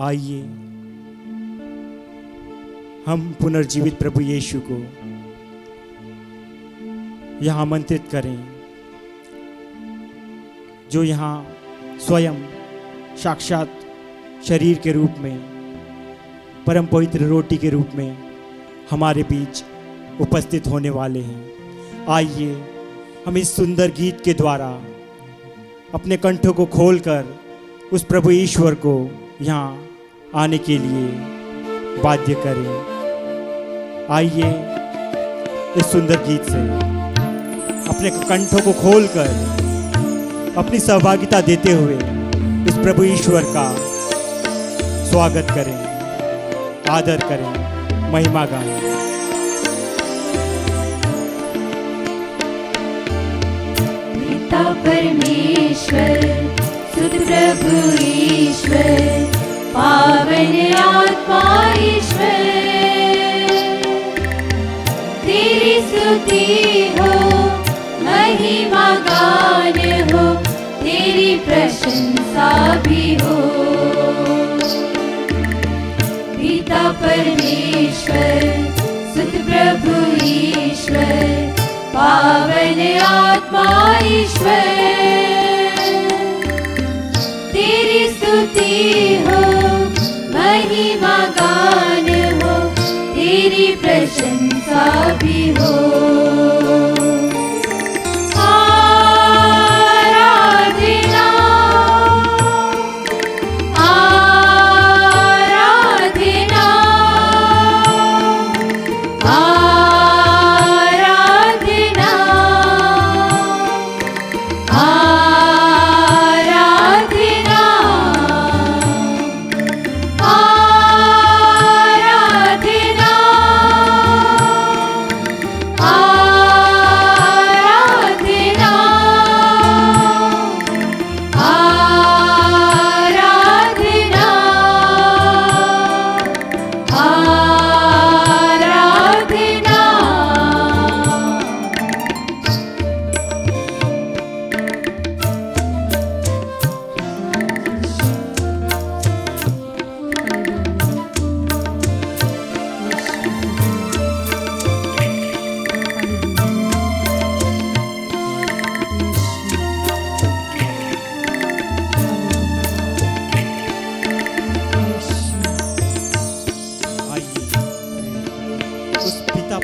आइए हम पुनर्जीवित प्रभु यीशु को यहाँ आमंत्रित करें, जो यहाँ स्वयं साक्षात शरीर के रूप में, परम पवित्र रोटी के रूप में हमारे बीच उपस्थित होने वाले हैं। आइए हम इस सुंदर गीत के द्वारा अपने कंठों को खोलकर उस प्रभु ईश्वर को यहाँ आने के लिए बाध्य करें। आइए इस सुंदर गीत से अपने कंठों को खोलकर अपनी सहभागिता देते हुए इस प्रभु ईश्वर का स्वागत करें, आदर करें, महिमा गाएं। पिता परमेश्वर, सुत प्रभु ईश्वर, पावन आत्मा ईश्वर, तेरी स्तुति हो, महिमा गान हो, तेरी प्रशंसा भी हो। पिता परमेश्वर, सुत प्रभु ईश्वर, पावन आत्मा ईश्वर, तेरी स्तुति हो, महिमा गान हो, तेरी प्रशंसा भी हो।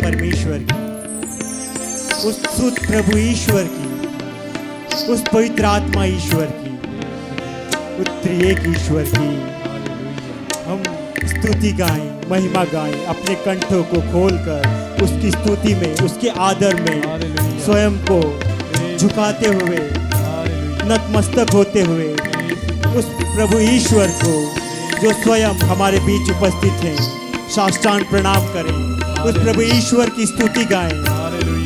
परमेश्वर की, उस सुत प्रभु ईश्वर की, उस पवित्र आत्मा ईश्वर की, उस त्रिएक ईश्वर की हम स्तुति गाएं, महिमा गाएं, अपने कंठों को खोलकर उसकी स्तुति में, उसके आदर में स्वयं को झुकाते हुए, नतमस्तक होते हुए उस प्रभु ईश्वर को जो स्वयं हमारे बीच उपस्थित हैं साष्टांग प्रणाम करें, उस प्रभु ईश्वर की स्तुति गाएं,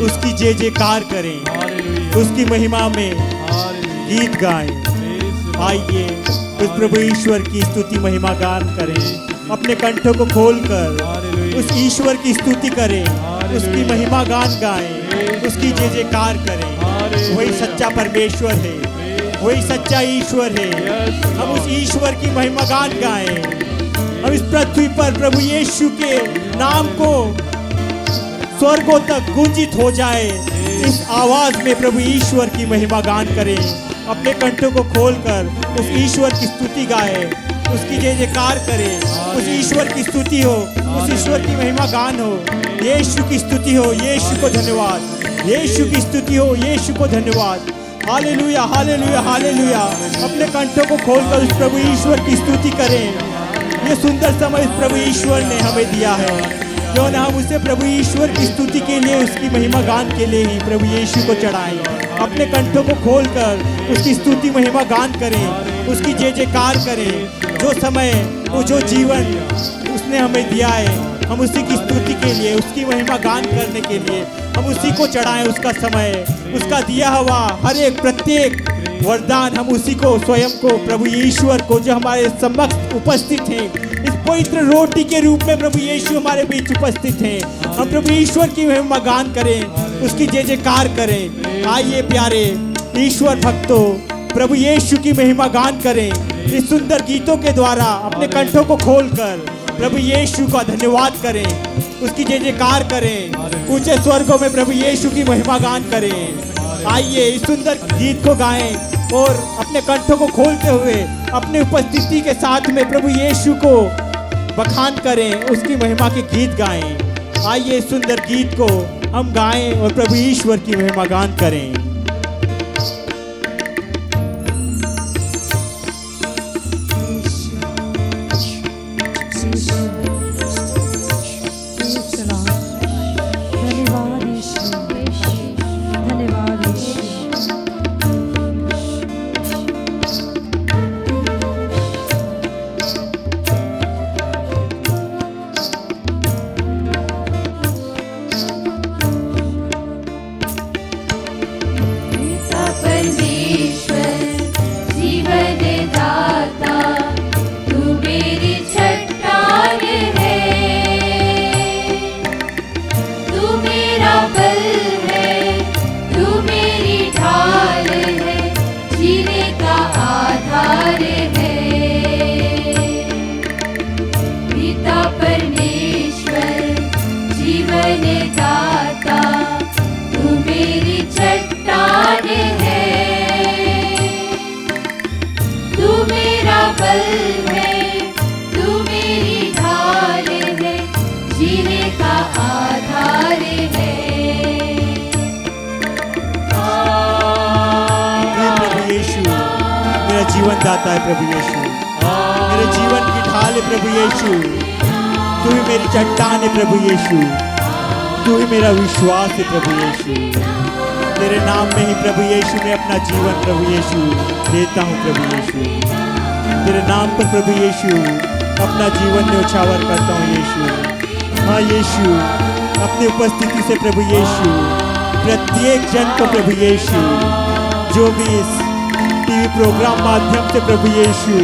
उसकी जय जयकार करें, उसकी महिमा में गीत गाएं। आइए उस प्रभु ईश्वर की स्तुति महिमा गान करें, अपने कंठों को खोलकर उस ईश्वर की स्तुति करें, उसकी महिमा गान गाएं, उसकी जय जयकार करें। वही सच्चा परमेश्वर है, वही सच्चा ईश्वर है। हम उस ईश्वर की महिमा गान गाएं, हम इस पृथ्वी पर प्रभु यीशु के नाम को स्वर्गों तक गूंजित हो जाए, इस आवाज में प्रभु ईश्वर की महिमा गान करें। अपने कंठों को खोलकर उस ईश्वर की स्तुति गाए, उसकी जय जयकार करें। उस ईश्वर की स्तुति हो, उस ईश्वर की महिमा गान हो। यीशु की स्तुति हो, यीशु को धन्यवाद। यीशु की स्तुति हो, यीशु को धन्यवाद। Hallelujah, hallelujah, hallelujah. अपने कंठों को खोलकर उस प्रभु ईश्वर की स्तुति करें। ये सुंदर समय इस प्रभु ईश्वर ने हमें दिया है, क्यों ना हम उसे प्रभु ईश्वर की स्तुति के लिए, उसकी महिमा गान के लिए ही प्रभु यीशु को चढ़ाएं। अपने कंठों को खोलकर उसकी स्तुति महिमा गान करें, उसकी जय जयकार करें। जो समय, वो जो जीवन उसने हमें दिया है, हम उसी की स्तुति के लिए, उसकी महिमा गान करने के लिए हम उसी को चढ़ाएं। उसका समय, उसका दिया हुआ हर एक प्रत्येक वरदान हम उसी को, स्वयं को, प्रभु ईश्वर को, जो हमारे समक्ष उपस्थित हैं, इस पवित्र रोटी के रूप में प्रभु यीशु हमारे बीच उपस्थित हैं। हम प्रभु ईश्वर की महिमा गान करें, उसकी जय जयकार करें। आइए प्यारे ईश्वर भक्तों, प्रभु यीशु की महिमा गान करें इस सुंदर गीतों के द्वारा। अपने कंठों को खोलकर प्रभु यीशु का धन्यवाद करें, उसकी जय जयकार करें, ऊंचे स्वर्गों में प्रभु यीशु की महिमा गान करें। आइए इस सुंदर गीत को गाएं और अपने कंठों को खोलते हुए अपनी उपस्थिति के साथ में प्रभु यीशु को बखान करें, उसकी महिमा के गीत गाएं। आइए इस सुंदर गीत को हम गाएं और प्रभु ईश्वर की महिमा गान करें। जीवन दाता है प्रभु यीशु, मेरे जीवन की ढाल है प्रभु यीशु, तू ही मेरी चट्टान है प्रभु यीशु, तू ही मेरा विश्वास है प्रभु यीशु। तेरे नाम में ही प्रभु यीशु मैं अपना जीवन प्रभु यीशु देता हूँ प्रभु यीशु। तेरे नाम पर प्रभु यीशु अपना जीवन में उछावर करता हूँ यीशु। हाँ यीशु, अपनी उपस्थिति से प्रभु यीशु प्रत्येक जन को प्रभु यीशु जो भी इस टीवी प्रोग्राम माध्यम से प्रभु यीशु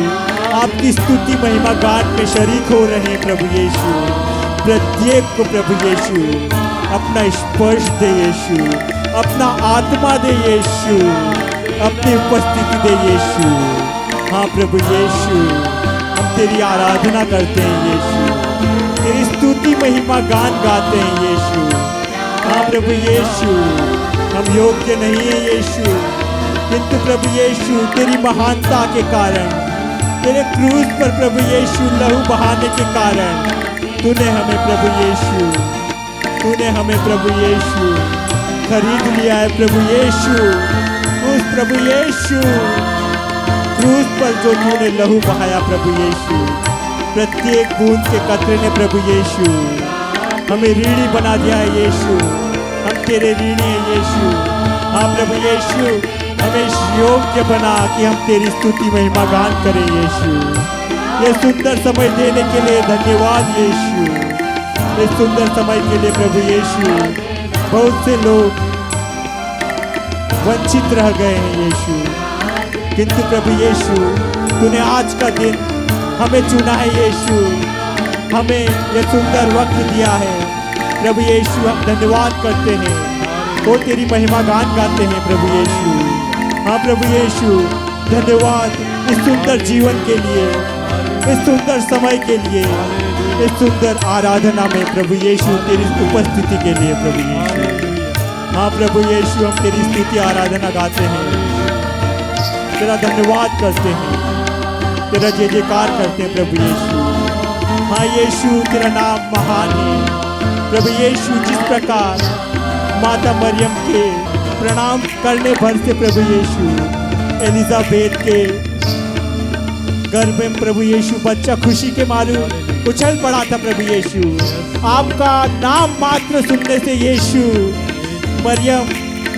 आपकी स्तुति महिमा गान में शरीक हो रहे हैं प्रभु यीशु, प्रत्येक को प्रभु यीशु अपना स्पर्श दे यीशु, अपना आत्मा दे यीशु, अपनी उपस्थिति दे यीशु। हाँ प्रभु यीशु, हम तेरी आराधना करते हैं यीशु, तेरी स्तुति महिमा गान गाते हैं यीशु। हाँ प्रभु यीशु, हम योग्य नहीं है यीशु, किंतु प्रभु यीशु तेरी महानता के कारण, तेरे क्रूस पर प्रभु यीशु लहू बहाने के कारण तूने हमें प्रभु यीशु, तूने हमें प्रभु यीशु खरीद लिया है प्रभु यीशु। उस प्रभु यीशु क्रूस पर जो तूने लहू बहाया प्रभु यीशु, प्रत्येक बूंद के कतरे ने प्रभु यीशु हमें ऋणी बना दिया है यीशु, हम तेरे ऋणी हैं यीशु। हाँ प्रभु यीशु, हमें योग्य बना कि हम तेरी स्तुति महिमा गान करें यीशु। ये सुंदर समय देने के लिए धन्यवाद यीशु, इस सुंदर समय के लिए प्रभु यीशु। बहुत से लोग वंचित रह गए हैं यीशु, किंतु प्रभु यीशु तूने आज का दिन हमें चुना है यीशु, हमें ये सुंदर वक्त दिया है प्रभु यीशु। हम धन्यवाद करते हैं और तेरी महिमा गान गाते हैं प्रभु यीशु। हाँ प्रभु यीशु, धन्यवाद इस सुंदर जीवन के लिए, इस सुंदर समय के लिए, इस सुंदर आराधना में प्रभु यीशु तेरी उपस्थिति के लिए प्रभु यीशु। हाँ प्रभु यीशु, हम तेरी स्तुति आराधना गाते हैं, तेरा धन्यवाद करते हैं, तेरा जय जयकार करते हैं प्रभु यीशु। हाँ यीशु, तेरा नाम महान है प्रभु यीशु। जिस प्रकार माता मरियम के प्रणाम करने भर से प्रभु यीशु एलिजाबेथ के गर्भ में प्रभु यीशु बच्चा खुशी के मारे उछल पड़ा था प्रभु यीशु। आपका नाम मात्र सुनने से यीशु मरियम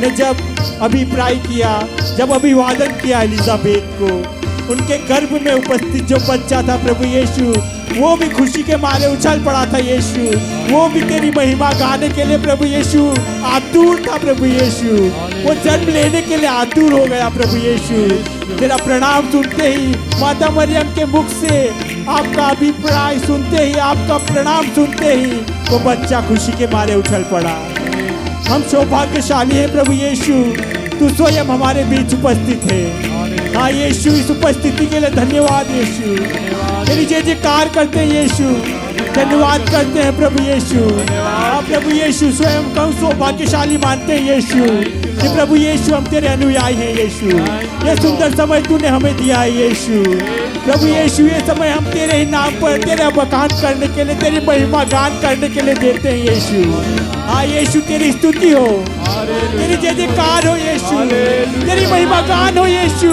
ने जब अभिप्राय किया, जब अभिवादन किया एलिजाबेथ को, उनके गर्भ में उपस्थित जो बच्चा था प्रभु यीशु वो भी खुशी के मारे उछल पड़ा था यीशु। वो भी तेरी महिमा गाने के लिए प्रभु यीशु आतुर था प्रभु यीशु। वो जन्म लेने के लिए आतुर हो गया प्रभु यीशु। तेरा प्रणाम सुनते ही, माता मरियम के मुख से आपका अभिप्राय सुनते ही, आपका प्रणाम सुनते ही वो बच्चा खुशी के मारे उछल पड़ा। हम सौभाग्यशाली हैं प्रभु यीशु, तू स्वयं हमारे बीच उपस्थित है। हाँ यीशु, इस उपस्थिति के लिए धन्यवाद यीशु। तेरी जय जयकार करते हैं यीशु, धन्यवाद करते हैं प्रभु यीशु। हाँ प्रभु यीशु, स्वयं को हम सौभाग्यशाली मानते हैं यीशु कि प्रभु यीशु हम तेरे अनुयायी हैं यीशु। ये सुंदर समय तूने हमें दिया है यीशु। प्रभु यीशु, ये समय हम तेरे ही नाम पर तेरे बखान करने के लिए, तेरी महिमा गान करने के लिए देते हैं यीशु। हाँ यीशु, तेरी स्तुति हो, तेरी जय जयकार हो यीशु, तेरी महिमा गान हो यीशु।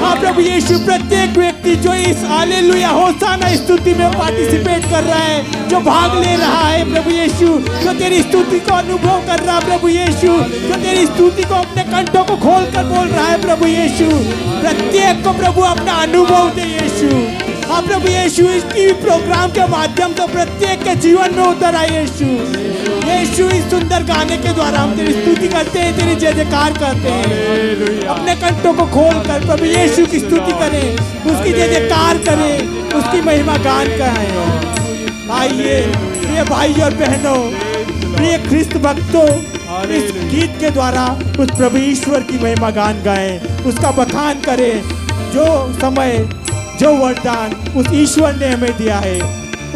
हाँ प्रभु यीशु, प्रत्येक व्यक्ति जो इस हालेलुया होसाना स्तुति में पार्टिसिपेट कर रहा है, जो भाग ले रहा है प्रभु यीशु, जो तेरी स्तुति को अनुभव कर रहा है प्रभु यीशु, जो तेरी स्तुति को अपने कंठों को खोल कर बोल रहा है प्रभु यीशु, प्रत्येक को प्रभु अपना अनुभव दे यीशु। हाँ प्रभु यीशु, इस टीवी प्रोग्राम के माध्यम से प्रत्येक के जीवन में उतर आए यीशु। यीशु, इस सुंदर गाने के द्वारा हम तेरी स्तुति करते हैं, तेरी जय जयकार करते हैं। अपने कंठों को खोल कर प्रभु यीशु की स्तुति करें, उसकी जय जयकार करें, उसकी महिमा गान करें। आइए प्रिय भाई और बहनों, प्रिय ख्रिस्त भक्तों, इस गीत के द्वारा उस प्रभु ईश्वर की महिमा गान गाएं, उसका बखान करें। जो समय, जो वरदान उस ईश्वर ने हमें दिया है,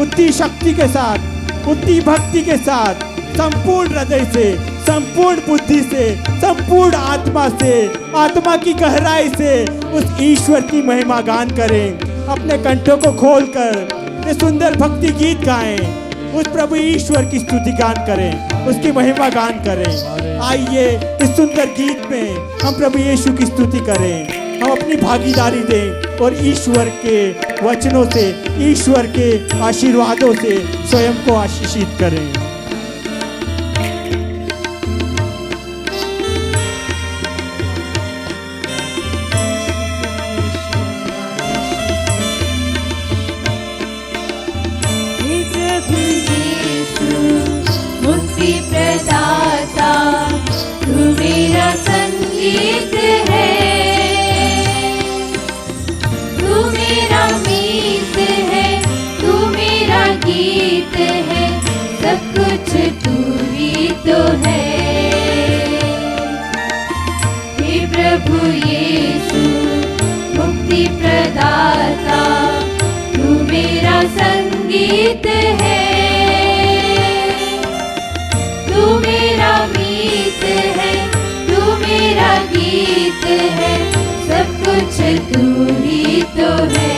उतनी शक्ति के साथ, उतनी भक्ति के साथ, संपूर्ण हृदय से, संपूर्ण बुद्धि से, संपूर्ण आत्मा से, आत्मा की गहराई से उस ईश्वर की महिमा गान करें। अपने कंठों को खोलकर ये सुंदर भक्ति गीत गाएं, उस प्रभु ईश्वर की स्तुति गान करें, उसकी महिमा गान करें। आइए इस सुंदर गीत में हम प्रभु यीशु की स्तुति करें, हम अपनी भागीदारी दें और ईश्वर के वचनों से, ईश्वर के आशीर्वादों से स्वयं को आशीषित करें। मुक्ति प्रदाता तू मेरा संगीत है, तू मेरा मीत है, तू मेरा गीत है, सब कुछ तू ही तो है। हे प्रभु यीशु मुक्ति प्रदाता तू मेरा संगीत है, तू मेरा मीत है, तू मेरा गीत है, सब कुछ तू ही तो है।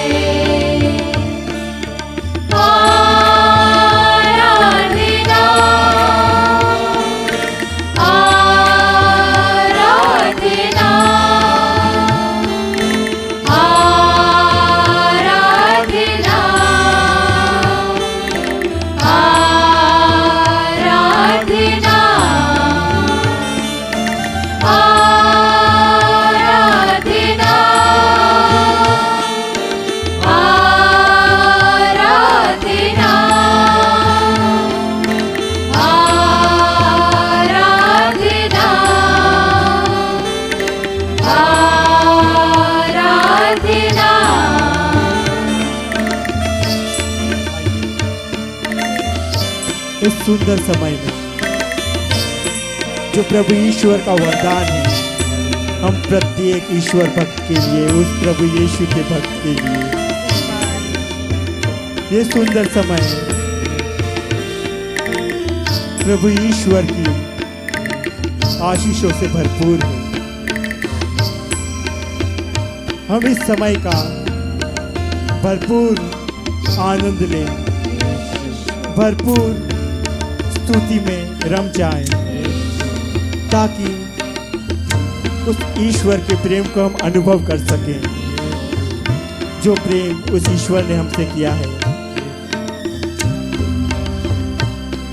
इस सुंदर समय में जो प्रभु ईश्वर का वरदान है, हम प्रत्येक ईश्वर भक्त के लिए, उस प्रभु यीशु के भक्त के लिए ये सुंदर समय प्रभु ईश्वर की आशीषों से भरपूर है। हम इस समय का भरपूर आनंद लें, भरपूर स्तुति में रम जाएं, ताकि उस ईश्वर के प्रेम को हम अनुभव कर सकें, जो प्रेम उस ईश्वर ने हमसे किया है।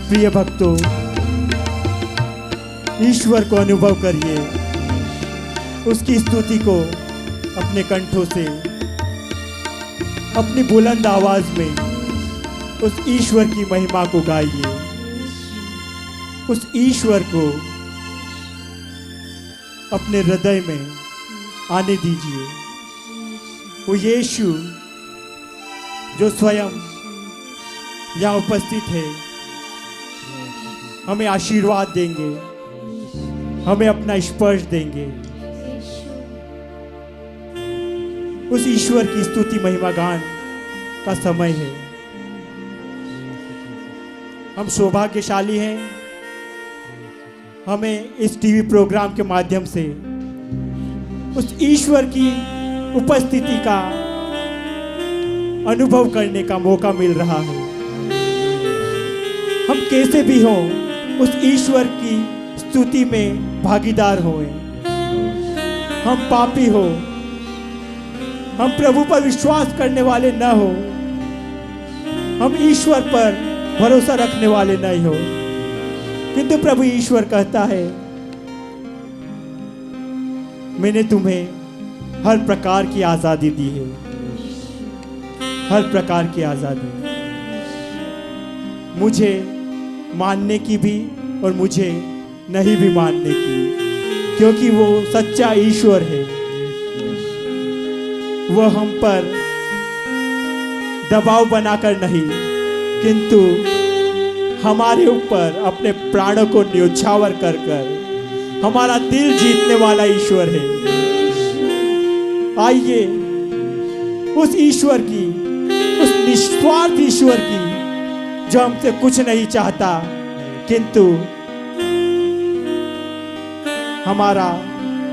प्रिय भक्तों, ईश्वर को अनुभव करिए, उसकी स्तुति को अपने कंठों से, अपनी बुलंद आवाज में उस ईश्वर की महिमा को गाइए, उस ईश्वर को अपने हृदय में आने दीजिए। वो यीशु जो स्वयं यहाँ उपस्थित है, हमें आशीर्वाद देंगे, हमें अपना स्पर्श देंगे। उस ईश्वर की स्तुति महिमा गान का समय है। हम सौभाग्यशाली हैं, हमें इस टीवी प्रोग्राम के माध्यम से उस ईश्वर की उपस्थिति का अनुभव करने का मौका मिल रहा है। हम कैसे भी हों उस ईश्वर की स्तुति में भागीदार हों। हम पापी हो, हम प्रभु पर विश्वास करने वाले न हो, हम ईश्वर पर भरोसा रखने वाले नहीं हो, किंतु प्रभु ईश्वर कहता है मैंने तुम्हें हर प्रकार की आजादी दी है, हर प्रकार की आजादी, मुझे मानने की भी और मुझे नहीं भी मानने की, क्योंकि वो सच्चा ईश्वर है। वह हम पर दबाव बनाकर नहीं, किंतु हमारे ऊपर अपने प्राणों को न्योछावर कर कर हमारा दिल जीतने वाला ईश्वर है। आइए उस ईश्वर की, उस निस्वार्थ ईश्वर की जो हमसे कुछ नहीं चाहता किंतु हमारा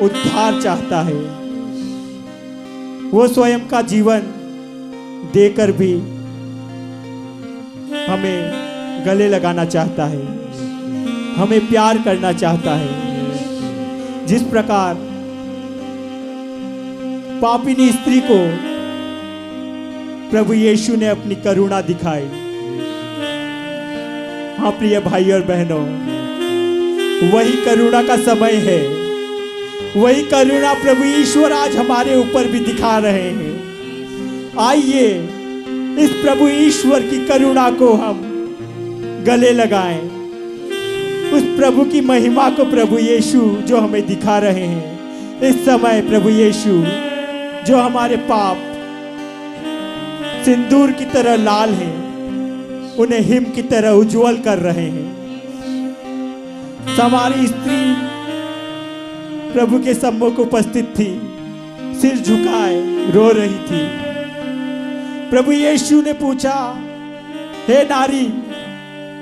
उद्धार चाहता है, वो स्वयं का जीवन देकर भी हमें गले लगाना चाहता है, हमें प्यार करना चाहता है। जिस प्रकार पापिनी स्त्री को प्रभु यीशु ने अपनी करुणा दिखाई। हाँ प्रिय भाई और बहनों, वही करुणा का समय है, वही करुणा प्रभु ईश्वर आज हमारे ऊपर भी दिखा रहे हैं। आइए इस प्रभु ईश्वर की करुणा को हम गले लगाएं, उस प्रभु की महिमा को प्रभु यीशु जो हमें दिखा रहे हैं इस समय। प्रभु यीशु जो हमारे पाप सिंदूर की तरह लाल हैं, उन्हें हिम की तरह उज्जवल कर रहे हैं। हमारी स्त्री प्रभु के सम्मुख उपस्थित थी, सिर झुकाए रो रही थी। प्रभु यीशु ने पूछा, हे नारी,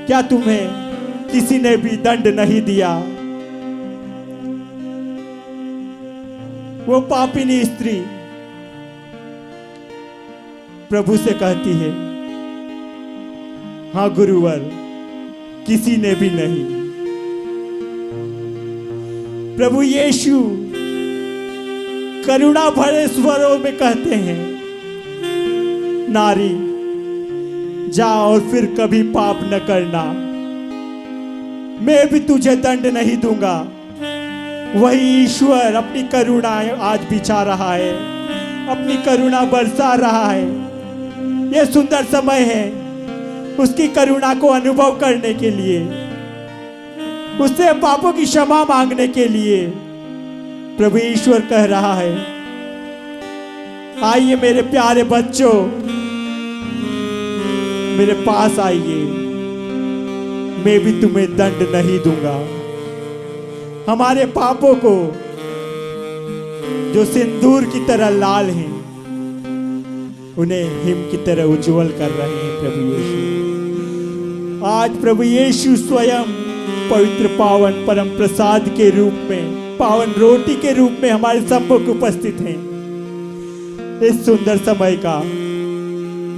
क्या तुम्हें किसी ने भी दंड नहीं दिया? वो पापिनी स्त्री प्रभु से कहती है, हाँ गुरुवर, किसी ने भी नहीं। प्रभु यीशु करुणा भरे स्वरों में कहते हैं, नारी जा और फिर कभी पाप न करना, मैं भी तुझे दंड नहीं दूंगा। वही ईश्वर अपनी करुणा आज बिछा रहा है, अपनी करुणा बरसा रहा है। यह सुंदर समय है उसकी करुणा को अनुभव करने के लिए, उससे पापों की क्षमा मांगने के लिए। प्रभु ईश्वर कह रहा है, आइए मेरे प्यारे बच्चों, मेरे पास आइए, मैं भी तुम्हें दंड नहीं दूंगा। हमारे पापों को जो सिंदूर की तरह लाल हैं, उन्हें हिम की तरह उज्जवल कर रहे हैं प्रभु यीशु। आज प्रभु यीशु स्वयं पवित्र पावन परम प्रसाद के रूप में, पावन रोटी के रूप में हमारे सम्मुख उपस्थित हैं। इस सुंदर समय का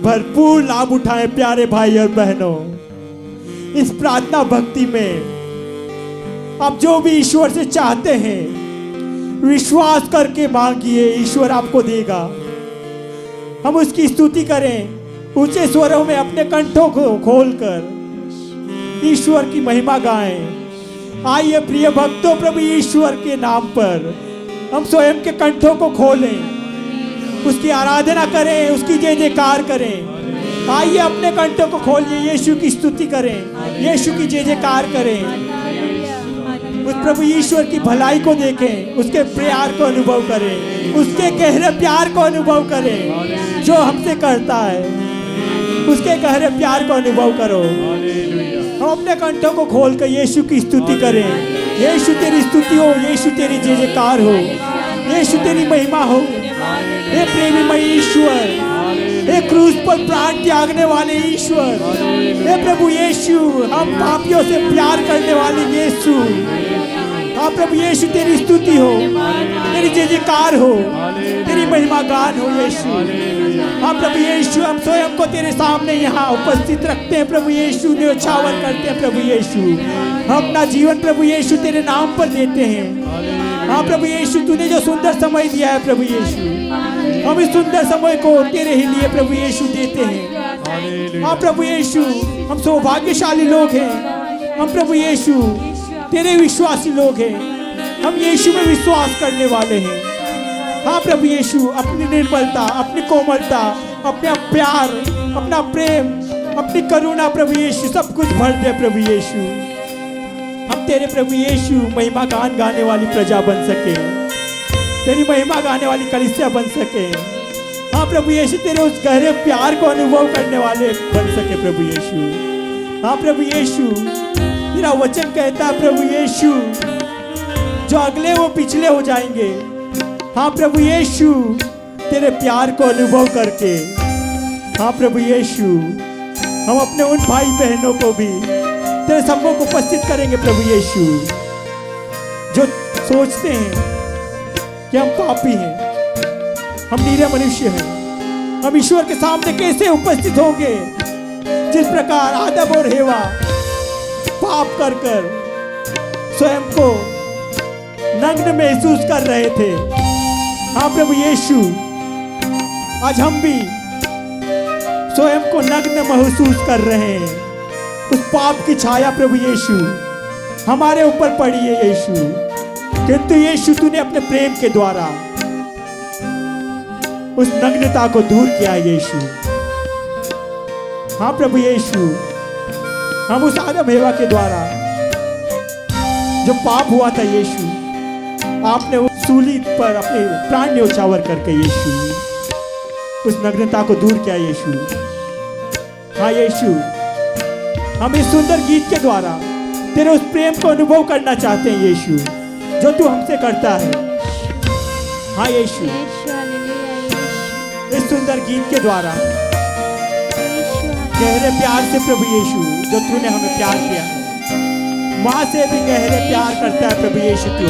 भरपूर लाभ उठाएं प्यारे भाई और बहनों। इस प्रार्थना भक्ति में आप जो भी ईश्वर से चाहते हैं विश्वास करके मांगिए, ईश्वर आपको देगा। हम उसकी स्तुति करें, ऊंचे स्वरों में अपने कंठों को खोलकर ईश्वर की महिमा गाएं। आइए प्रिय भक्तों, प्रभु ईश्वर के नाम पर हम स्वयं के कंठों को खोलें, उसकी आराधना करें, उसकी जय जयकार करें। आइए अपने कंठों को खोलिए, यीशु की स्तुति करें, यीशु की जय जयकार करें। उस प्रभु ईश्वर की भलाई को देखें, उसके प्यार को अनुभव करें, उसके गहरे प्यार को अनुभव करें जो हमसे करता है। उसके गहरे प्यार को अनुभव करो। हम अपने कंठों को खोलकर यीशु की स्तुति करें, यीशु तेरी स्तुति हो, यीशु तेरी जय जयकार हो, यीशु तेरी महिमा हो। हे प्रेमीमय ईश्वर, हे क्रूस पर प्राण त्यागने वाले ईश्वर, हे प्रभु यीशु, हम पापियों से प्यार करने वाले यीशु, हाँ प्रभु यीशु तेरी स्तुति हो, तेरी जय जयकार हो, तेरी महिमा गान हो यीशु। हाँ प्रभु यीशु, हम स्वयं को तेरे सामने यहाँ उपस्थित रखते हैं प्रभु यीशु, न्योछावर करते हैं प्रभु यीशु। हम अपना जीवन प्रभु यीशु तेरे नाम पर देते हैं। हाँ प्रभु यीशु, तूने जो सुंदर समय दिया है प्रभु यीशु, हम इस सुंदर समय को तेरे ही लिए प्रभु यीशु देते हैं। हाँ प्रभु यीशु, हम सौभाग्यशाली लोग हैं, हम प्रभु यीशु तेरे विश्वासी लोग हैं, हम यीशु में विश्वास करने वाले हैं। हाँ प्रभु यीशु, अपनी निर्मलता, अपनी कोमलता, अपना प्यार, अपना प्रेम, अपनी करुणा प्रभु यीशु सब कुछ भर दे प्रभु यीशु। हम तेरे प्रभु यीशु महिमा गान गाने वाली प्रजा बन सके, तेरी महिमा गाने वाली कलीसिया बन सके। हाँ प्रभु यीशु, तेरे उस गहरे प्यार को अनुभव करने वाले बन सके प्रभु यीशु। हाँ प्रभु यीशु, तेरा वचन कहता है प्रभु यीशु, जो अगले वो पिछले हो जाएंगे। हाँ प्रभु यीशु, तेरे प्यार को अनुभव करके, हाँ प्रभु यीशु, हम अपने उन भाई बहनों को भी तेरे सम्मुख उपस्थित करेंगे प्रभु यीशु, जो सोचते हैं कि हम पापी हैं, हम नीरे मनुष्य हैं, हम ईश्वर के सामने कैसे उपस्थित होंगे। जिस प्रकार आदम और हेवा पाप कर कर स्वयं को नग्न महसूस कर रहे थे, हाँ प्रभु यीशु, आज हम भी स्वयं को नग्न महसूस कर रहे हैं। उस पाप की छाया प्रभु यीशु हमारे ऊपर पड़ी है यीशु, किंतु यीशु तूने अपने प्रेम के द्वारा उस नग्नता को दूर किया यीशु। हाँ प्रभु यीशु, हम उस आदम हेवा के द्वारा जो पाप हुआ था यीशु, आपने उस सूली पर अपने प्राण न्योछावर करके यीशु उस नग्नता को दूर किया यीशु। हाँ यीशु, हम इस सुंदर गीत के द्वारा तेरे उस प्रेम को अनुभव करना चाहते हैं यीशु, जो तू हमसे करता है। हाँ यीशु, इस सुंदर गीत के द्वारा गहरे प्यार से प्रभु यीशु, जो तूने हमें प्यार किया है, माँ से भी गहरे प्यार करता है प्रभु यीशु तू।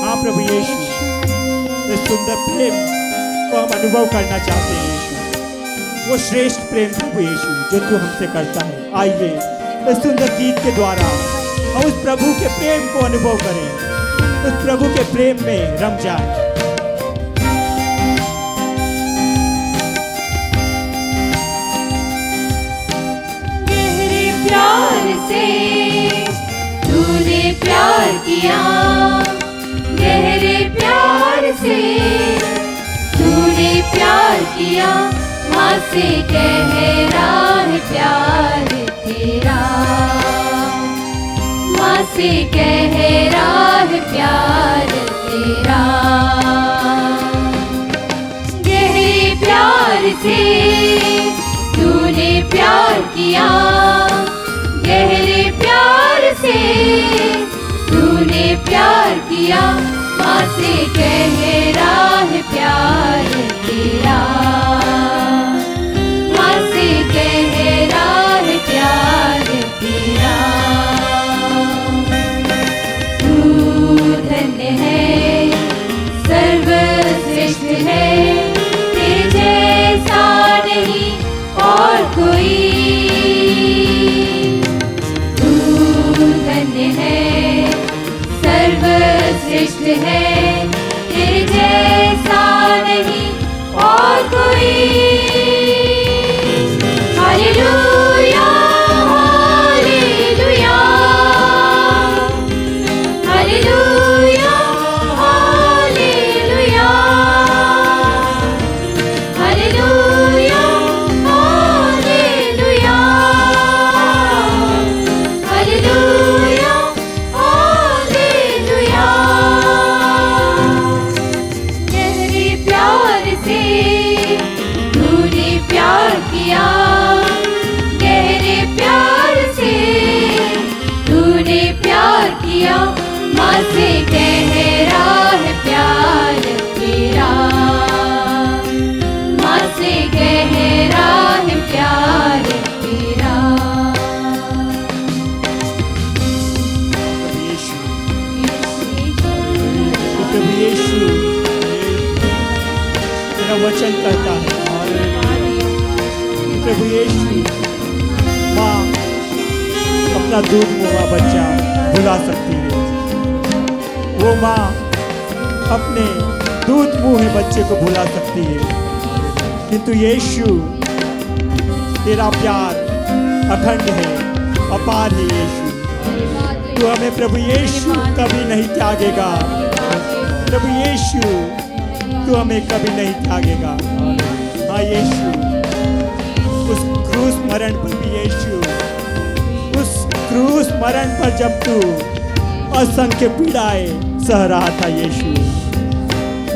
हाँ प्रभु यीशु, इस सुंदर प्रेम को हम अनुभव करना चाहते हैं यीशु, वो श्रेष्ठ प्रेम प्रभु यीशु जो तू हमसे करता है। आइए इस सुंदर गीत के द्वारा हम उस प्रभु के प्रेम को अनुभव करें, उस प्रभु के प्रेम में रम जाए। प्यार से तूने प्यार किया, गहरे प्यार से तूने प्यार किया, माँ से गहरा है प्यार तेरा, माँ से गहरा है प्यार तेरा। गहरे प्यार से तूने प्यार किया, गहरे प्यार से तूने प्यार किया, माँ से गहरा है प्यार तेरा, माँ से गहरा है प्यार तेरा। तू धन्य है, सर्वश्रेष्ठ है, तेरे जैसा नहीं और कोई। है सर्वश्रेष्ठ है, तेरे जैसा नहीं और कोई। Hallelujah hallelujah hallelujah hallelujah hallelujah hallelujah hallelujah. प्रभु यीशु, तेरा वचन कहता है प्रभु यीशु, माँ अपना दूध मुआ बच्चा भुला सकती है। वो माँ अपने दूध मुँह बच्चे को भुला सकती है, किंतु यीशु तेरा प्यार अखंड है, अपार है। यीशु तू हमें प्रभु यीशु कभी नहीं त्यागेगा। प्रभु यीशु तू हमें कभी नहीं त्यागेगा। हाँ यीशु, उस क्रूस मरण पर भी यीशु, उस क्रूस मरण पर जब तू असंख्य पीड़ाएं सह रहा था यीशु,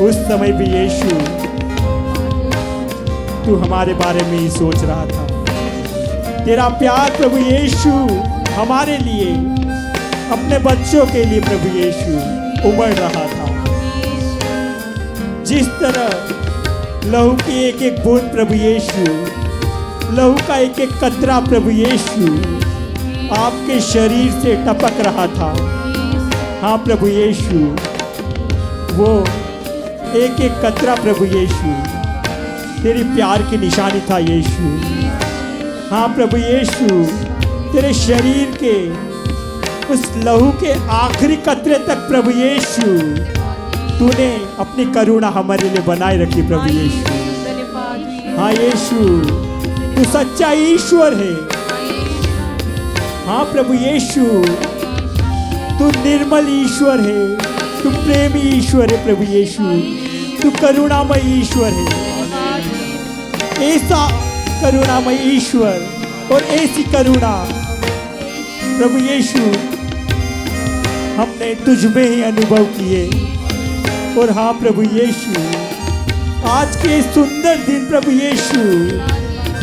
उस समय भी यीशु तू हमारे बारे में ही सोच रहा था। तेरा प्यार प्रभु यीशु हमारे लिए, अपने बच्चों के लिए प्रभु यीशु उमड़ रहा था। जिस तरह लहू की एक एक बूंद प्रभु यीशु, लहू का एक एक कतरा प्रभु यीशु आपके शरीर से टपक रहा था। हाँ प्रभु यीशु, वो एक एक कतरा प्रभु यीशु तेरी प्यार की निशानी था यीशु। हाँ प्रभु यीशु, तेरे शरीर के उस लहू के आखिरी कतरे तक प्रभु यीशु तूने अपनी करुणा हमारे लिए बनाए रखी प्रभु यीशु। हाँ यीशु, तू सच्चा ईश्वर है। हाँ प्रभु यीशु, तू निर्मल ईश्वर है, तू प्रेमी ईश्वर है प्रभु यीशु, तू करुणामय ईश्वर है। ऐसा करुणामय ईश्वर और ऐसी करुणा प्रभु यीशु हमने तुझ में ही अनुभव किए। और हाँ प्रभु यीशु, आज के सुंदर दिन प्रभु यीशु,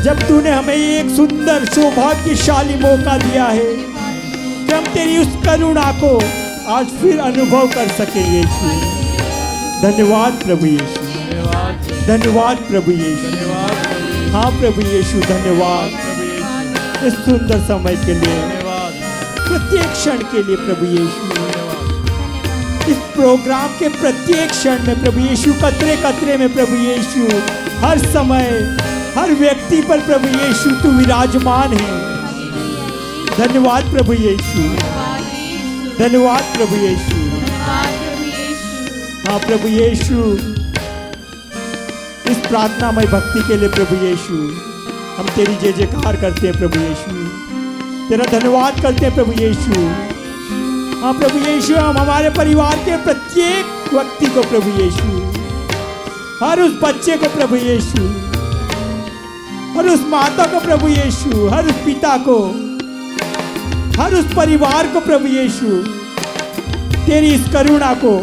जब तूने हमें एक सुंदर सौभाग्यशाली मौका दिया है कि हम तेरी उस करुणा को आज फिर अनुभव कर सके यीशु। धन्यवाद प्रभु यीशु, धन्यवाद प्रभु यीशु। हाँ प्रभु यीशु, धन्यवाद इस सुंदर समय के लिए, प्रत्येक क्षण के लिए प्रभु यीशु। इस प्रोग्राम के प्रत्येक क्षण में प्रभु यीशु, कतरे कतरे में प्रभु यीशु, हर समय हर व्यक्ति पर प्रभु यीशु तू विराजमान है। धन्यवाद प्रभु यीशु, धन्यवाद प्रभु यीशु। हाँ प्रभु यीशु, इस प्रार्थनामय भक्ति के लिए प्रभु यीशु हम तेरी जय जयकार करते हैं प्रभु यीशु, तेरा धन्यवाद करते हैं प्रभु यीशु। हाँ प्रभु यीशु, हम हमारे परिवार के प्रत्येक व्यक्ति को प्रभु यीशु, हर उस बच्चे को प्रभु यीशु, हर उस माता को प्रभु यीशु, हर उस पिता को, हर उस परिवार को प्रभु यीशु तेरी इस करुणा को,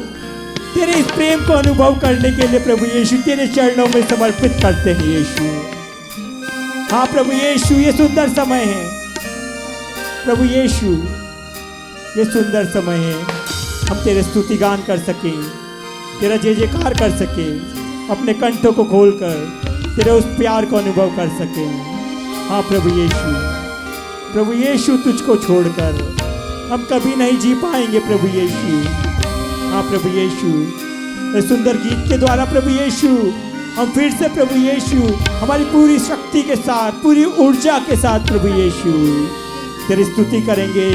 तेरे इस प्रेम को अनुभव करने के लिए प्रभु यीशु तेरे चरणों में समर्पित करते हैं यीशु। हाँ प्रभु यीशु, ये सुंदर समय है प्रभु यीशु, ये सुंदर समय है हम तेरे स्तुति गान कर सके, तेरा जय जयकार कर सके, अपने कंठों को खोलकर तेरे उस प्यार को अनुभव कर सके। हाँ प्रभु यीशु, प्रभु यीशु तुझको छोड़कर हम कभी नहीं जी पाएंगे प्रभु यीशु। हाँ प्रभु यीशु, इस सुंदर गीत के द्वारा प्रभु यीशु हम फिर से प्रभु यीशु हमारी पूरी शक्ति के साथ, पूरी ऊर्जा के साथ प्रभु यीशु तेरी स्तुति करेंगे,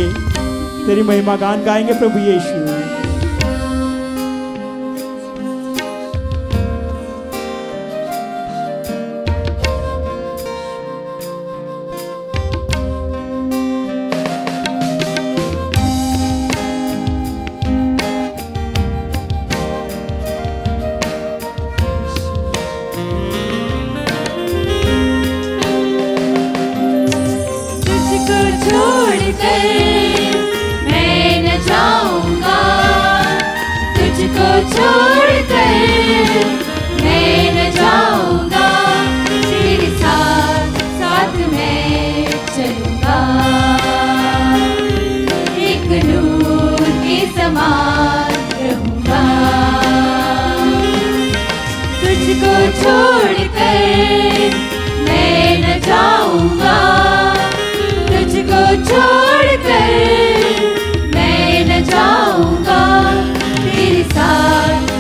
तेरी महिमा गान गाएंगे प्रभु यीशु। छोड़कर मैं न जाऊंगा, तेरे साथ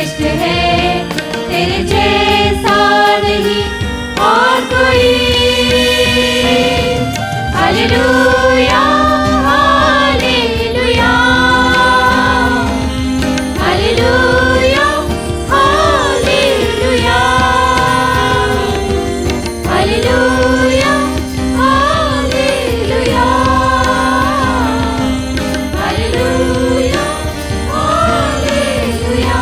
श्रेष्ठ है, तेरे जैसा नहीं और कोई। Hallelujah hallelujah hallelujah hallelujah hallelujah hallelujah hallelujah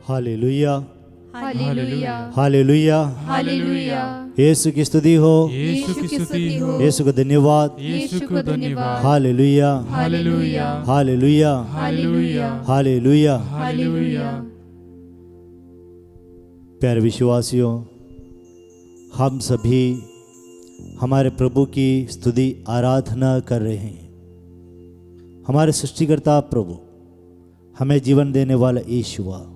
hallelujah. Hallelujah hallelujah hallelujah. Hallelujah. Yeshu की स्तुति हो, यीशु की स्तुति हो, यीशु को धन्यवाद। यीशु को धन्यवाद। Hallelujah hallelujah hallelujah hallelujah hallelujah. Hallelujah. प्यारे विश्वासियों, हम सभी हमारे प्रभु की स्तुति आराधना कर रहे हैं। हमारे सृष्टिकर्ता प्रभु, हमें जीवन देने वाला ईश्वर।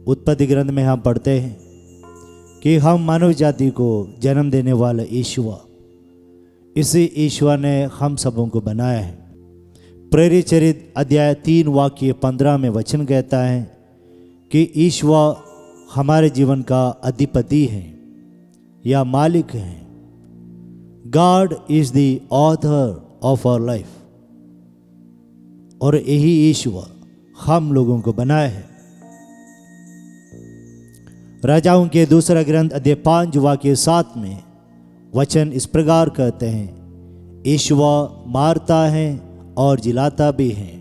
उत्पत्ति ग्रंथ में हम पढ़ते हैं कि हम मानव जाति को जन्म देने वाला ईश्वर, इसी ईश्वर ने हम सबों को बनाया है। प्रेरित चरित अध्याय 3 वाक्य 15 में वचन कहता है कि ईश्वर हमारे जीवन का अधिपति है या मालिक है। God is the author of our life. और यही ईश्वर हम लोगों को बनाया है। राजाओं के दूसरा ग्रंथ अध्याय 5 वाक्य 7 में वचन इस प्रकार कहते हैं, ईश्वर मारता है और जिलाता भी है।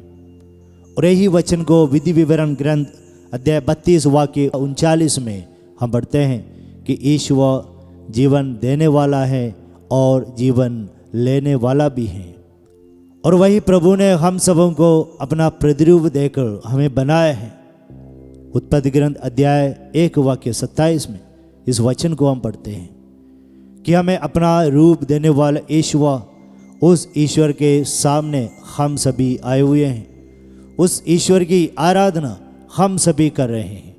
और यही वचन को विधि विवरण ग्रंथ अध्याय 32 वाक्य 39 में हम पढ़ते हैं कि ईश्वर जीवन देने वाला है और जीवन लेने वाला भी है। और वही प्रभु ने हम सबों को अपना प्रतिरूप देकर हमें बनाया है। उत्पत्ति ग्रंथ अध्याय 1 वाक्य 27 में इस वचन को हम पढ़ते हैं कि हमें अपना रूप देने वाला ईश्वर, उस ईश्वर के सामने हम सभी आए हुए हैं। उस ईश्वर की आराधना हम सभी कर रहे हैं।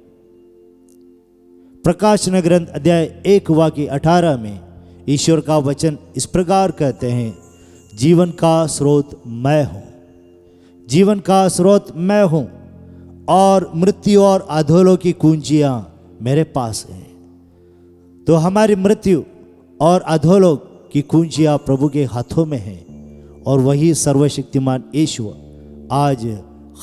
प्रकाशन ग्रंथ अध्याय 1 वाक्य 18 में ईश्वर का वचन इस प्रकार कहते हैं, जीवन का स्रोत मैं हूँ, जीवन का स्रोत मैं हूँ और मृत्यु और अधोलोक की कुंजियाँ मेरे पास हैं। तो हमारी मृत्यु और अधोलोक की कुंजियाँ प्रभु के हाथों में हैं। और वही सर्वशक्तिमान ईश्वर आज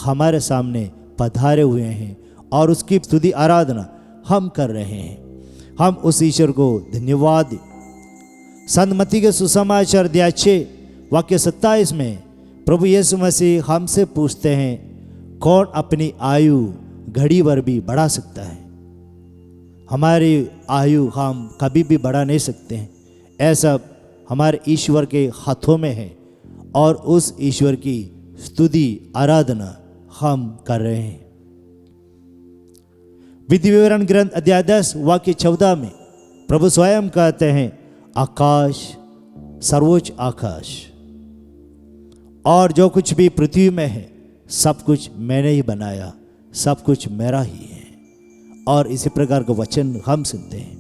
हमारे सामने पधारे हुए हैं और उसकी स्तुति आराधना हम कर रहे हैं। हम उस ईश्वर को धन्यवाद दें। संत मत्ती के सुसमाचार अध्याय 6 वाक्य 27 में प्रभु यीशु मसीह हमसे पूछते हैं, कौन अपनी आयु घड़ी भर भी बढ़ा सकता है? हमारी आयु हम कभी भी बढ़ा नहीं सकते हैं। ऐसा हमारे ईश्वर के हाथों में है और उस ईश्वर की स्तुति आराधना हम कर रहे हैं। विधि विवरण ग्रंथ अध्याय 10 वाक्य 14 में प्रभु स्वयं कहते हैं, आकाश सर्वोच्च आकाश और जो कुछ भी पृथ्वी में है सब कुछ मैंने ही बनाया, सब कुछ मेरा ही है। और इसी प्रकार का वचन हम सुनते हैं।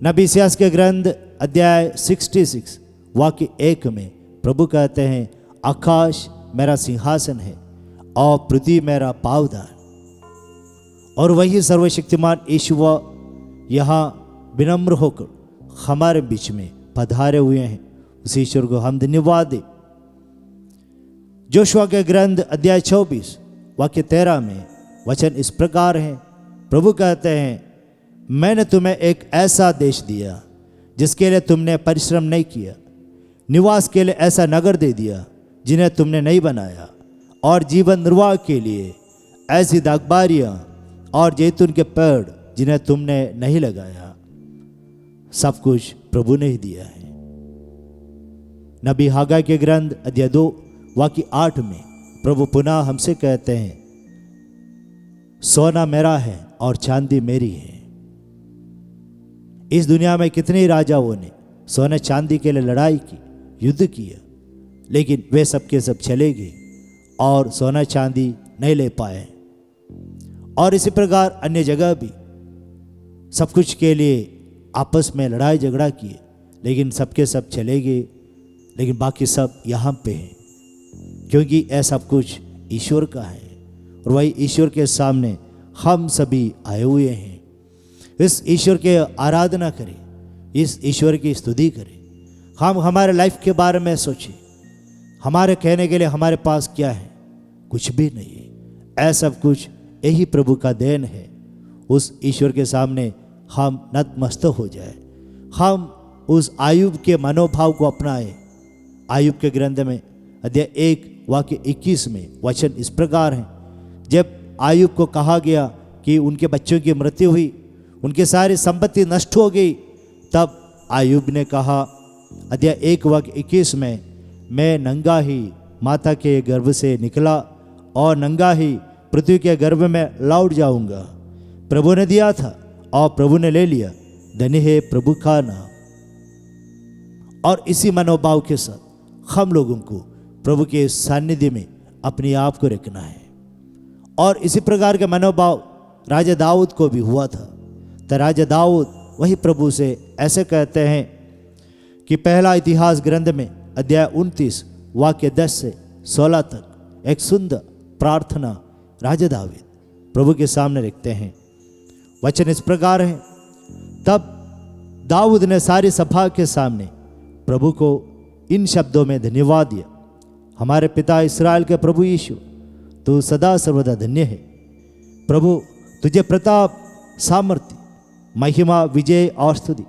नबी इसायास के ग्रंथ अध्याय 66 वाक्य 1 में प्रभु कहते हैं, आकाश मेरा सिंहासन है और पृथ्वी मेरा पावदान। और वही सर्वशक्तिमान ईश्वर यहाँ विनम्र होकर हमारे बीच में पधारे हुए हैं। उस ईश्वर को हम धन्यवाद दें। जोशुआ के ग्रंथ अध्याय 24 वाक्य 13 में वचन इस प्रकार है, प्रभु कहते हैं, मैंने तुम्हें एक ऐसा देश दिया जिसके लिए तुमने परिश्रम नहीं किया, निवास के लिए ऐसा नगर दे दिया जिन्हें तुमने नहीं बनाया, और जीवन निर्वाह के लिए ऐसी दागबारियाँ और जैतून के पेड़ जिन्हें तुमने नहीं लगाया। सब कुछ प्रभु ने ही दिया है। नबी हागा के ग्रंथ अध्याय 2 वाक्य 8 में प्रभु पुनः हमसे कहते हैं, सोना मेरा है और चांदी मेरी है। इस दुनिया में कितने राजाओं ने सोने चांदी के लिए लड़ाई की, युद्ध किया, लेकिन वे सब के सब चले गए और सोना चांदी नहीं ले पाए। और इसी प्रकार अन्य जगह भी सब कुछ के लिए आपस में लड़ाई झगड़ा किए, लेकिन सबके सब चले गए, लेकिन बाकी सब यहाँ पे हैं, क्योंकि यह सब कुछ ईश्वर का है और वही ईश्वर के सामने हम सभी आए हुए हैं। इस ईश्वर के आराधना करें, इस ईश्वर की स्तुति करें। हम हमारे लाइफ के बारे में सोचें, हमारे कहने के लिए हमारे पास क्या है? कुछ भी नहीं है। ऐसा सब कुछ यही प्रभु का देन है। उस ईश्वर के सामने हम नतमस्तक हो जाए, हम उस आयुब के मनोभाव को अपनाएं। आयुब के ग्रंथ में अध्याय 1 वाक्य 21 में वचन इस प्रकार है, जब आयुब को कहा गया कि उनके बच्चों की मृत्यु हुई, उनकी सारी संपत्ति नष्ट हो गई, तब आयुब ने कहा अध्याय 1 वाक्य 21 में, मैं नंगा ही माता के गर्भ से निकला और नंगा ही पृथ्वी के गर्भ में लौट जाऊंगा। प्रभु ने दिया था और प्रभु ने ले लिया, धन्य है प्रभु का नाम। और इसी मनोभाव के साथ हम लोगों को प्रभु के सानिध्य में अपने आप को रखना है। और इसी प्रकार के मनोभाव राजा दाऊद को भी हुआ था। तो राजा दाऊद वही प्रभु से ऐसे कहते हैं कि पहला इतिहास ग्रंथ में अध्याय 29 वाक्य 10 से 16 तक एक सुंदर प्रार्थना राजा दाऊद प्रभु के सामने रखते हैं। वचन इस प्रकार है, तब दाऊद ने सारी सभा के सामने प्रभु को इन शब्दों में धन्यवाद दिया, हमारे पिता इस्राएल के प्रभु यीशु, तू सदा सर्वदा धन्य है। प्रभु तुझे प्रताप, सामर्थ्य, महिमा, विजय और स्तुति,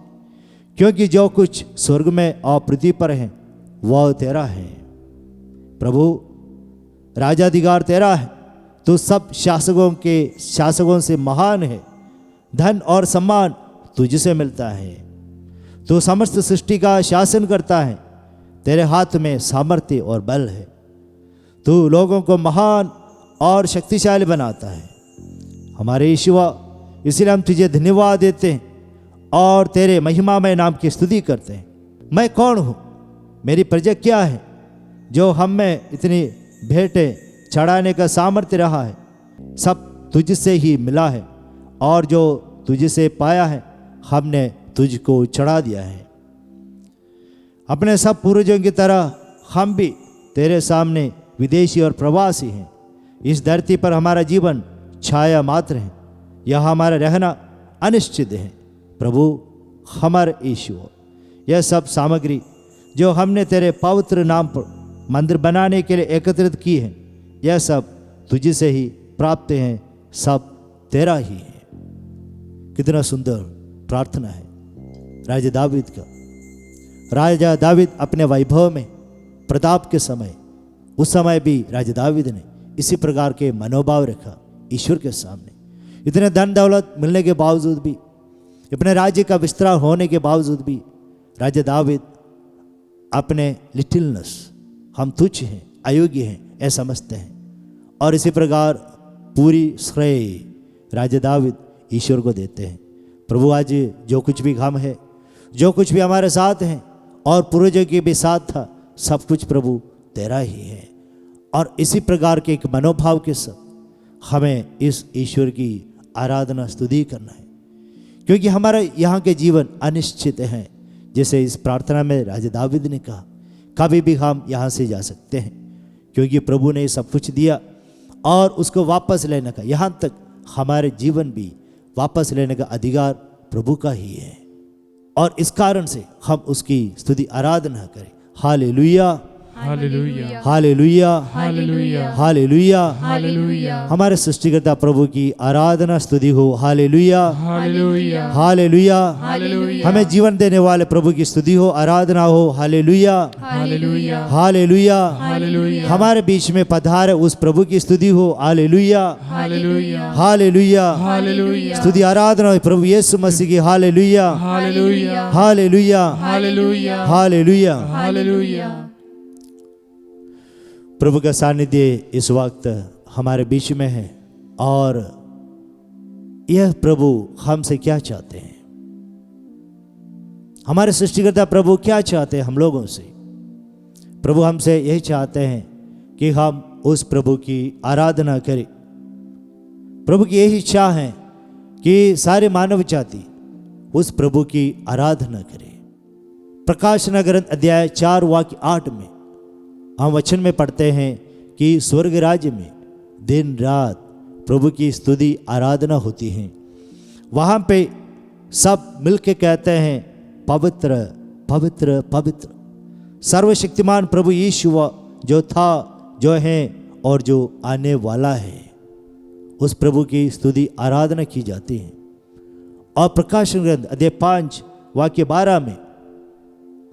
क्योंकि जो कुछ स्वर्ग में और पृथ्वी पर है वह तेरा है। प्रभु राजाधिकार तेरा है, तू सब शासकों से महान है। धन और सम्मान तुझसे मिलता है, तू समस्त सृष्टि का शासन करता है, तेरे हाथ में सामर्थ्य और बल है। तू लोगों को महान और शक्तिशाली बनाता है। हमारे यीशुआ, इसलिए हम तुझे धन्यवाद देते हैं और तेरे महिमामय नाम की स्तुति करते हैं। मैं कौन हूँ, मेरी प्रजा क्या है, जो हम में इतनी भेंटें चढ़ाने का सामर्थ्य रहा है? सब तुझसे ही मिला है और जो तुझसे पाया है हमने तुझको चढ़ा दिया है। अपने सब पूर्वजों की तरह हम भी तेरे सामने विदेशी और प्रवासी हैं। इस धरती पर हमारा जीवन छाया मात्र है, यह हमारा रहना अनिश्चित है। प्रभु हमारे यीशु, यह सब सामग्री जो हमने तेरे पवित्र नाम पर मंदिर बनाने के लिए एकत्रित की है, यह सब तुझसे ही प्राप्त हैं, सब तेरा ही है। कितना सुंदर प्रार्थना है राजा दावीद का। राजा दावीद अपने वैभव में, प्रताप के समय, उस समय भी राजा दावीद ने इसी प्रकार के मनोभाव रखा ईश्वर के सामने। इतने धन दौलत मिलने के बावजूद भी, अपने राज्य का विस्तार होने के बावजूद भी राजा दावीद अपने लिटिलनेस, हम तुच्छ हैं, अयोग्य हैं, ऐसा समझते हैं। और इसी प्रकार पूरी श्रेय राजा दावीद ईश्वर को देते हैं। प्रभु आज जो कुछ भी गम है, जो कुछ भी हमारे साथ हैं और पूर्वजों के भी साथ था, सब कुछ प्रभु तेरा ही है। और इसी प्रकार के एक मनोभाव के साथ हमें इस ईश्वर की आराधना स्तुति करना है, क्योंकि हमारा यहाँ के जीवन अनिश्चित है। जैसे इस प्रार्थना में राजा दावीद ने कहा, कभी भी हम यहाँ से जा सकते हैं, क्योंकि प्रभु ने सब कुछ दिया और उसको वापस लेने का, यहाँ तक हमारे जीवन भी वापस लेने का अधिकार प्रभु का ही है। और इस कारण से हम उसकी स्तुति आराधना करें। Hallelujah, hallelujah, hallelujah, hallelujah, hallelujah. Hallelujah, हमारे सृष्टिकर्ता प्रभु की आराधना स्तुति हो। Hallelujah, hallelujah, hallelujah. हालेलुया, हमें जीवन देने वाले प्रभु की स्तुति हो, आराधना हो। Hallelujah, hallelujah, hallelujah. हालेलुया, हमारे बीच में पधारे उस प्रभु की स्तुति हो। Hallelujah, hallelujah, hallelujah. हालेलुया, स्तुति आराधना हो प्रभु यीशु मसीह की। Hallelujah, hallelujah, hallelujah, hallelujah, hallelujah. Hallelujah. प्रभु का सानिध्य इस वक्त हमारे बीच में है और यह प्रभु हमसे क्या चाहते हैं, हमारे सृष्टिकर्ता प्रभु क्या चाहते हैं हम लोगों से। प्रभु हमसे यही चाहते हैं कि हम उस प्रभु की आराधना करें। प्रभु की यही इच्छा है कि सारे मानव जाति उस प्रभु की आराधना करे। प्रकाशन ग्रंथ अध्याय 4 वाक्य 8 में हम वचन में पढ़ते हैं कि स्वर्ग राज्य में दिन रात प्रभु की स्तुति आराधना होती है। वहाँ पे सब मिलके कहते हैं पवित्र पवित्र पवित्र सर्वशक्तिमान प्रभु यीशु जो था, जो है और जो आने वाला है। उस प्रभु की स्तुति आराधना की जाती है। और प्रकाशन ग्रंथ अध्याय 5 वाक्य 12 में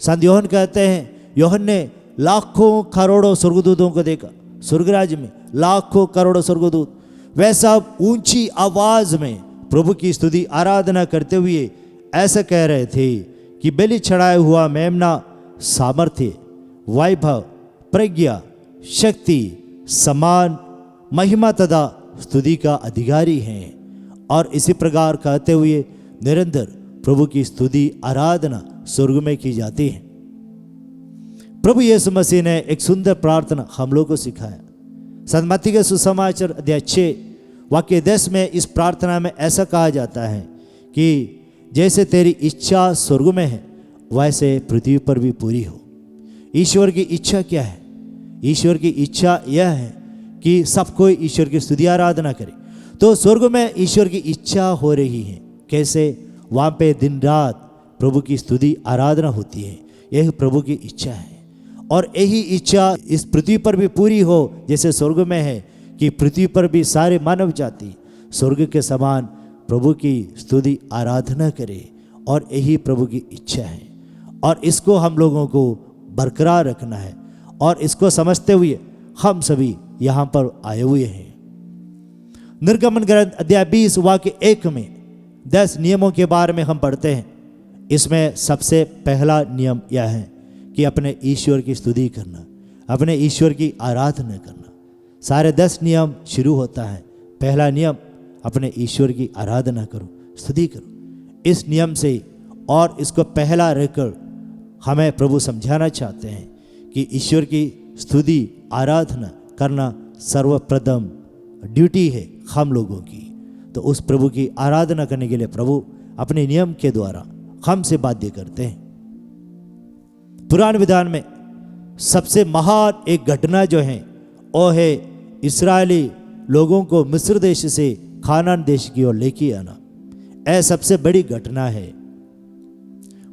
संत योहन कहते हैं, योहन ने लाखों करोड़ों स्वर्गदूतों को देखा। स्वर्गराज में लाखों करोड़ों स्वर्गदूत वह सब ऊंची आवाज में प्रभु की स्तुति आराधना करते हुए ऐसा कह रहे थे कि बलि चढ़ाया हुआ मेमना सामर्थ्य, वैभव, प्रज्ञा, शक्ति, सम्मान, महिमा तथा स्तुति का अधिकारी हैं। और इसी प्रकार कहते हुए निरंतर प्रभु की स्तुति आराधना स्वर्ग में की जाती है। प्रभु यीशु मसीह ने एक सुंदर प्रार्थना हम लोग को सिखाया। संत मत्ती के सुसमाचार अध्याय 6 वाक्य 10 में इस प्रार्थना में ऐसा कहा जाता है कि जैसे तेरी इच्छा स्वर्ग में है वैसे पृथ्वी पर भी पूरी हो। ईश्वर की इच्छा क्या है? ईश्वर की इच्छा यह है कि सब कोई ईश्वर की स्तुति आराधना करे। तो स्वर्ग में ईश्वर की इच्छा हो रही है। कैसे? वहाँ पे दिन रात प्रभु की स्तुति आराधना होती है। यह प्रभु की इच्छा है और यही इच्छा इस पृथ्वी पर भी पूरी हो जैसे स्वर्ग में है कि पृथ्वी पर भी सारे मानव जाति स्वर्ग के समान प्रभु की स्तुति आराधना करे। और यही प्रभु की इच्छा है और इसको हम लोगों को बरकरार रखना है। और इसको समझते हुए हम सभी यहाँ पर आए हुए हैं। निर्गमन ग्रंथ अध्याय 20 वाक्य 1 में 10 नियमों के बारे में हम पढ़ते हैं। इसमें सबसे पहला नियम यह है कि अपने ईश्वर की स्तुति करना, अपने ईश्वर की आराधना करना। सारे 10 नियम शुरू होता है। पहला नियम अपने ईश्वर की आराधना करो, स्तुति करो। इस नियम से और इसको पहला रहकर हमें प्रभु समझाना चाहते हैं कि ईश्वर की स्तुति आराधना करना सर्वप्रथम ड्यूटी है हम लोगों की। तो उस प्रभु की आराधना करने के लिए प्रभु अपने नियम के द्वारा हमसे बाध्य करते हैं। पुराने विधान में सबसे महान एक घटना जो है वो है इस्राएली लोगों को मिस्र देश से खानान देश की ओर लेके आना। यह सबसे बड़ी घटना है।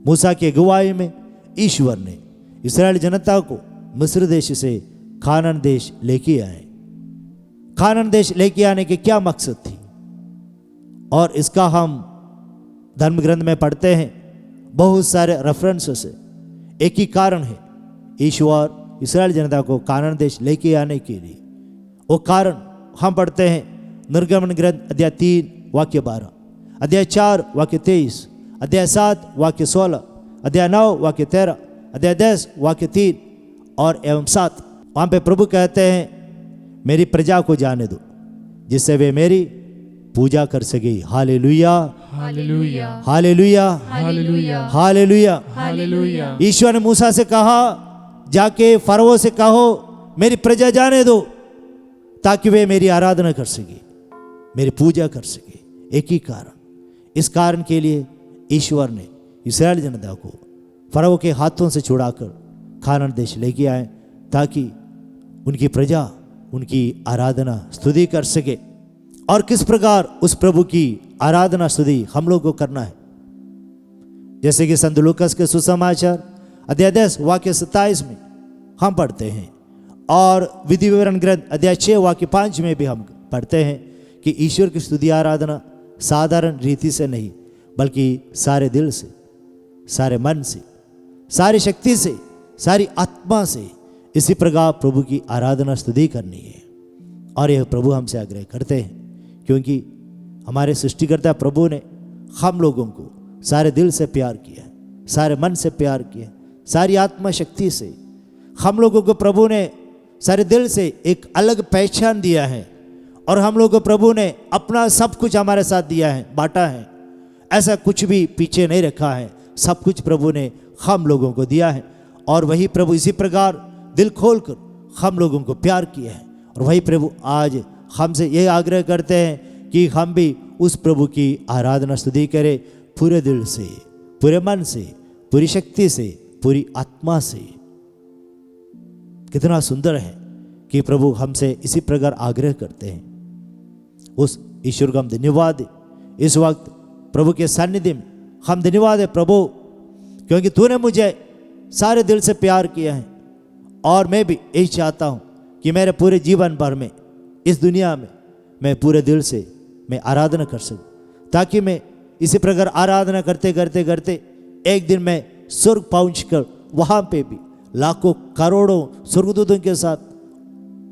मूसा की अगुवाई में ईश्वर ने इस्राएल जनता को मिस्र देश से खानान देश लेके आए। खानान देश लेके आने के क्या मकसद थी? और इसका हम धर्म ग्रंथ में पढ़ते हैं बहुत सारे रेफरेंस से। एक ही कारण है, ईश्वर इस्राएल जनता को कानान देश लेके आने के लिए। वो कारण हम पढ़ते हैं निर्गमन ग्रंथ अध्याय 3 वाक्य 12, अध्याय 4 वाक्य 23, अध्याय 7 वाक्य 16, अध्याय 9 वाक्य 13, अध्याय 10 वाक्य 3 और एवं 7। वहाँ पे प्रभु कहते हैं मेरी प्रजा को जाने दो जिससे वे मेरी पूजा कर सके। Hallelujah, hallelujah, hallelujah, hallelujah, hallelujah. Hallelujah. ईश्वर ने मूसा से कहा जाके फरवो से कहो मेरी प्रजा जाने दो ताकि वे मेरी आराधना कर सके, मेरी पूजा कर सके। एक ही कारण, इस कारण के लिए ईश्वर ने इस्राएल जनता को फरवो के हाथों से छुड़ाकर खानान देश लेके आए ताकि उनकी प्रजा उनकी आराधना स्तुति कर सके। और किस प्रकार उस प्रभु की आराधना स्तुति हम लोग को करना है, जैसे कि संत लूकास के सुसमाचार अध्याय 10 वाक्य 27 में हम पढ़ते हैं और विधि विवरण ग्रंथ अध्याय 6 वाक्य 5 में भी हम पढ़ते हैं कि ईश्वर की स्तुति आराधना साधारण रीति से नहीं बल्कि सारे दिल से, सारे मन से, सारी शक्ति से, सारी आत्मा से इसी प्रकार प्रभु की आराधना स्तुति करनी है। और यह प्रभु हमसे आग्रह करते हैं क्योंकि हमारे सृष्टिकर्ता प्रभु ने हम लोगों को सारे दिल से प्यार किया, सारे मन से प्यार किया, सारी आत्मा शक्ति से। हम लोगों को प्रभु ने सारे दिल से एक अलग पहचान दिया है और हम लोगों को प्रभु ने अपना सब कुछ हमारे साथ दिया है, बांटा है। ऐसा कुछ भी पीछे नहीं रखा है, सब कुछ प्रभु ने हम लोगों को दिया है। और वही प्रभु इसी प्रकार दिल खोलकर हम लोगों को प्यार किया है। और वही प्रभु आज हमसे ये आग्रह करते हैं कि हम भी उस प्रभु की आराधना स्तुति करें पूरे दिल से, पूरे मन से, पूरी शक्ति से, पूरी आत्मा से। कितना सुंदर है कि प्रभु हमसे इसी प्रकार आग्रह करते हैं। उस ईश्वर को हम धन्यवाद दें। इस वक्त प्रभु के सानिध्य में हम धन्यवाद है प्रभु, क्योंकि तूने मुझे सारे दिल से प्यार किया है। और मैं भी यही चाहता हूँ कि मेरे पूरे जीवन भर में इस दुनिया में मैं पूरे दिल से मैं आराधना कर सकूं, ताकि मैं इसी प्रकार आराधना करते करते करते एक दिन मैं स्वर्ग पहुंचकर वहाँ पे भी लाखों करोड़ों स्वर्गदूतों के साथ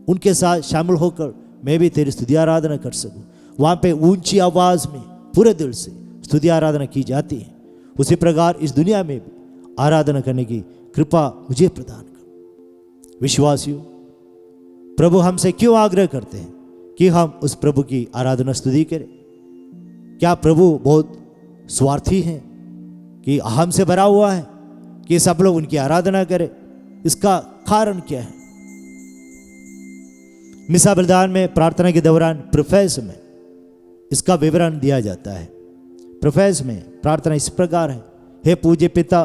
उनके साथ शामिल होकर मैं भी तेरी स्तुति आराधना कर सकूं। वहाँ पे ऊंची आवाज़ में पूरे दिल से स्तुति आराधना की जाती है। उसी प्रकार इस दुनिया में भी आराधना करने की कृपा मुझे प्रदान कर। विश्वासियों, प्रभु हमसे क्यों आग्रह करते हैं कि हम उस प्रभु की आराधना स्तुति करें? क्या प्रभु बहुत स्वार्थी हैं कि अहम से भरा हुआ है कि सब लोग उनकी आराधना करें? इसका कारण क्या है? मिसा बलिदान में प्रार्थना के दौरान प्रेफेस में इसका विवरण दिया जाता है। प्रेफेस में प्रार्थना इस प्रकार है, हे पूज्य पिता,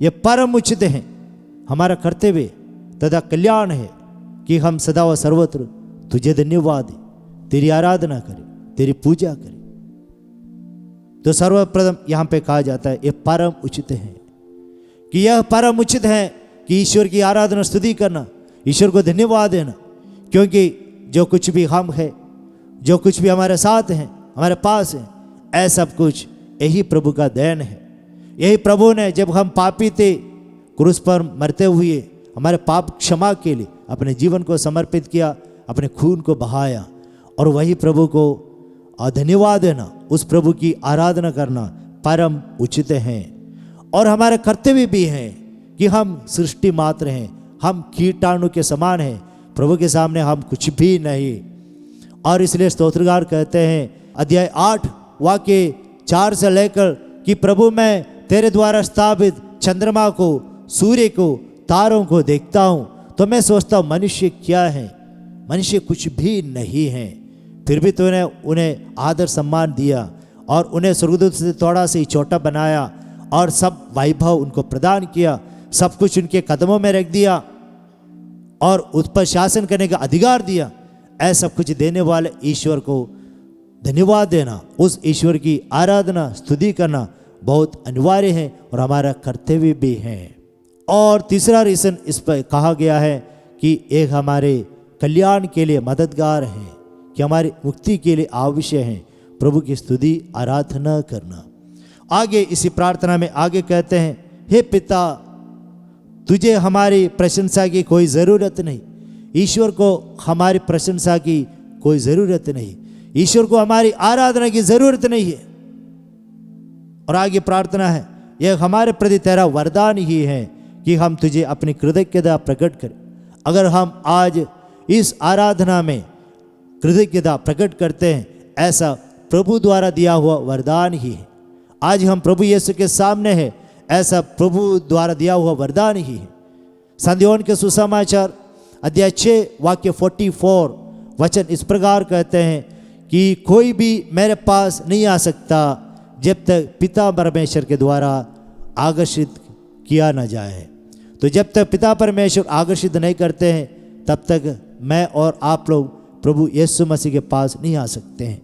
यह परम उचित है, हमारा कर्तव्य तथा कल्याण है कि हम सदा व सर्वत्र तुझे धन्यवाद दें, तेरी आराधना करें, तेरी पूजा करें। तो सर्वप्रथम यहाँ पे कहा जाता है यह परम उचित है, कि यह परम उचित है कि ईश्वर की आराधना स्तुति करना, ईश्वर को धन्यवाद देना, क्योंकि जो कुछ भी हम है, जो कुछ भी हमारे साथ हैं, हमारे पास है, ऐसा सब कुछ यही प्रभु का देन है। यही प्रभु ने जब हम पापी थे क्रूस पर मरते हुए हमारे पाप क्षमा के लिए अपने जीवन को समर्पित किया, अपने खून को बहाया। और वही प्रभु को धन्यवाद देना, उस प्रभु की आराधना करना परम उचित है। और हमारा कर्तव्य भी है कि हम सृष्टि मात्र हैं, हम कीटाणु के समान हैं, प्रभु के सामने हम कुछ भी नहीं। और इसलिए स्तोत्रगार कहते हैं अध्याय 8 वाक्य 4 से लेकर कि प्रभु मैं तेरे द्वारा स्थापित चंद्रमा को, सूर्य को, तारों को देखता हूँ तो मैं सोचता हूँ मनुष्य क्या है, मनुष्य कुछ भी नहीं है, फिर भी तूने उन्हें आदर सम्मान दिया और उन्हें स्वर्गदूत से थोड़ा सा ही छोटा बनाया और सब वैभव उनको प्रदान किया, सब कुछ उनके कदमों में रख दिया और उस पर शासन करने का अधिकार दिया। ऐसा सब कुछ देने वाले ईश्वर को धन्यवाद देना, उस ईश्वर की आराधना स्तुति करना बहुत अनिवार्य है और हमारा कर्तव्य भी है। और तीसरा रीज़न इस पर कहा गया है कि एक हमारे कल्याण के लिए मददगार है, कि हमारी मुक्ति के लिए आवश्यक है प्रभु की स्तुति आराधना करना। आगे इसी प्रार्थना में आगे कहते हैं, हे पिता, तुझे हमारी प्रशंसा की कोई ज़रूरत नहीं। ईश्वर को हमारी प्रशंसा की कोई ज़रूरत नहीं, ईश्वर को हमारी आराधना की ज़रूरत नहीं है। और आगे प्रार्थना है, यह हमारे प्रति तेरा वरदान ही है कि हम तुझे अपनी कृतज्ञता प्रकट करें। अगर हम आज इस आराधना में कृतज्ञता प्रकट करते हैं, ऐसा प्रभु द्वारा दिया हुआ वरदान ही है। आज हम प्रभु यीशु के सामने हैं, ऐसा प्रभु द्वारा दिया हुआ वरदान ही है। संध्योन के सुसमाचार अध्याय 6 वाक्य 44 वचन इस प्रकार कहते हैं कि कोई भी मेरे पास नहीं आ सकता जब तक पिता परमेश्वर के द्वारा आकर्षित किया न जाए। तो जब तक पिता परमेश्वर आकर्षित नहीं करते हैं, तब तक मैं और आप लोग प्रभु यीशु मसीह के पास नहीं आ सकते हैं।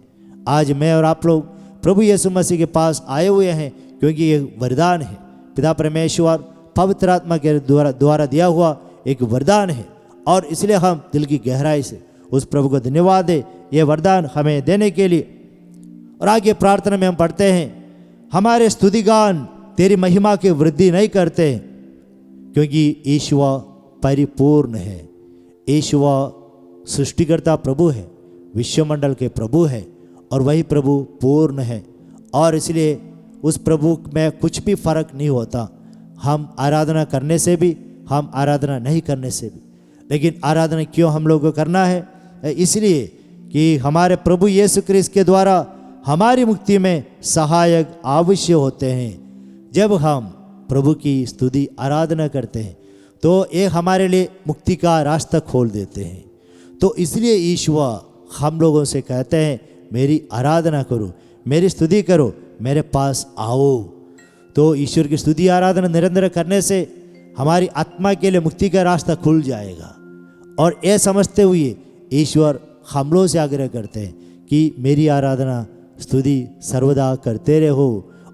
आज मैं और आप लोग प्रभु यीशु मसीह के पास आए हुए हैं, क्योंकि ये वरदान है, पिता परमेश्वर पवित्र आत्मा के द्वारा दिया हुआ एक वरदान है। और इसलिए हम दिल की गहराई से उस प्रभु को धन्यवाद दें ये वरदान हमें देने के लिए। और आगे प्रार्थना में हम पढ़ते हैं, हमारे स्तुतिगान तेरी महिमा की वृद्धि नहीं करते, क्योंकि ईश्वर परिपूर्ण है। ईश्वर सृष्टिकर्ता प्रभु है, विश्वमंडल के प्रभु है, और वही प्रभु पूर्ण है। और इसलिए उस प्रभु में कुछ भी फर्क नहीं होता, हम आराधना करने से भी, हम आराधना नहीं करने से भी। लेकिन आराधना क्यों हम लोगों को करना है? इसलिए कि हमारे प्रभु यीशु क्रिस्त के द्वारा हमारी मुक्ति में सहायक आवश्यक होते हैं। जब हम प्रभु की स्तुति आराधना करते हैं तो ये हमारे लिए मुक्ति का रास्ता खोल देते हैं। तो इसलिए ईश्वर हम लोगों से कहते हैं मेरी आराधना करो, मेरी स्तुति करो, मेरे पास आओ। तो ईश्वर की स्तुति आराधना निरंतर करने से हमारी आत्मा के लिए मुक्ति का रास्ता खुल जाएगा। और ये समझते हुए ईश्वर हम लोगों से आग्रह करते हैं कि मेरी आराधना स्तुति सर्वदा करते रहो।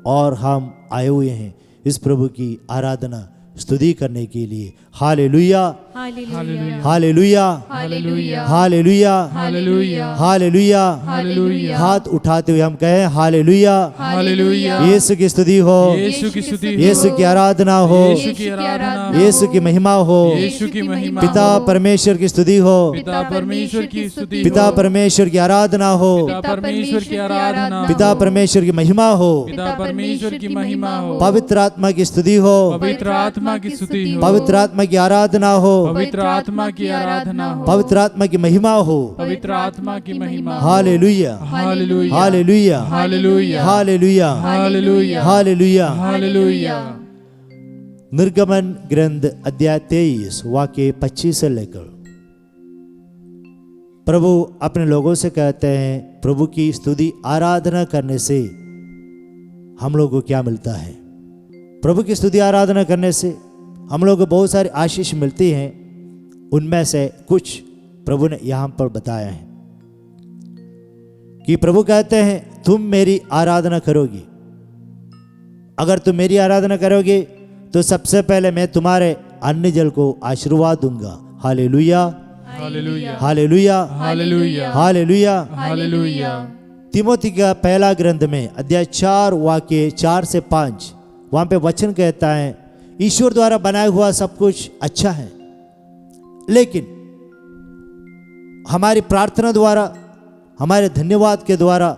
और हम आए हुए हैं इस प्रभु की आराधना स्तुति करने के लिए। Hallelujah, hallelujah hallelujah, hallelujah hallelujah, hallelujah hallelujah. Hallelujah हाथ उठाते हुए हम कहें हालेलुया। हालेलुया यीशु की स्तुति हो, यीशु की स्तुति हो, यीशु की आराधना हो, यीशु की आराधना हो, यीशु की महिमा हो, यीशु की महिमा पिता हो, परमेश्वर की स्तुति हो, पिता परमेश्वर की स्तुति पिता हो, परमेश्वर की आराधना हो, पिता परमेश्वर की आराधना हो, पिता परमेश्वर की महिमा हो, पिता परमेश्वर की महिमा हो, पवित्र आत्मा की स्तुति हो, पवित्र आत्मा की स्तुति हो, पवित्र आत्मा की आराधना हो, पवित्र आत्मा की आराधना हो, पवित्र आत्मा की महिमा हो। पवित्र आत्मा की महिमा हो। Hallelujah, hallelujah hallelujah, hallelujah hallelujah, hallelujah hallelujah. Hallelujah. निर्गमन ग्रंथ अध्याय 23 वाक्य 25 से लेकर प्रभु अपने लोगों से कहते हैं प्रभु की स्तुति आराधना करने से हम लोगों को क्या मिलता है। प्रभु की स्तुति आराधना करने से हम लोगों को बहुत सारी आशीष मिलती हैं। उनमें से कुछ प्रभु ने यहाँ पर बताया है कि प्रभु कहते हैं तुम मेरी आराधना करोगे। अगर तुम मेरी आराधना करोगे तो सबसे पहले मैं तुम्हारे अन्न जल को आशीर्वाद दूंगा। Hallelujah, hallelujah hallelujah, hallelujah hallelujah. Hallelujah. Timothy का पहला ग्रंथ में अध्याय 4 वाक्य 4 से 5 वहां पे वचन कहता है ईश्वर द्वारा बनाया हुआ सब कुछ अच्छा है, लेकिन हमारी प्रार्थना द्वारा, हमारे धन्यवाद के द्वारा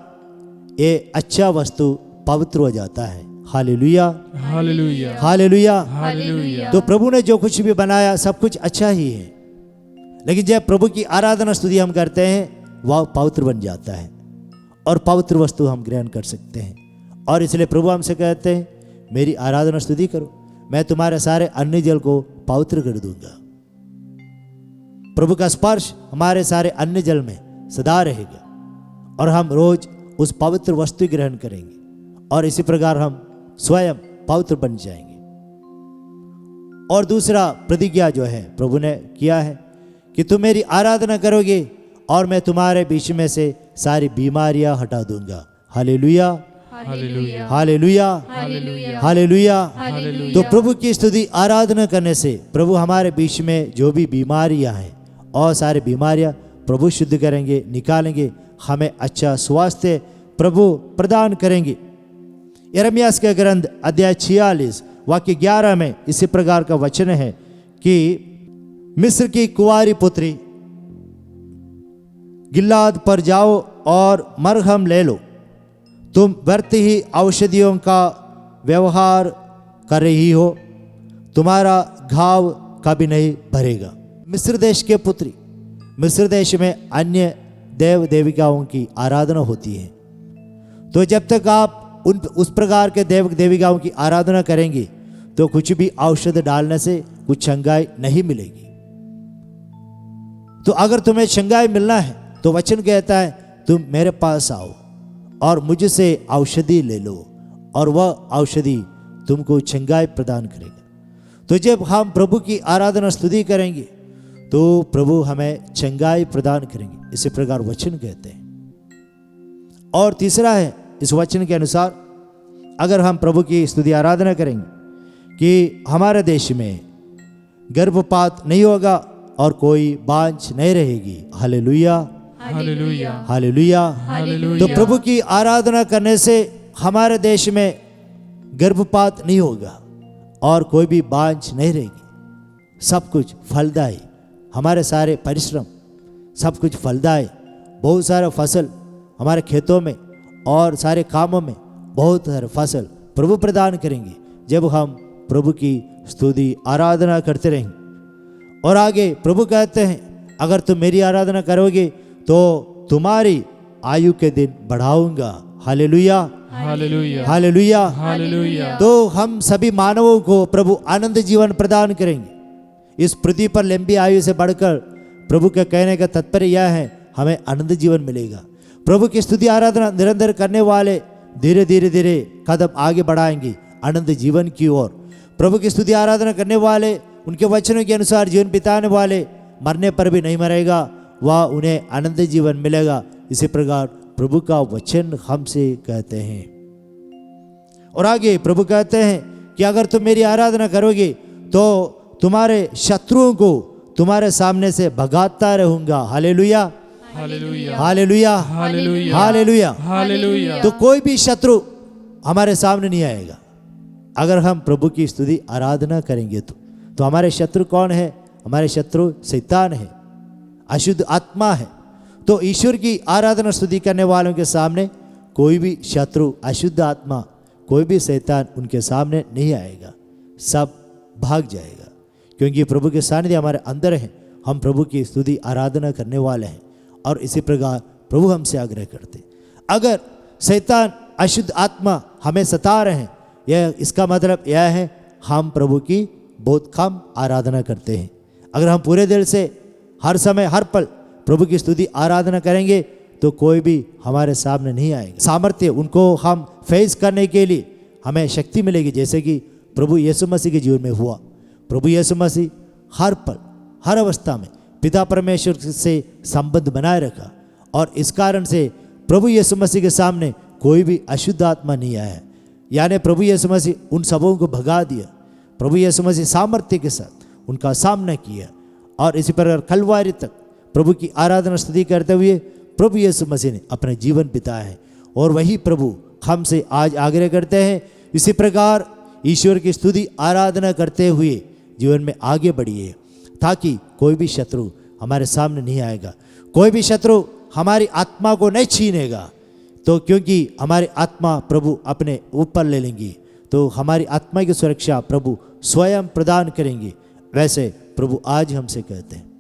ये अच्छा वस्तु पवित्र हो जाता है। Hallelujah, hallelujah hallelujah. हालेलुया। तो प्रभु ने जो कुछ भी बनाया सब कुछ अच्छा ही है, लेकिन जब प्रभु की आराधना स्तुति हम करते हैं वह पवित्र बन जाता है और पवित्र वस्तु हम ग्रहण कर सकते हैं। और इसलिए प्रभु हमसे कहते हैं मेरी आराधना स्तुति करो, मैं तुम्हारे सारे अन्न जल को पवित्र कर दूंगा। प्रभु का स्पर्श हमारे सारे अन्न जल में सदा रहेगा और हम रोज उस पवित्र वस्तु ग्रहण करेंगे और इसी प्रकार हम स्वयं पवित्र बन जाएंगे। और दूसरा प्रतिज्ञा जो है प्रभु ने किया है कि तुम मेरी आराधना करोगे और मैं तुम्हारे बीच में से सारी बीमारियां हटा दूंगा। Hallelujah, hallelujah hallelujah, hallelujah hallelujah. Hallelujah. तो प्रभु की स्तुति आराधना करने से प्रभु हमारे बीच में जो भी बीमारियां हैं और सारी बीमारियां प्रभु शुद्ध करेंगे, निकालेंगे, हमें अच्छा स्वास्थ्य प्रभु प्रदान करेंगे। यिर्मयाह के ग्रंथ अध्याय 46 वाक्य 11 में इसी प्रकार का वचन है कि मिस्र की कुंवारी पुत्री गिलाद पर जाओ और मरहम ले लो, तुम व्यर्थ ही औषधियों का व्यवहार कर रही हो, तुम्हारा घाव कभी नहीं भरेगा। मिस्र देश के पुत्री, मिस्र देश में अन्य देव देविकाओं की आराधना होती है। तो जब तक आप उस प्रकार के देव देविकाओं की आराधना करेंगे तो कुछ भी औषध डालने से कुछ चंगाई नहीं मिलेगी। तो अगर तुम्हें चंगाई मिलना है तो वचन कहता है तुम मेरे पास आओ और मुझसे औषधि ले लो और वह औषधि तुमको चंगाई प्रदान करेगा। तो जब हम प्रभु की आराधना स्तुति करेंगे तो प्रभु हमें चंगाई प्रदान करेंगे, इसी प्रकार वचन कहते हैं। और तीसरा है इस वचन के अनुसार अगर हम प्रभु की स्तुति आराधना करेंगे कि हमारे देश में गर्भपात नहीं होगा और कोई बांझ नहीं रहेगी। Hallelujah, hallelujah hallelujah. हालेलुया। तो प्रभु की आराधना करने से हमारे देश में गर्भपात नहीं होगा और कोई भी बांझ नहीं रहेगी। सब कुछ फलदायी, हमारे सारे परिश्रम सब कुछ फलदायी, बहुत सारा फसल हमारे खेतों में और सारे कामों में बहुत सारे फसल प्रभु प्रदान करेंगे जब हम प्रभु की स्तुति आराधना करते रहेंगे। और आगे प्रभु कहते हैं अगर तुम मेरी आराधना करोगे तो तुम्हारी आयु के दिन बढ़ाऊंगा। Hallelujah, hallelujah hallelujah. हालेलुया। तो हम सभी मानवों को प्रभु आनंद जीवन प्रदान करेंगे। इस पृथ्वी पर लंबी आयु से बढ़कर प्रभु के कहने का तात्पर्य यह है, हमें अनंत जीवन मिलेगा। प्रभु की स्तुति आराधना निरंतर करने वाले धीरे धीरे धीरे कदम आगे बढ़ाएंगे अनंत जीवन की ओर। प्रभु की स्तुति आराधना करने वाले, उनके वचनों के अनुसार जीवन बिताने वाले मरने पर भी नहीं मरेगा, वह उन्हें अनंत जीवन मिलेगा। इसी प्रकार प्रभु का वचन हमसे कहते हैं। और आगे प्रभु कहते हैं कि अगर तुम मेरी आराधना करोगे तो तुम्हारे शत्रुओं को तुम्हारे सामने से भगाता रहूंगा। Hallelujah, hallelujah, hallelujah, hallelujah, hallelujah. Hallelujah. तो कोई भी शत्रु हमारे सामने नहीं आएगा अगर हम प्रभु की स्तुति आराधना करेंगे तो हमारे शत्रु कौन है? हमारे शत्रु शैतान है, अशुद्ध आत्मा है। तो ईश्वर की आराधना स्तुति करने वालों के सामने कोई भी शत्रु, अशुद्ध आत्मा, कोई भी शैतान उनके सामने नहीं आएगा, सब भाग जाएगा, क्योंकि प्रभु के सानिध्य हमारे अंदर है। हम प्रभु की स्तुति आराधना करने वाले हैं। और इसी प्रकार प्रभु हमसे आग्रह करते, अगर शैतान अशुद्ध आत्मा हमें सता रहे हैं, यह इसका मतलब यह है हम प्रभु की बहुत कम आराधना करते हैं। अगर हम पूरे दिल से हर समय हर पल प्रभु की स्तुति आराधना करेंगे तो कोई भी हमारे सामने नहीं आएगा। सामर्थ्य उनको हम फेस करने के लिए हमें शक्ति मिलेगी, जैसे कि प्रभु यीशु मसीह के जीवन में हुआ। प्रभु यीशु मसीह हर पल हर अवस्था में पिता परमेश्वर से संबंध बनाए रखा, और इस कारण से प्रभु यीशु मसीह के सामने कोई भी अशुद्ध आत्मा नहीं आया। यानी प्रभु यीशु मसीह उन सबों को भगा दिया। प्रभु यीशु मसीह सामर्थ्य के साथ उनका सामना किया, और इसी प्रकार कलवारी तक प्रभु की आराधना स्तुति करते हुए प्रभु यीशु मसीह ने अपने जीवन बिताया है। और वही प्रभु हमसे आज आग्रह करते हैं, इसी प्रकार ईश्वर की स्तुति आराधना करते हुए जीवन में आगे बढ़िए, ताकि कोई भी शत्रु हमारे सामने नहीं आएगा, कोई भी शत्रु हमारी आत्मा को नहीं छीनेगा। तो क्योंकि हमारी आत्मा प्रभु अपने ऊपर ले लेंगी, तो हमारी आत्मा की सुरक्षा प्रभु स्वयं प्रदान करेंगे। वैसे प्रभु आज हमसे कहते हैं।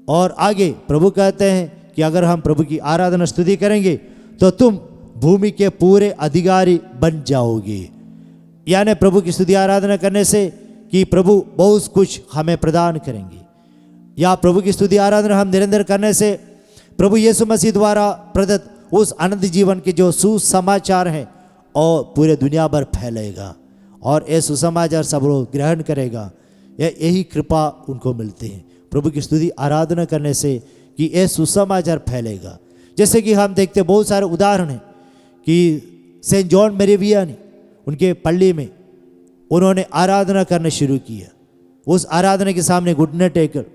और आगे प्रभु कहते हैं कि अगर हम प्रभु की आराधना स्तुति करेंगे तो तुम भूमि के पूरे अधिकारी बन जाओगे। यानी प्रभु की स्तुति आराधना करने से कि प्रभु बहुत कुछ हमें प्रदान करेंगे, या प्रभु की स्तुति आराधना हम निरंतर करने से प्रभु यीशु मसीह द्वारा प्रदत्त उस अनंत जीवन के जो सुसमाचार हैं और पूरे दुनिया भर फैलेगा, और ये सुसमाचार सब लोग ग्रहण करेगा। यही कृपा उनको मिलती है प्रभु की स्तुति आराधना करने से, कि ये सुसमाचार फैलेगा। जैसे कि हम देखते बहुत सारे उदाहरण हैं कि सेंट जॉन मेरेवियानी उनके पल्ली में उन्होंने आराधना करना शुरू किया। उस आराधना के सामने घुटने टेकर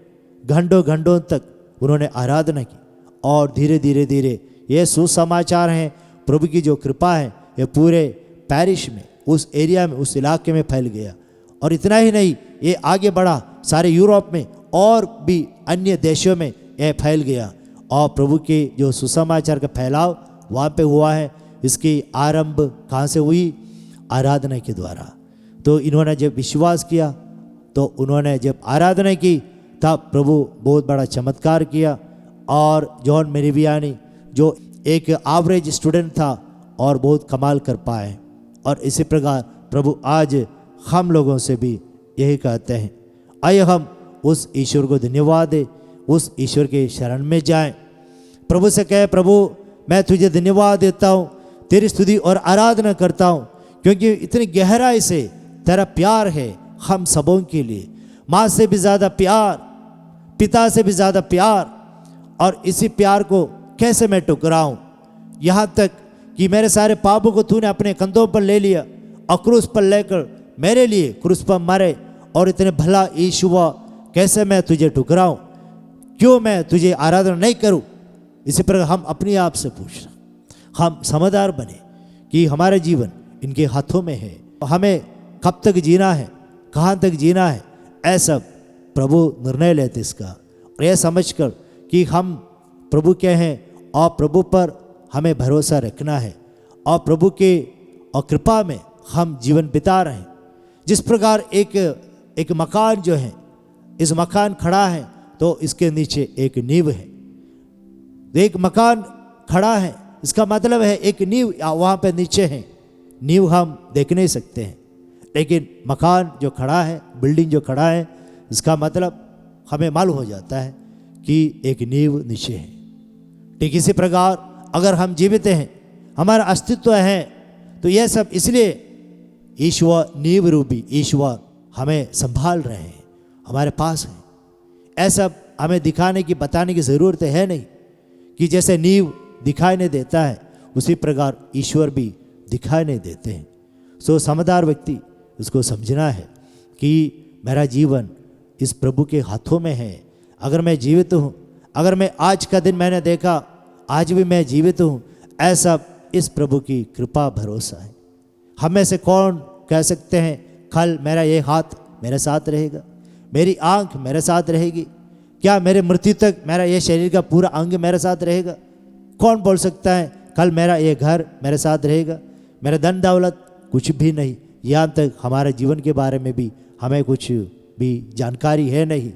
घंटों घंटों तक उन्होंने आराधना की, और धीरे धीरे धीरे ये सुसमाचार हैं, प्रभु की जो कृपा है ये पूरे पैरिश में, उस एरिया में, उस इलाके में फैल गया। और इतना ही नहीं, ये आगे बढ़ा सारे यूरोप में और भी अन्य देशों में यह फैल गया, और प्रभु के जो सुसमाचार का फैलाव वहाँ पे हुआ है। इसकी आरंभ कहाँ से हुई? आराधना के द्वारा। तो इन्होंने जब विश्वास किया, तो उन्होंने जब आराधना की, तब प्रभु बहुत बड़ा चमत्कार किया। और जॉन मेरेवियानी जो एक एवरेज स्टूडेंट था और बहुत कमाल कर पाए। और इसी प्रकार प्रभु आज हम लोगों से भी यही कहते हैं, आइए हम उस ईश्वर को धन्यवाद दें, उस ईश्वर के शरण में जाएं, प्रभु से कहे, प्रभु मैं तुझे धन्यवाद देता हूँ, तेरी स्तुति और आराधना करता हूँ, क्योंकि इतनी गहराई से तेरा प्यार है हम सबों के लिए। माँ से भी ज़्यादा प्यार, पिता से भी ज़्यादा प्यार, और इसी प्यार को कैसे मैं ठुकराऊं? यहाँ तक कि मेरे सारे पापों को तूने अपने कंधों पर ले लिया और क्रूस पर लेकर मेरे लिए क्रूस पर मरे, और इतने भला यीशुआ कैसे मैं तुझे ठुकराऊं? क्यों मैं तुझे आराधना नहीं करूं? इसी प्रकार हम अपने आप से पूछना, हम समझदार बने कि हमारा जीवन इनके हाथों में है, हमें कब तक जीना है, कहाँ तक जीना है, ऐसा प्रभु निर्णय लेते इसका। और यह समझकर कि हम प्रभु के हैं और प्रभु पर हमें भरोसा रखना है, और प्रभु के और कृपा में हम जीवन बिता रहे हैं। जिस प्रकार एक मकान जो है, इस मकान खड़ा है तो इसके नीचे एक नींव है। एक मकान खड़ा है, इसका मतलब है एक नींव वहाँ पे नीचे है। नींव हम देख नहीं सकते हैं, लेकिन मकान जो खड़ा है, बिल्डिंग जो खड़ा है, इसका मतलब हमें मालूम हो जाता है कि एक नींव नीचे है। ठीक इसी प्रकार अगर हम जीवित हैं, हमारा अस्तित्व है, तो यह सब इसलिए ईश्वर नींव रूपी ईश्वर हमें संभाल रहे हैं, हमारे पास है। ऐसा हमें दिखाने की बताने की ज़रूरत है नहीं कि जैसे नींव दिखाई नहीं देता है उसी प्रकार ईश्वर भी दिखाई नहीं देते हैं। सो समझदार व्यक्ति उसको समझना है कि मेरा जीवन इस प्रभु के हाथों में है। अगर मैं जीवित हूँ, अगर मैं आज का दिन मैंने देखा, आज भी मैं जीवित हूँ, ऐसा इस प्रभु की कृपा भरोसा है। हम में से कौन कह सकते हैं कल मेरा ये हाथ मेरे साथ रहेगा, मेरी आंख मेरे साथ रहेगी, क्या मेरे मृत्यु तक मेरा ये शरीर का पूरा अंग मेरे साथ रहेगा? कौन बोल सकता है कल मेरा ये घर मेरे साथ रहेगा, मेरा धन दौलत? कुछ भी नहीं। यहाँ तक हमारे जीवन के बारे में भी हमें कुछ भी जानकारी है नहीं,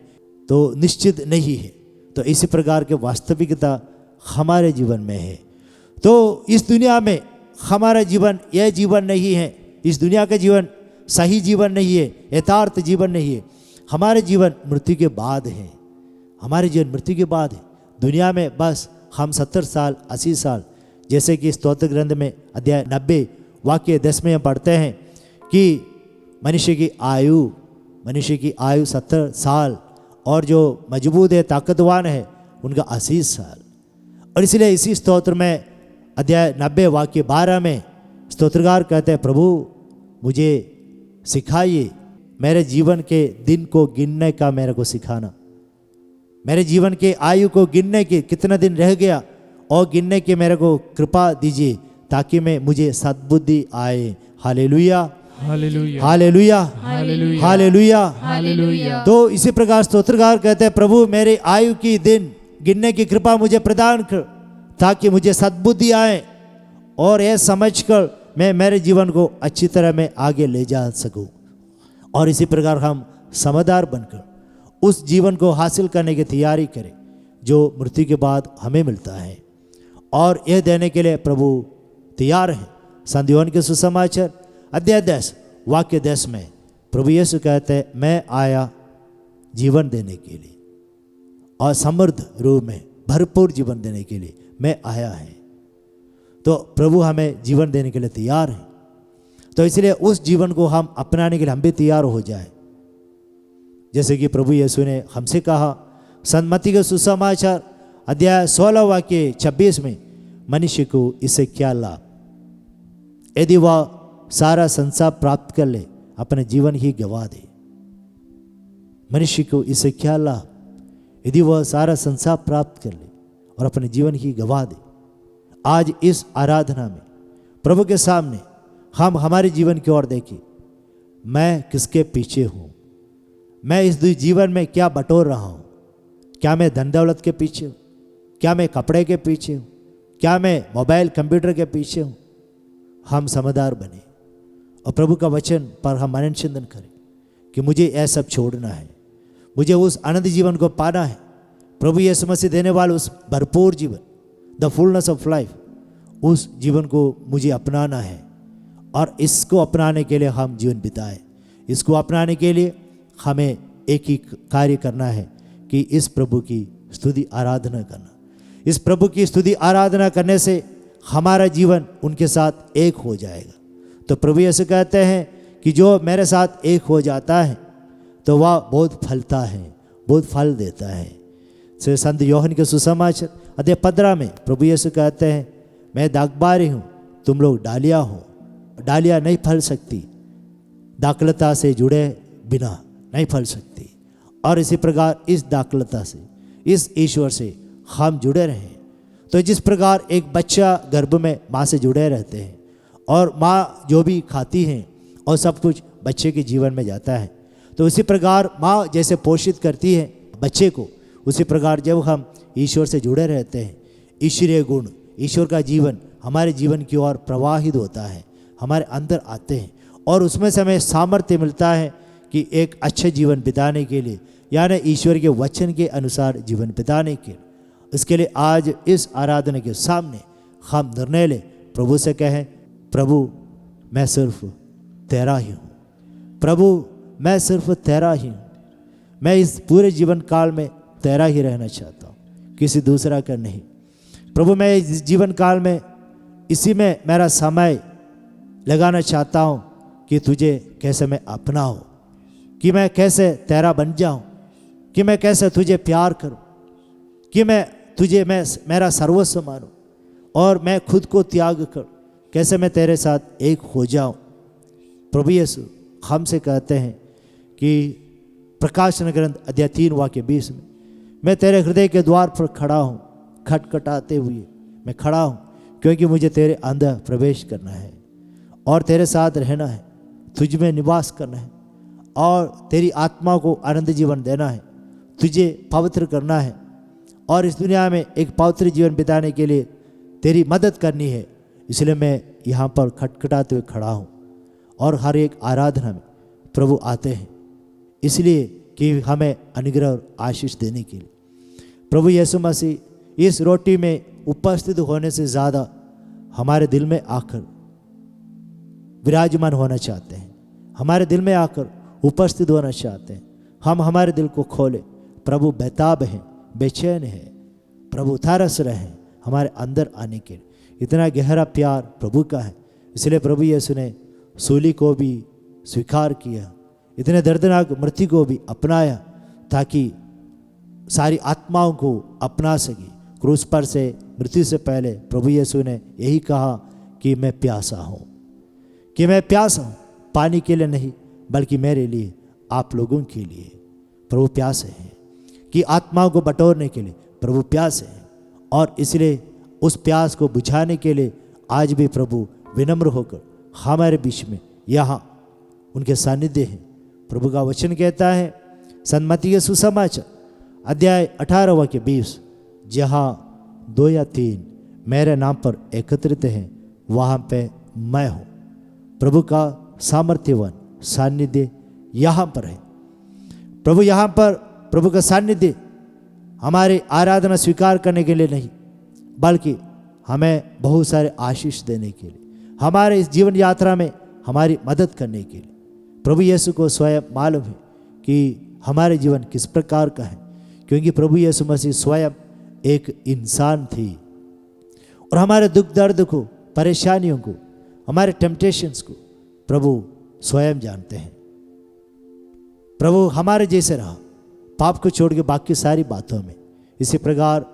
तो निश्चित नहीं है। तो इसी प्रकार के वास्तविकता हमारे जीवन में है। तो इस दुनिया में हमारा जीवन यह जीवन नहीं है, इस दुनिया का जीवन सही जीवन नहीं है, यथार्थ जीवन नहीं है। हमारे जीवन मृत्यु के बाद है, हमारे जीवन मृत्यु के बाद है। दुनिया में बस हम 70 साल 80 साल, जैसे कि स्तोत्र ग्रंथ में अध्याय 90 वाक्य 10 में हम पढ़ते हैं कि मनुष्य की आयु 70 साल और जो मजबूत है ताकतवान है उनका 80 साल। और इसलिए इसी स्तोत्र में अध्याय 90 वाक्य 12 में स्तोत्रकार कहते हैं, प्रभु मुझे सिखाइए, मेरे जीवन के दिन को गिनने का मेरे को सिखाना, मेरे जीवन के आयु को गिनने के कितना दिन रह गया और गिनने के मेरे को कृपा दीजिए ताकि मैं मुझे सद्बुद्धि आए। Hallelujah, hallelujah, hallelujah, hallelujah, hallelujah. Hallelujah. तो इसी प्रकार स्तोत्रकार कहते हैं, प्रभु मेरे आयु की दिन गिनने की कृपा मुझे प्रदान कर ताकि मुझे सद्बुद्धि आए और यह समझकर मैं मेरे जीवन को अच्छी तरह में आगे ले जा सकूं। और इसी प्रकार हम समझदार बनकर उस जीवन को हासिल करने की तैयारी करें जो मृत्यु के बाद हमें मिलता है। और यह देने के लिए प्रभु तैयार है। संत यूहन्ना के सुसमाचार अध्याय 10 वाक्य 10 में प्रभु यीशु कहते हैं, मैं आया जीवन देने के लिए और समृद्ध रूप में भरपूर जीवन देने के लिए मैं आया है। तो प्रभु हमें जीवन देने के लिए तैयार है। तो इसलिए उस जीवन को हम अपनाने के लिए हम भी तैयार हो जाए, जैसे कि प्रभु यीशु ने हमसे कहा। संत मत्ती के सुसमाचार अध्याय 16 वाक्य 26 में, मनुष्य को इससे क्या लाभ यदि वह सारा संसार प्राप्त कर ले अपने जीवन ही गवा दे। मनुष्य को इससे क्या लाभ यदि वह सारा संसार प्राप्त कर ले और अपने जीवन ही गवा दे। आज इस आराधना में प्रभु के सामने हम हमारे जीवन की ओर देखें, मैं किसके पीछे हूँ, मैं इस जीवन में क्या बटोर रहा हूँ। क्या मैं धन दौलत के पीछे हूँ, क्या मैं कपड़े के पीछे हूँ, क्या मैं मोबाइल कंप्यूटर के पीछे हूँ। हम समझदार बने और प्रभु का वचन पर हम मनन चिंतन करें कि मुझे यह सब छोड़ना है, मुझे उस आनंद जीवन को पाना है। प्रभु यीशु मसीह देने वाले उस भरपूर जीवन, द फुलनेस ऑफ लाइफ, उस जीवन को मुझे अपनाना है। और इसको अपनाने के लिए हम जीवन बिताएं। इसको अपनाने के लिए हमें एक ही कार्य करना है कि इस प्रभु की स्तुति आराधना करना। इस प्रभु की स्तुति आराधना करने से हमारा जीवन उनके साथ एक हो जाएगा। तो प्रभु यीशु कहते हैं कि जो मेरे साथ एक हो जाता है तो वह बहुत फलता है, बहुत फल देता है। से संत यूहन्ना के सुसमाचार अध्याय 15 में प्रभु यीशु कहते हैं, मैं दाखबारी हूँ, तुम लोग डालियाँ हो। डालियाँ नहीं फल सकती, दाखलता से जुड़े बिना नहीं फल सकती। और इसी प्रकार इस दाखलता से, इस ईश्वर से हम जुड़े रहें। तो जिस प्रकार एक बच्चा गर्भ में माँ से जुड़े रहते हैं और माँ जो भी खाती हैं और सब कुछ बच्चे के जीवन में जाता है, तो उसी प्रकार माँ जैसे पोषित करती है बच्चे को, उसी प्रकार जब हम ईश्वर से जुड़े रहते हैं, ईश्वरीय गुण, ईश्वर का जीवन हमारे जीवन की ओर प्रवाहित होता है, हमारे अंदर आते हैं और उसमें से हमें सामर्थ्य मिलता है कि एक अच्छे जीवन बिताने के लिए, यानी ईश्वर के वचन के अनुसार जीवन बिताने के लिए। इसके लिए आज इस आराधना के सामने हम निर्णय लें, प्रभु से कहें, प्रभु मैं सिर्फ तेरा ही हूँ, प्रभु मैं सिर्फ तेरा ही हूँ। मैं इस पूरे जीवन काल में तेरा ही रहना चाहता हूँ, किसी दूसरा का नहीं। प्रभु मैं इस जीवन काल में इसी में मेरा समय लगाना चाहता हूँ कि तुझे कैसे मैं अपनाऊँ, कि मैं कैसे तेरा बन जाऊँ, कि मैं कैसे तुझे प्यार करूँ, कि मैं तुझे मेरा सर्वस्व मानूँ और मैं खुद को त्याग करूँ, कैसे मैं तेरे साथ एक हो जाऊँ। प्रभु यीशु हमसे कहते हैं कि प्रकाशन ग्रंथ अध्याय 3 वाक्य 20 में, मैं तेरे हृदय के द्वार पर खड़ा हूँ, खटखटाते हुए मैं खड़ा हूँ, क्योंकि मुझे तेरे अंदर प्रवेश करना है और तेरे साथ रहना है, तुझ में निवास करना है और तेरी आत्मा को आनंद जीवन देना है, तुझे पवित्र करना है और इस दुनिया में एक पवित्र जीवन बिताने के लिए तेरी मदद करनी है। इसलिए मैं यहाँ पर खटखटाते हुए खड़ा हूँ। और हर एक आराधना में प्रभु आते हैं इसलिए कि हमें अनुग्रह और आशीष देने के लिए। प्रभु यीशु मसीह इस रोटी में उपस्थित होने से ज़्यादा हमारे दिल में आकर विराजमान होना चाहते हैं, हमारे दिल में आकर उपस्थित होना चाहते हैं। हम हमारे दिल को खोले। प्रभु बेताब हैं, बेचैन है, प्रभु तरस रहे हैं हमारे अंदर आने के लिए। इतना गहरा प्यार प्रभु का है, इसलिए प्रभु यीशु ने सूली को भी स्वीकार किया, इतने दर्दनाक मृत्यु को भी अपनाया ताकि सारी आत्माओं को अपना सके। क्रूस पर से मृत्यु से पहले प्रभु यीशु ने यही कहा कि मैं प्यासा हूँ, कि मैं प्यासा हूँ, पानी के लिए नहीं बल्कि मेरे लिए, आप लोगों के लिए। प्रभु प्यासे हैं कि आत्माओं को बटोरने के लिए प्रभु प्यासे हैं और इसलिए उस प्यास को बुझाने के लिए आज भी प्रभु विनम्र होकर हमारे बीच में यहाँ उनके सानिध्य हैं। प्रभु का वचन कहता है संत मत्ती के सुसमाचार अध्याय 18 वाक्य 20, जहाँ 2 या 3 मेरे नाम पर एकत्रित हैं वहाँ पे मैं हूँ। प्रभु का सामर्थ्यवान सानिध्य यहाँ पर है। प्रभु यहाँ पर, प्रभु का सानिध्य हमारी आराधना स्वीकार करने के लिए नहीं बल्कि हमें बहुत सारे आशीष देने के लिए, हमारे इस जीवन यात्रा में हमारी मदद करने के लिए। प्रभु यीशु को स्वयं मालूम है कि हमारे जीवन किस प्रकार का है, क्योंकि प्रभु यीशु मसीह स्वयं एक इंसान थी और हमारे दुख दर्द को, परेशानियों को, हमारे टेम्पटेशंस को प्रभु स्वयं जानते हैं। प्रभु हमारे जैसे रहा, पाप को छोड़ के बाकी सारी बातों में। इसी प्रकार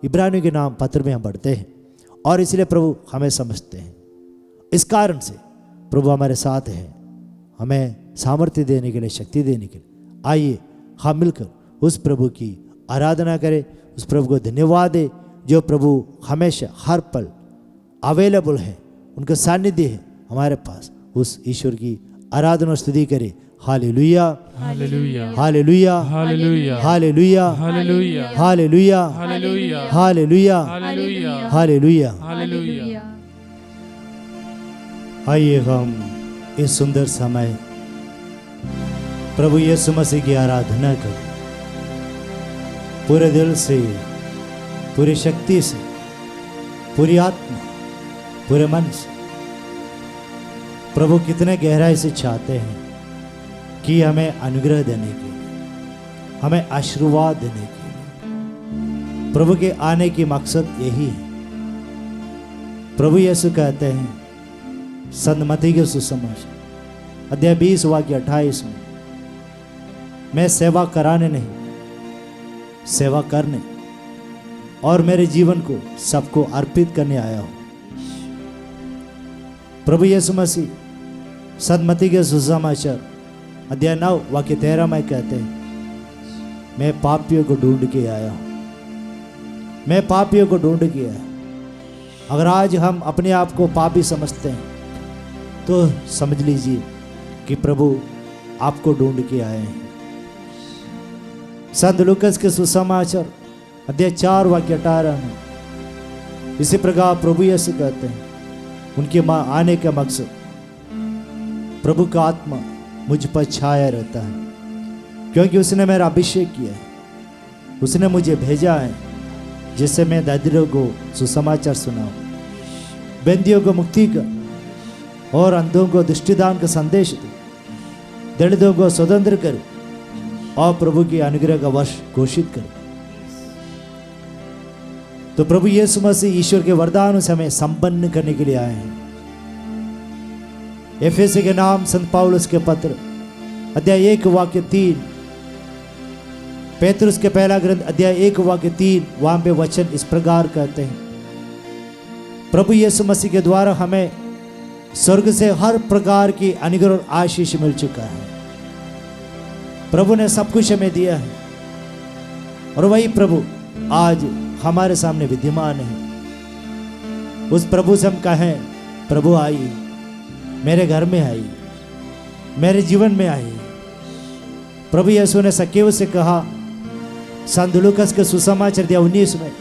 इब्रानियों के नाम पत्र में हम पढ़ते हैं और इसलिए प्रभु हमें समझते हैं। इस कारण से प्रभु हमारे साथ हैं, हमें सामर्थ्य देने के लिए, शक्ति देने के लिए। आइए हम मिलकर उस प्रभु की आराधना करें, उस प्रभु को धन्यवाद दें जो प्रभु हमेशा हर पल अवेलेबल है, उनका सानिध्य है हमारे पास। उस ईश्वर की आराधना और स्तुति करें। Hallelujah, hallelujah, hallelujah, hallelujah, hallelujah, hallelujah, hallelujah, hallelujah, hallelujah, hallelujah, hallelujah. Hallelujah. आइए हम इस सुंदर समय प्रभु यीशु मसीह की आराधना करें पूरे दिल से, पूरी शक्ति से, पूरी आत्मा, पूरे मन से। प्रभु कितने गहराई से चाहते हैं कि हमें अनुग्रह देने के लिए, हमें आशीर्वाद देने के लिए। प्रभु के आने की मकसद यही है। प्रभु यीशु कहते हैं संत मत्ती के सुसमाचार अध्याय 20 वाक्य 28 में, मैं सेवा कराने नहीं, सेवा करने और मेरे जीवन को सबको अर्पित करने आया हूं। प्रभु यीशु मसीह संत मत्ती के सुसमाचार अध्याय 9 वाक्य 13 में कहते हैं, मैं पापियों को ढूंढ के आया हूं, मैं पापियों को ढूंढ के आया। अगर आज हम अपने आप को पापी समझते हैं तो समझ लीजिए कि प्रभु आपको ढूंढ के आए हैं। संत लूकस के सुसमाचार अध्याय 4 वाक्य 18 में इसी प्रकार प्रभु यीशु कहते हैं, उनके आने का मकसद, प्रभु का आत्मा मुझ पर छाया रहता है क्योंकि उसने मेरा अभिषेक किया है, उसने मुझे भेजा है जिससे मैं दरिद्रों को सुसमाचार सुनाऊं, बंदियों को मुक्ति का और अंधों को दृष्टिदान का संदेश दूं, दलितों को स्वतंत्र करूं और प्रभु की अनुग्रह का वर्ष घोषित करें। तो प्रभु यीशु मसीह ईश्वर के वरदानों से हमें संपन्न करने के लिए आए हैं। एफेसी के नाम संत पौलुस के पत्र अध्याय 1 वाक्य 3, पेतरुस के पहला ग्रंथ अध्याय 1 वाक्य 3, वहां पे वचन इस प्रकार कहते हैं, प्रभु यीशु मसीह के द्वारा हमें स्वर्ग से हर प्रकार की अनुग्रह और आशीष मिल चुका है। प्रभु ने सब कुछ हमें दिया है और वही प्रभु आज हमारे सामने विद्यमान है। उस प्रभु से हम कहें, प्रभु आइए, मेरे घर में आइए, मेरे जीवन में आइए। प्रभु यीशु ने सक्केव से कहा संत लूकास के सुसमाचार अध्याय 19 में,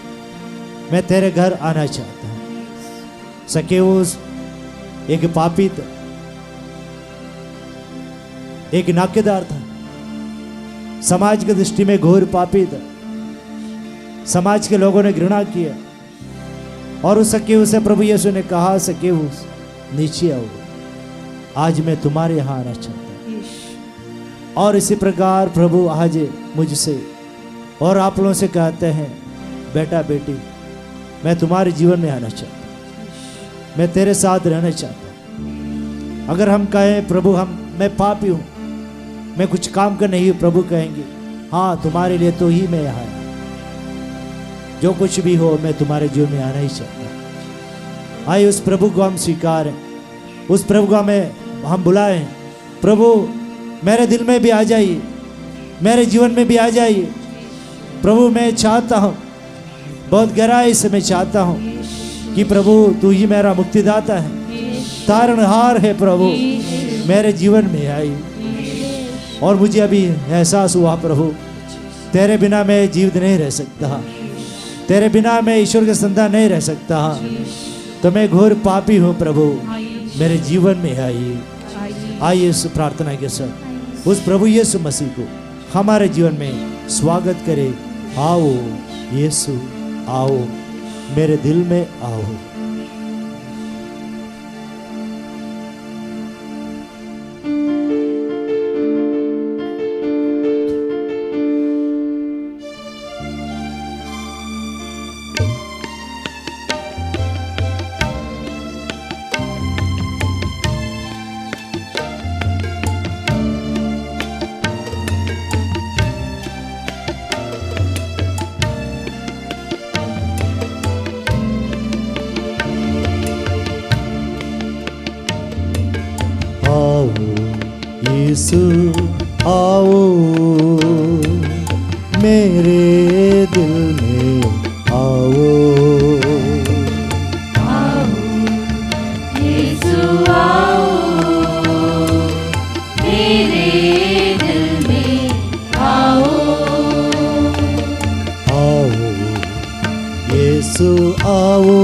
मैं तेरे घर आना चाहता हूं। सक्केव एक पापी था, एक नाकेदार था, समाज की दृष्टि में घोर पापी था। समाज के लोगों ने घृणा किया और उस सक्केव से प्रभु यीशु ने कहा, सक्केव नीचे आओ, आज मैं तुम्हारे यहाँ आना चाहता हूँ। और इसी प्रकार प्रभु आज मुझसे और आप लोगों से कहते हैं, बेटा बेटी, मैं तुम्हारे जीवन में आना चाहता हूँ, मैं तेरे साथ रहना चाहता हूँ। अगर हम कहें प्रभु मैं पापी हूँ, मैं कुछ काम कर नहीं हूँ, प्रभु कहेंगे, हाँ तुम्हारे लिए तो ही मैं यहाँ आया, जो कुछ भी हो मैं तुम्हारे जीवन में आना ही चाहता हूँ। आइए उस प्रभु को हम स्वीकारें, उस प्रभु को हम बुलाएं, प्रभु मेरे दिल में भी आ जाइए, मेरे जीवन में भी आ जाइए। प्रभु मैं चाहता हूँ, बहुत गहराई से मैं चाहता हूँ कि प्रभु तू ही मेरा मुक्तिदाता है, तारणहार है। प्रभु मेरे जीवन में आई और मुझे अभी एहसास हुआ प्रभु तेरे बिना मैं जीवित नहीं रह सकता, तेरे बिना मैं ईश्वर के संतान नहीं रह सकता, तो मैं घोर पापी हूँ। प्रभु मेरे जीवन में आइए। आइए इस प्रार्थना के साथ उस प्रभु यीशु मसीह को हमारे जीवन में स्वागत करें। आओ यीशु, आओ मेरे दिल में आओ। यीशु आओ मेरे दिल में आओ, यीशु आओ मेरे दिल में आओ, आओ यीशु आओ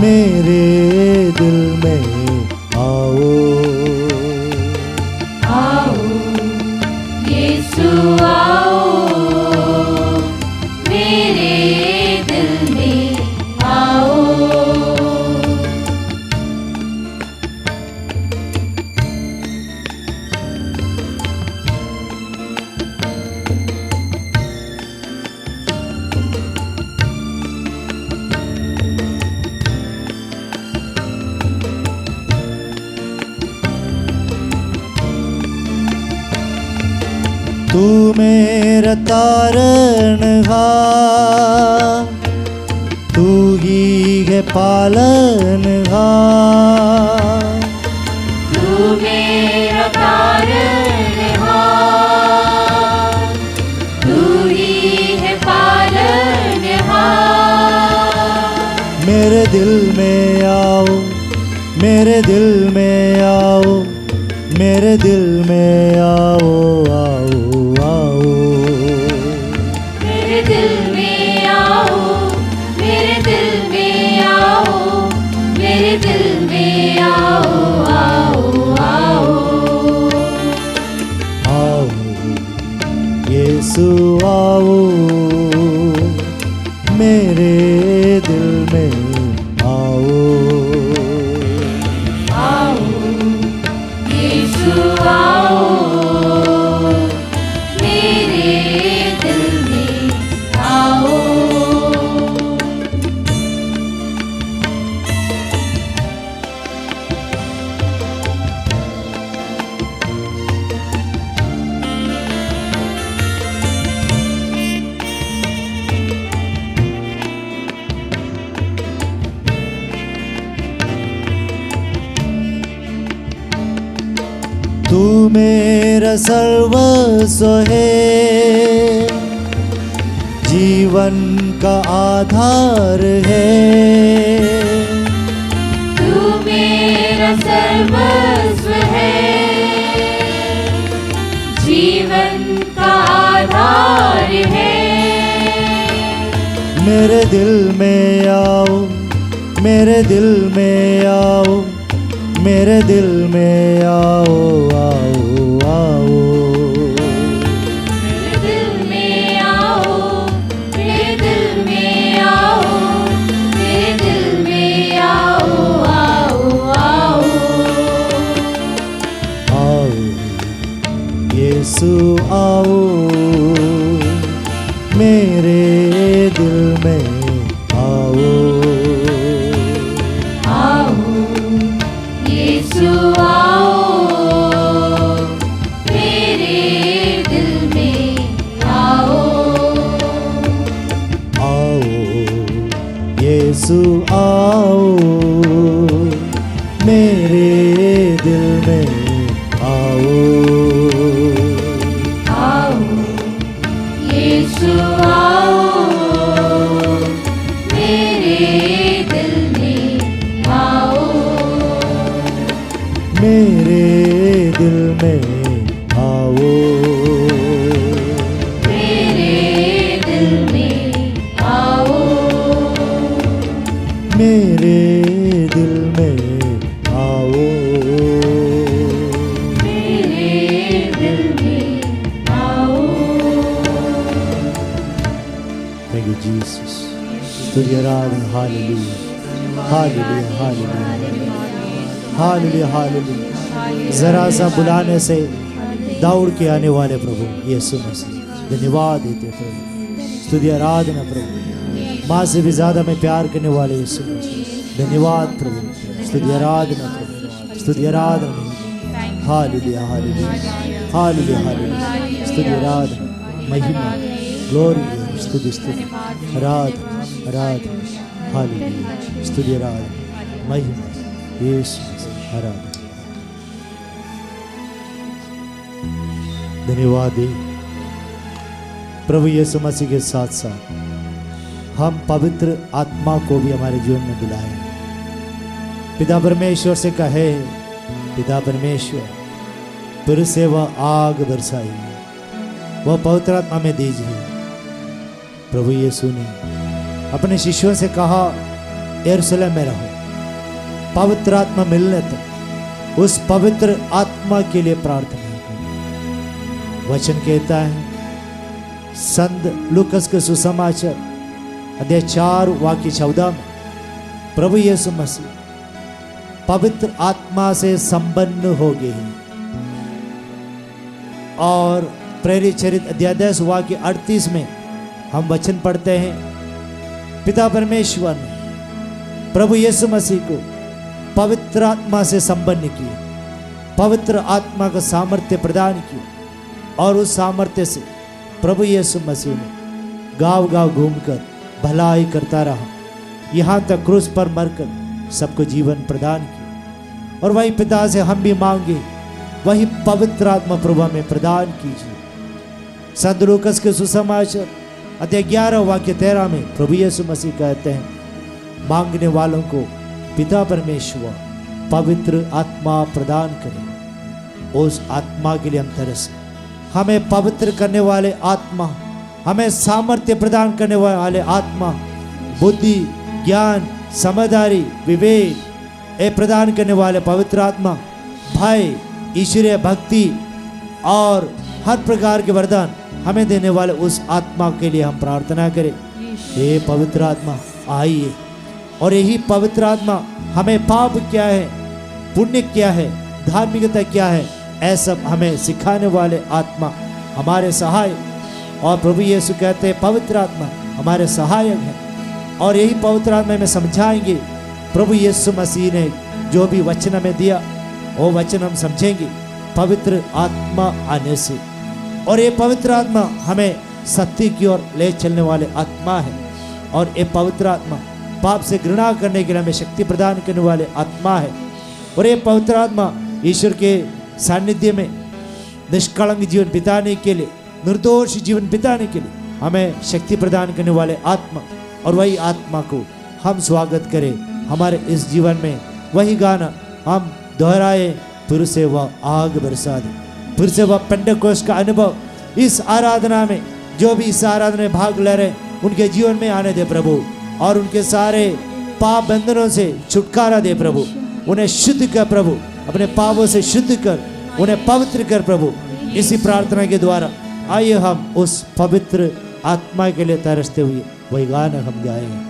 मेरे दिल में आओ, यीशु आओ मेरे दिल में आओ। तू मेरा तारणहार, तू ही है पालनहार, तू मेरा तारणहार, तू ही है पालनहार। मेरे दिल में आओ, मेरे दिल में आओ, मेरे दिल में आओ, आओ आओ, मेरे दिल में आओ, मेरे दिल में आओ, मेरे दिल में आओ, आओ आओ, आओ यीशु आओ मेरे दिल में आओ, आओ यीशु आओ सर्वस्व है, जीवन का आधार है। तू मेरा सर्वस्व है, जीवन का आधार है। मेरे दिल में आओ, मेरे दिल में आओ, मेरे दिल में आओ, आओ, आओ। मेरे दिल में आओ, मेरे दिल में आओ, मेरे दिल में आओ, आओ, आओ। आओ यीशु आओ, मेरे दिल में आओ। आओ यीशु आओ, मेरे दिल में आओ। आओ यीशु आओ, मेरे दिल में आओ। आओ यीशु आओ, मेरे दिल में आओ। मेरे दिल में आओ। मेरे दिल में आओ। मेरे दिल में आओ। मेरे दिल में आओ। Thank you, Jesus. स्तुति आराधना, hallelujah, hallelujah, hallelujah, hallelujah, hallelujah. जरा सा बुलाने से दौड़ के आने वाले प्रभु यीशु मसीह, धन्यवाद देते प्रभु। स्तुति आराधना प्रभु, माँ से भी ज्यादा में प्यार करने वाले यीशु मसीह, धन्यवाद प्रभु। स्तुति आराधना प्रभु, स्तुति आराधना, हालेलुया, हालेलुया, हालेलुया, हालेलुया। स्तुति आराधना, महिमा, ग्लोरी, स्तुति, स्तुति, आराधना, आराधना, हालेलुया। स्तुति आराधना, महिमा, यीशु मसीह, आराधना। धन्यवाद दे प्रभु यीशु मसीह के साथ साथ हम पवित्र आत्मा को भी हमारे जीवन में बुलाएं। पिता परमेश्वर से कहे, पिता परमेश्वर फिर से वह आग बरसाइए, वह पवित्र आत्मा में दीजिए। प्रभु यीशु ने अपने शिष्यों से कहा, यरूशलेम में रहो, पवित्र आत्मा मिलने तक उस पवित्र आत्मा के लिए प्रार्थना करो। वचन कहता है संत लूकस के सुसमाचार अध्याय 4 वाक्य 14 में प्रभु यीशु मसीह पवित्र आत्मा से संपन्न हो गए हैं। और प्रेरित चरित्र अध्याय 10 वाक्य 38 में हम वचन पढ़ते हैं, पिता परमेश्वर ने प्रभु यीशु मसीह को पवित्र आत्मा से संपन्न किए, पवित्र आत्मा का सामर्थ्य प्रदान किया। और उस सामर्थ्य से प्रभु यीशु मसीह ने गांव गांव घूमकर भलाई करता रहा, यहाँ तक क्रूस पर मरकर सबको जीवन प्रदान किया। और वही पिता से हम भी मांगे, वही पवित्र आत्मा प्रभु हमें प्रदान कीजिए। संत लूकस के सुसमाचार अध्याय 11 वाक्य 13 में प्रभु यीशु मसीह कहते हैं, मांगने वालों को पिता परमेश्वर पवित्र आत्मा प्रदान करें। उस आत्मा के लिए हम तरस, हमें पवित्र करने वाले आत्मा, हमें सामर्थ्य प्रदान करने वाले आत्मा, बुद्धि, ज्ञान, समझदारी, विवेक ये प्रदान करने वाले पवित्र आत्मा, भय, ईश्वरीय भक्ति और हर प्रकार के वरदान हमें देने वाले उस आत्मा के लिए हम प्रार्थना करें। हे पवित्र आत्मा आइए, और यही पवित्र आत्मा हमें पाप क्या है, पुण्य क्या है, धार्मिकता क्या है, ऐसा हमें सिखाने वाले आत्मा हमारे सहाय। और प्रभु यीशु कहते हैं पवित्र आत्मा हमारे सहायक है, और यही पवित्र आत्मा में समझाएंगे। प्रभु यीशु मसीह ने जो भी वचन हमें दिया वो वचन हम समझेंगे पवित्र आत्मा आने से। और ये पवित्र आत्मा हमें सत्य की ओर ले चलने वाले आत्मा है। और ये पवित्र आत्मा पाप से घृणा करने के लिए हमें शक्ति प्रदान करने वाले आत्मा है। और ये पवित्र आत्मा ईश्वर के सानिध्य में निष्कलंक जीवन बिताने के लिए, निर्दोष जीवन बिताने के लिए हमें शक्ति प्रदान करने वाले आत्मा, और वही आत्मा को हम स्वागत करें हमारे इस जीवन में। वही गाना हम दोहराए, फिर से वह आग बरसा दे, फिर से वह पेंटेकोस्ट का अनुभव इस आराधना में, जो भी इस आराधना में भाग ले रहे उनके जीवन में आने दे प्रभु, और उनके सारे पाप बंधनों से छुटकारा दे प्रभु। उन्हें शुद्ध कर प्रभु, अपने पापों से शुद्ध कर, उन्हें पवित्र कर प्रभु। इसी प्रार्थना के द्वारा आइए हम उस पवित्र आत्मा के लिए तरसते हुए वही गाना हम गाएंगे।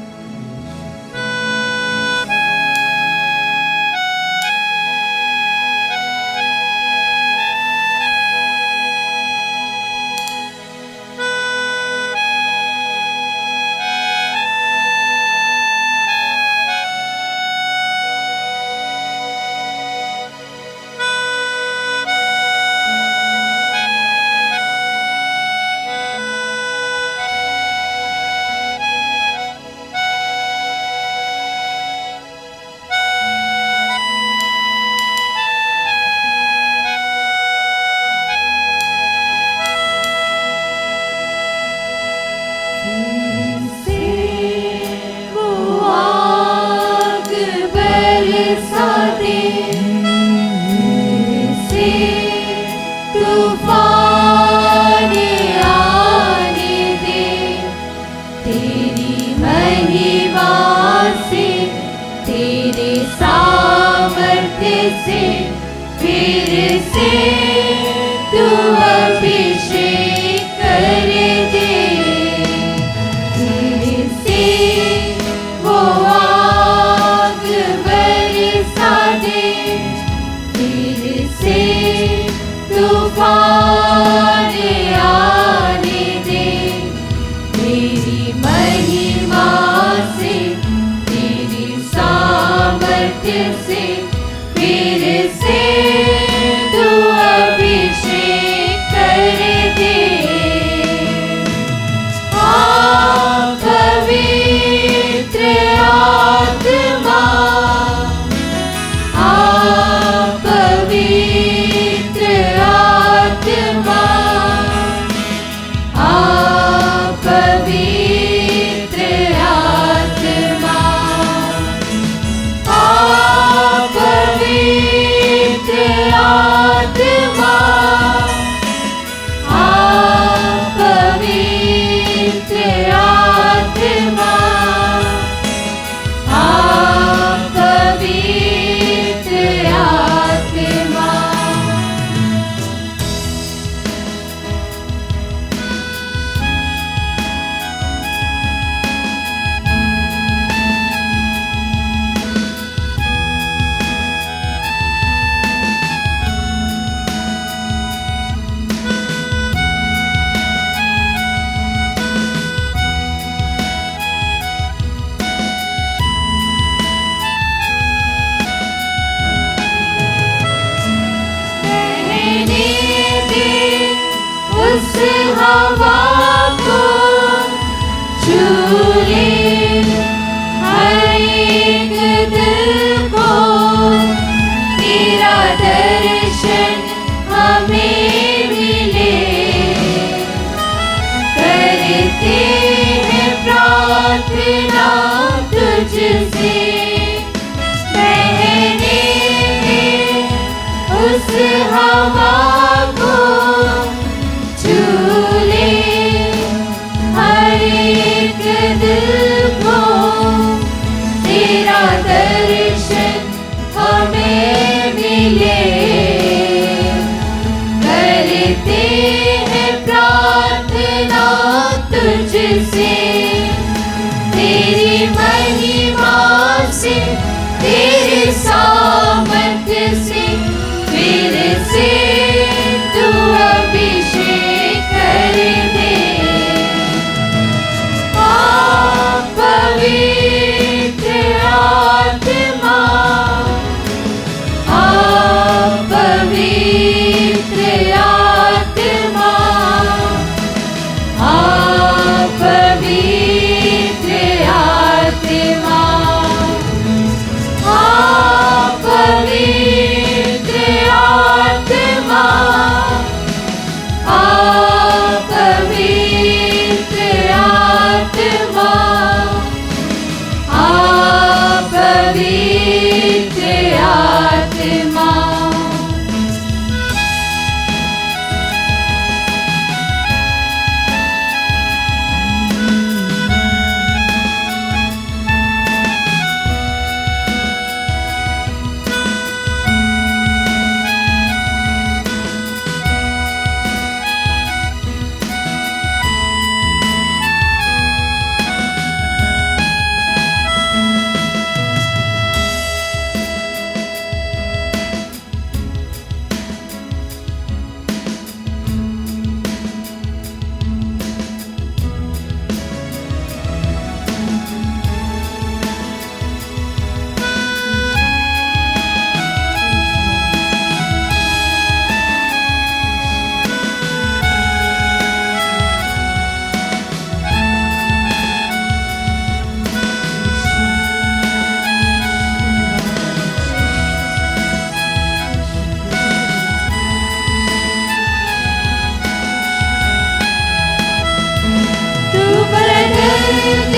उस हवा को छू ले।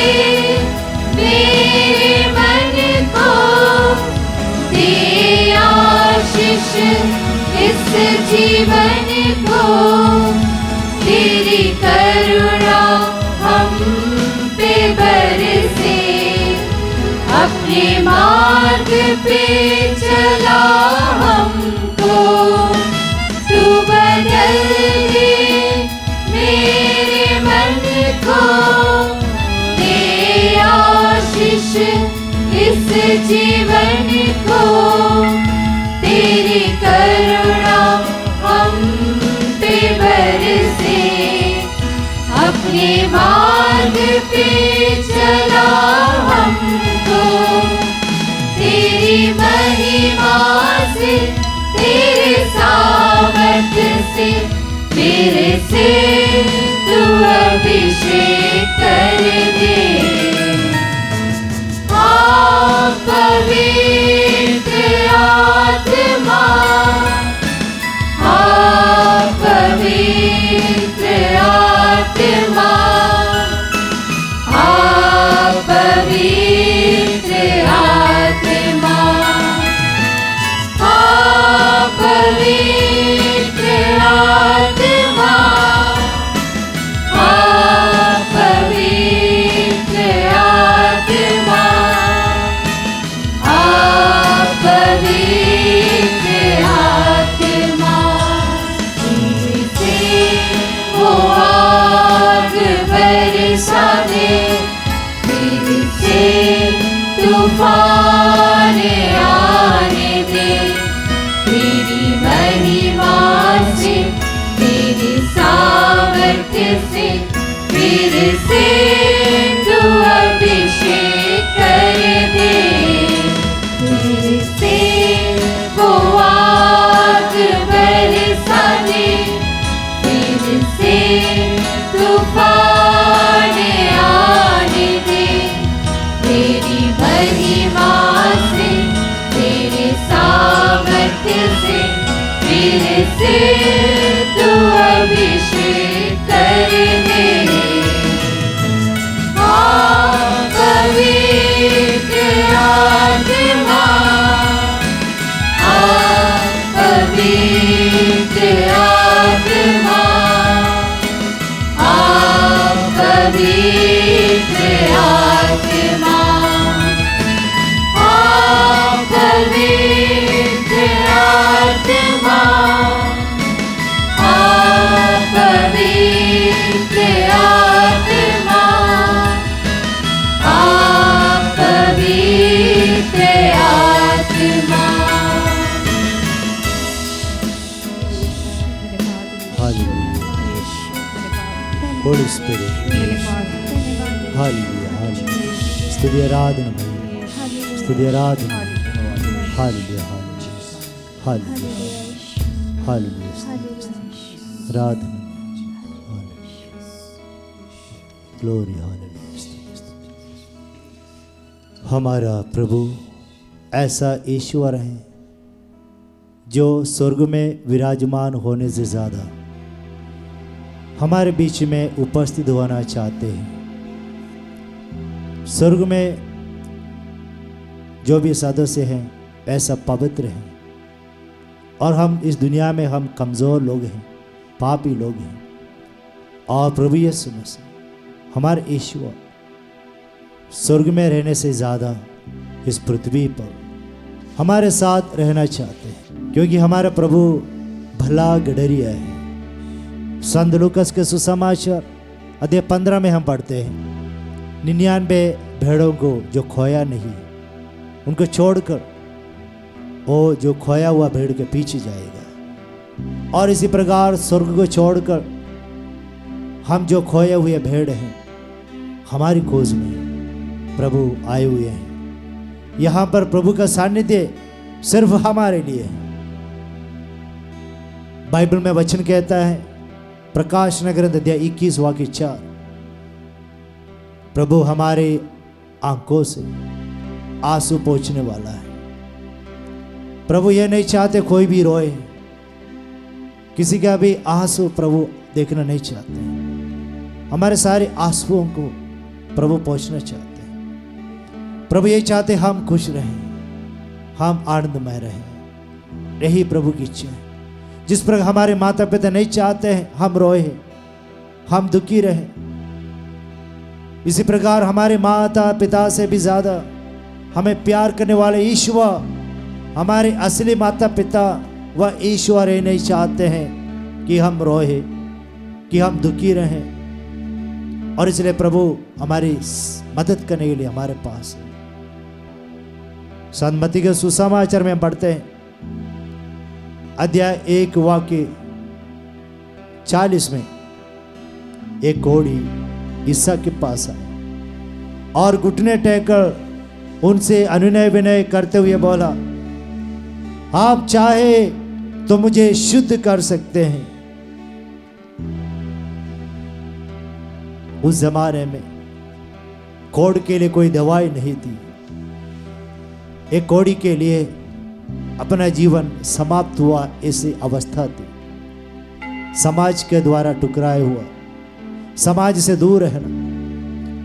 से मेरे मन को दे आशीष इस जीवन को तेरी करुणा हम पे बरसे अपने मार्ग पे चला हमको तू बदल दे मेरे मन को दे आशीष इस जीवन को तेरी करुणा हम पे बरसे अपने मार्ग पे चला हमको तेरी महिमा से तेरे सामर्थ्य से मेरे से तू अभिषेक कर दे पवित्र आत्मा पवित्र आत्मा पवित्र आत्मा पवित्र आत्मा पवित्र आत्मा पवित्र आत्मा से वो आग बरसा दे फिर से तूफान आने दे तेरी महिमा से तेरी सामर्थ्य से फिर से तू अभिषेक कर दे फिर से वो आग बरसा दे फिर से तूफान आने दे तेरी महिमा से तेरे सामर्थ्य से फिर से तू अभिषेक कर दे पवित्र आत्मा पवित्र आत्मा पवित्र आत्मा पवित्र आत्मा पवित्र आत्मा पवित्र आत्मा Holy Spirit, Hallelujah, Hallelujah. स्तुति आराधना भाई, स्तुति आराधना, Hallelujah, Hallelujah, Hallelujah, Hallelujah, आराधना, Glory, Hallelujah. हमारा प्रभु ऐसा ईश्वर है जो स्वर्ग में विराजमान होने से ज़्यादा हमारे बीच में उपस्थित होना चाहते हैं। स्वर्ग में जो भी सदस्य हैं ऐसा पवित्र हैं और हम इस दुनिया में हम कमज़ोर लोग हैं, पापी लोग हैं और प्रभु यीशु मसीह हमारे ईश्वर स्वर्ग में रहने से ज़्यादा इस पृथ्वी पर हमारे साथ रहना चाहते हैं क्योंकि हमारा प्रभु भला गडरिया है। संत लूकस के सुसमाचार अध्याय 15 में हम पढ़ते हैं 99 भेड़ों को जो खोया नहीं उनको छोड़कर वो जो खोया हुआ भेड़ के पीछे जाएगा और इसी प्रकार स्वर्ग को छोड़कर हम जो खोए हुए भेड़ हैं हमारी खोज में प्रभु आए हुए हैं। यहाँ पर प्रभु का सानिध्य सिर्फ हमारे लिए है। बाइबल में वचन कहता है प्रकाश नगर अध्याय 21 वाक्य 4 प्रभु हमारे आंखों से आंसू पोंछने वाला है। प्रभु ये नहीं चाहते कोई भी रोए, किसी का भी आंसू प्रभु देखना नहीं चाहते। हमारे सारे आंसुओं को प्रभु पहुंचना चाहते हैं। प्रभु ये चाहते हम खुश रहें, हम आनंदमय रहें। यही प्रभु की इच्छा है। जिस पर हमारे माता पिता नहीं चाहते हैं हम रोए, हम दुखी रहें, इसी प्रकार हमारे माता पिता से भी ज़्यादा हमें प्यार करने वाले ईश्वर, हमारे असली माता पिता वह ईश्वर ये नहीं चाहते हैं कि हम रोए, कि हम दुखी रहें। और इसलिए प्रभु हमारी मदद करने के लिए हमारे पास है। संत मत्ती के सुसमाचार में पढ़ते हैं, अध्याय 1 वाक्य 40 में एक घोड़ी ईसा के पास आई और घुटने टेककर उनसे अनुनय विनय करते हुए बोला, आप चाहे तो मुझे शुद्ध कर सकते हैं। उस जमाने में कोढ़ के लिए कोई दवाई नहीं थी। एक कोढ़ी के लिए अपना जीवन समाप्त हुआ ऐसी अवस्था थी। समाज के द्वारा टुकराया हुआ, समाज से दूर रहना,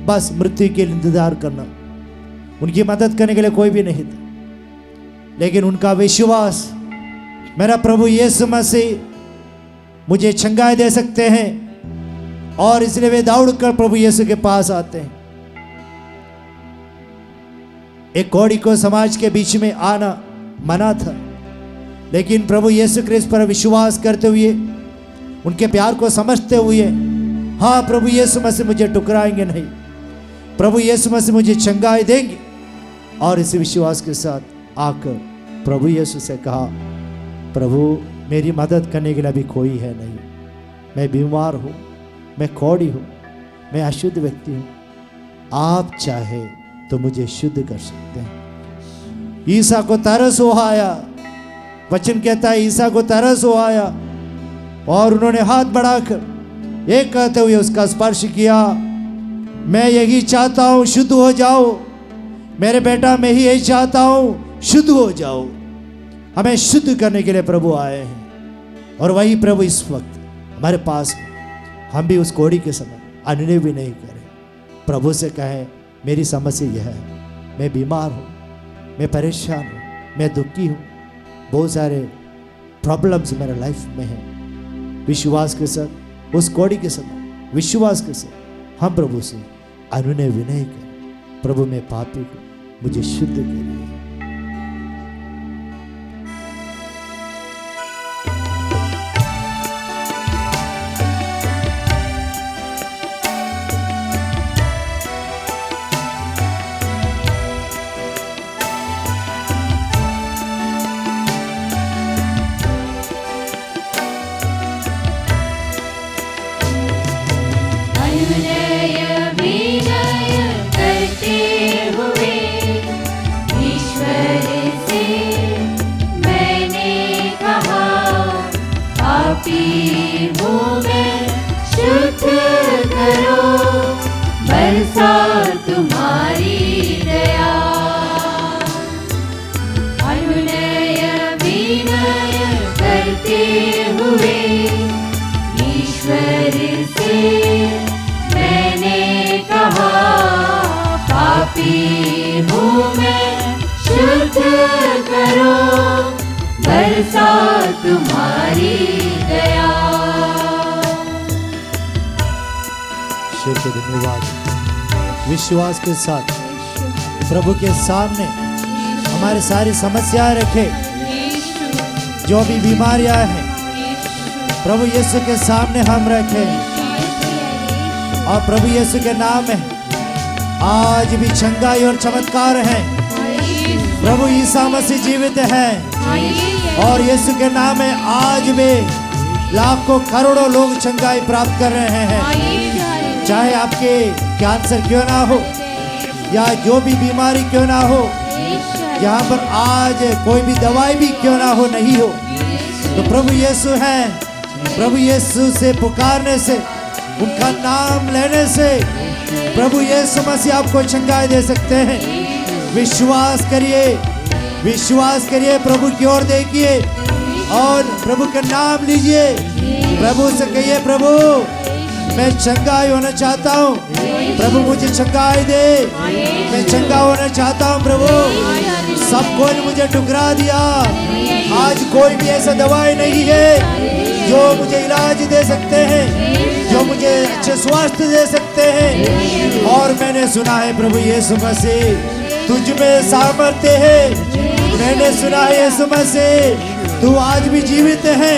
बस मृत्यु के इंतजार करना। उनकी मदद करने के लिए कोई भी नहीं था। लेकिन उनका विश्वास, मेरा प्रभु यीशु मसीह मुझे चंगाई दे सकते हैं, और इसलिए वे दौड़कर प्रभु यीशु के पास आते हैं। एक घोड़ी को समाज के बीच में आना मना था, लेकिन प्रभु यीशु क्रिस्त पर विश्वास करते हुए, उनके प्यार को समझते हुए, हाँ प्रभु यीशु मसीह मुझे टुकराएंगे नहीं, प्रभु यीशु मसीह मुझे चंगाई देंगे। और इस विश्वास के साथ आकर प्रभु यीशु से कहा, प्रभु मेरी मदद करने के लिए अभी कोई है नहीं, मैं बीमार हूँ, मैं कोढ़ी हूँ, मैं अशुद्ध व्यक्ति हूँ, आप चाहे तो मुझे शुद्ध कर सकते हैं। ईसा को तरस हो आया, वचन कहता है ईसा को तरस हो आया, और उन्होंने हाथ बढ़ाकर एक कहते हुए उसका स्पर्श किया, मैं यही चाहता हूँ शुद्ध हो जाओ, मेरे बेटा मैं ही यही चाहता हूँ शुद्ध हो जाओ। हमें शुद्ध करने के लिए प्रभु आए हैं, और वही प्रभु इस वक्त हमारे पास है। हम भी उस कोढ़ी के समय अनुनय भी नहीं करें, प्रभु से कहें मेरी समस्या यह है, मैं बीमार हूँ, मैं परेशान हूँ, मैं दुखी हूँ, बहुत सारे प्रॉब्लम्स मेरे लाइफ में हैं। विश्वास के साथ उस कोढ़ी के समय विश्वास के साथ हम प्रभु से अनुनय विनय करें, प्रभु मैं पापी हूँ, मुझे शुद्ध कीजिए। अनुनय विनय करते हुए ईश्वर से मैंने कहा, पापी हूँ मैं, शुद्ध करो, बरसा तुम्हारी दया। अनुनय विनय करते हुए ईश्वर से मैंने कहा, पापी हूँ मैं, शुद्ध करो, बरसा तुम्हारी दया। ईश्वर के धन्यवाद। विश्वास के साथ प्रभु के सामने हमारी सारी समस्याएं रखे, जो भी बीमारियां हैं प्रभु यीशु के सामने हम रखें, और प्रभु यीशु के नाम में आज भी चंगाई और चमत्कार है। प्रभु ईसा मसीह जीवित है, और यीशु के नाम में आज भी लाखों करोड़ों लोग चंगाई प्राप्त कर रहे हैं। चाहे आपके कैंसर क्यों ना हो, या जो भी बीमारी क्यों ना हो, यहाँ पर आज कोई भी दवाई भी क्यों ना हो, नहीं हो, तो प्रभु यीशु है। प्रभु यीशु से पुकारने से, उनका नाम लेने से प्रभु यीशु मसीह आपको चंगाई दे सकते हैं। विश्वास करिए, विश्वास करिए, प्रभु की ओर देखिए और प्रभु का नाम लीजिए। प्रभु से कहिए, प्रभु मैं चंगाई होना चाहता हूँ प्रभु, मुझे चंगाई दे। मैं चंगा होना चाहता हूँ प्रभु। सब कोई ने मुझे ठुकरा दिया। आज कोई भी ऐसा दवाई नहीं है जो मुझे इलाज दे सकते हैं, जो मुझे अच्छे स्वास्थ्य दे सकते हैं। और मैंने सुना है प्रभु यीशु मसीह तुझ में सामर्थ्य है। मैंने सुना है यीशु मसीह तू आज भी जीवित है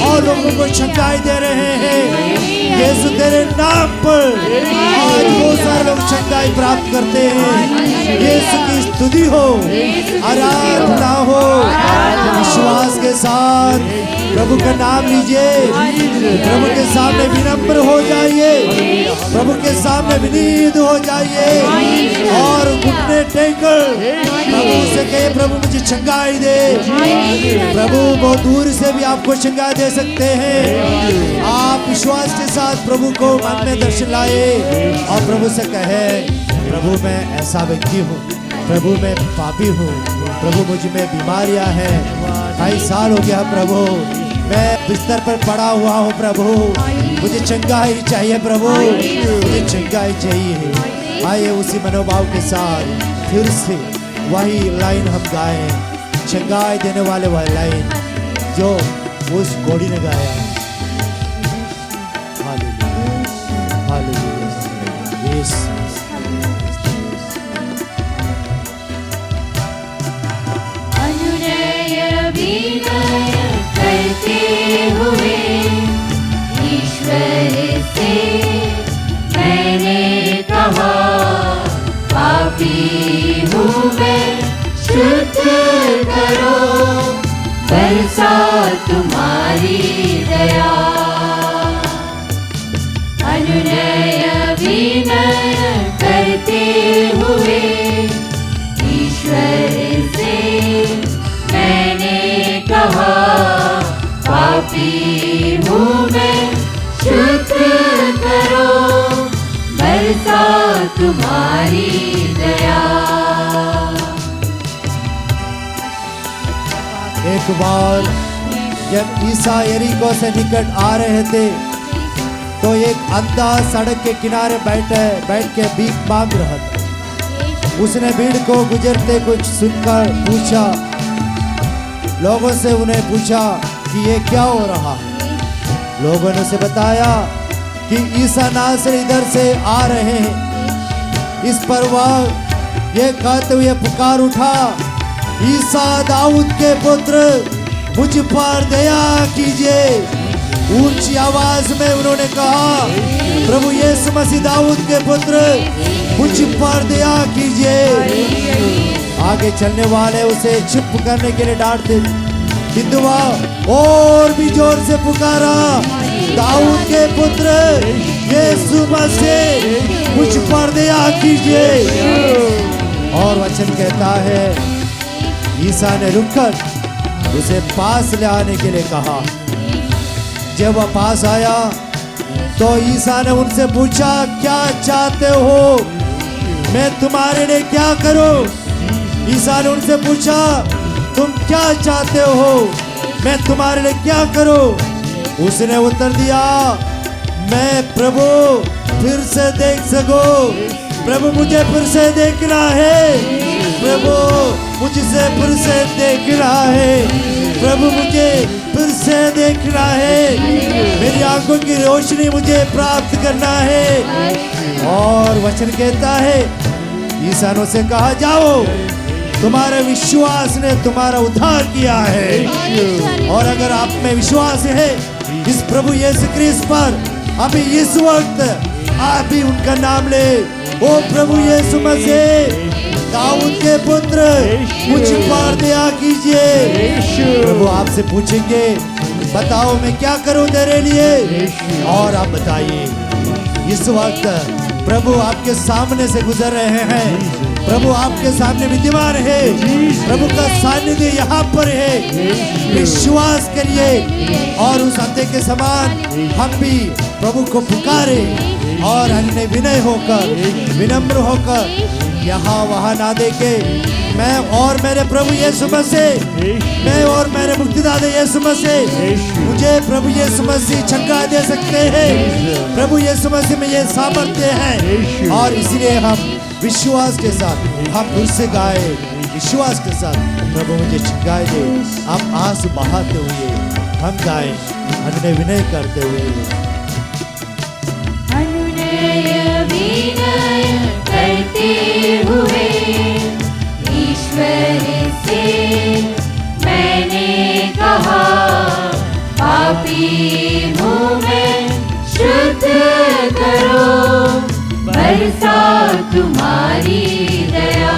और लोगों को चंगाई दे रहे हैं। यीशु तेरे नाम पर आज बहुत सारे लोग चंगाई प्राप्त करते हैं। यीशु की स्तुति हो, आराधना हो। विश्वास के साथ प्रभु का नाम लीजिए। प्रभु के सामने विनम्र हो जाइए, प्रभु के सामने विनीत हो जाइए और घुटने टेककर प्रभु से कहिए प्रभु मुझे चंगाई दे। प्रभु बहुत दूर से भी आपको चंगाई दे सकते हैं। आप विश्वास के साथ प्रभु को मन में दर्शन लाए और प्रभु से कहे प्रभु मैं ऐसा व्यक्ति हूँ, प्रभु मैं पापी हूँ, प्रभु मुझ में बीमारियां हैं, कई साल हो गया प्रभु मैं बिस्तर पर पड़ा हुआ हूँ प्रभु, मुझे चंगाई चाहिए प्रभु, मुझे चंगाई चाहिए। आइए उसी मनोभाव के साथ फिर से वही लाइन हम गाएं, चंगाई देने वाले वह लाइन जो उस घोड़ी ने गाया। Hallelujah, hallelujah. यीशु करते हुए ईश्वर से मैंने कहा पापी हूँ मैं, शुद्ध करो बरसा तुम्हारी दया। अनुनय विनय करते हुए ईश्वर से मैंने कहा पापी हूँ मैं, शुद्ध करो बरसा तुम्हारी दया। एक बार जब ईसा यरीको से निकट आ रहे थे तो एक अंधा सड़क के किनारे बैठ के भीख मांग रहा था। उसने भीड़ को गुजरते कुछ सुनकर पूछा, लोगों से उन्हें पूछा कि ये क्या हो रहा है। लोगों ने उसे बताया कि ईसा नासरी इधर से आ रहे हैं। इस पर वह ये कहते हुए पुकार उठा, ईसा दाऊद के पुत्र मुझ पर दया कीजिए। ऊंची आवाज में उन्होंने कहा, प्रभु यीशु मसीह दाऊद के पुत्र मुझ पर दया कीजिए। आगे चलने वाले उसे चुप करने के लिए डांटते, किंतु वह और भी जोर से पुकारा, दाऊद के पुत्र यीशु मसीह मुझ पर दया कीजिए। और वचन कहता है ईसा ने रुककर उसे पास ले आने के लिए कहा। जब वह पास आया तो ईसा ने उनसे पूछा, क्या चाहते हो मैं तुम्हारे लिए क्या करूं? ईसा ने उनसे पूछा, तुम क्या चाहते हो मैं तुम्हारे लिए क्या करूं? उसने उत्तर दिया, मैं प्रभु फिर से देख सकूं। प्रभु मुझे फिर से देखना है, प्रभु मुझसे फिर से देखना है, प्रभु मुझे फिर से देखना है, मेरी आंखों की रोशनी मुझे प्राप्त करना है। और वचन कहता है ईसा ने उसे कहा, जाओ तुम्हारे विश्वास ने तुम्हारा उद्धार किया है। और अगर आप में विश्वास है इस प्रभु यीशु क्रिस्त पर, अभी इस वक्त आप भी उनका नाम ले, ओ प्रभु यीशु मसीह दाऊद के पुत्र मुझ पर दया कीजिए। प्रभु आपसे पूछेंगे, बताओ मैं क्या करूं तेरे लिए? और आप बताइए। इस वक्त प्रभु आपके सामने से गुजर रहे हैं, प्रभु आपके सामने विद्यमान है, प्रभु का सानिध्य यहाँ पर है। विश्वास करिए और उस अंधे के समान हम भी प्रभु को पुकारे और अन्य विनय होकर, विनम्र होकर, यहाँ वहाँ ना देके मैं और मेरे प्रभु यीशु मसीह, मैं और मेरे मुक्तिदाता यीशु मसीह, मुझे प्रभु यीशु मसीह छक्का दे सकते हैं। प्रभु यीशु मसीह में ये सामर्थ्य है और इसलिए हम विश्वास के साथ हम फिर से गाए, विश्वास के साथ प्रभु मुझे छक्का दे। आप आंसू बहाते हुए हम गाए, अनुनय विनय करते हुए। अनुनय विनय करते हुए ईश्वर से मैंने कहा, पापी हूँ मैं, शुद्ध करो, बरसा तुम्हारी दया।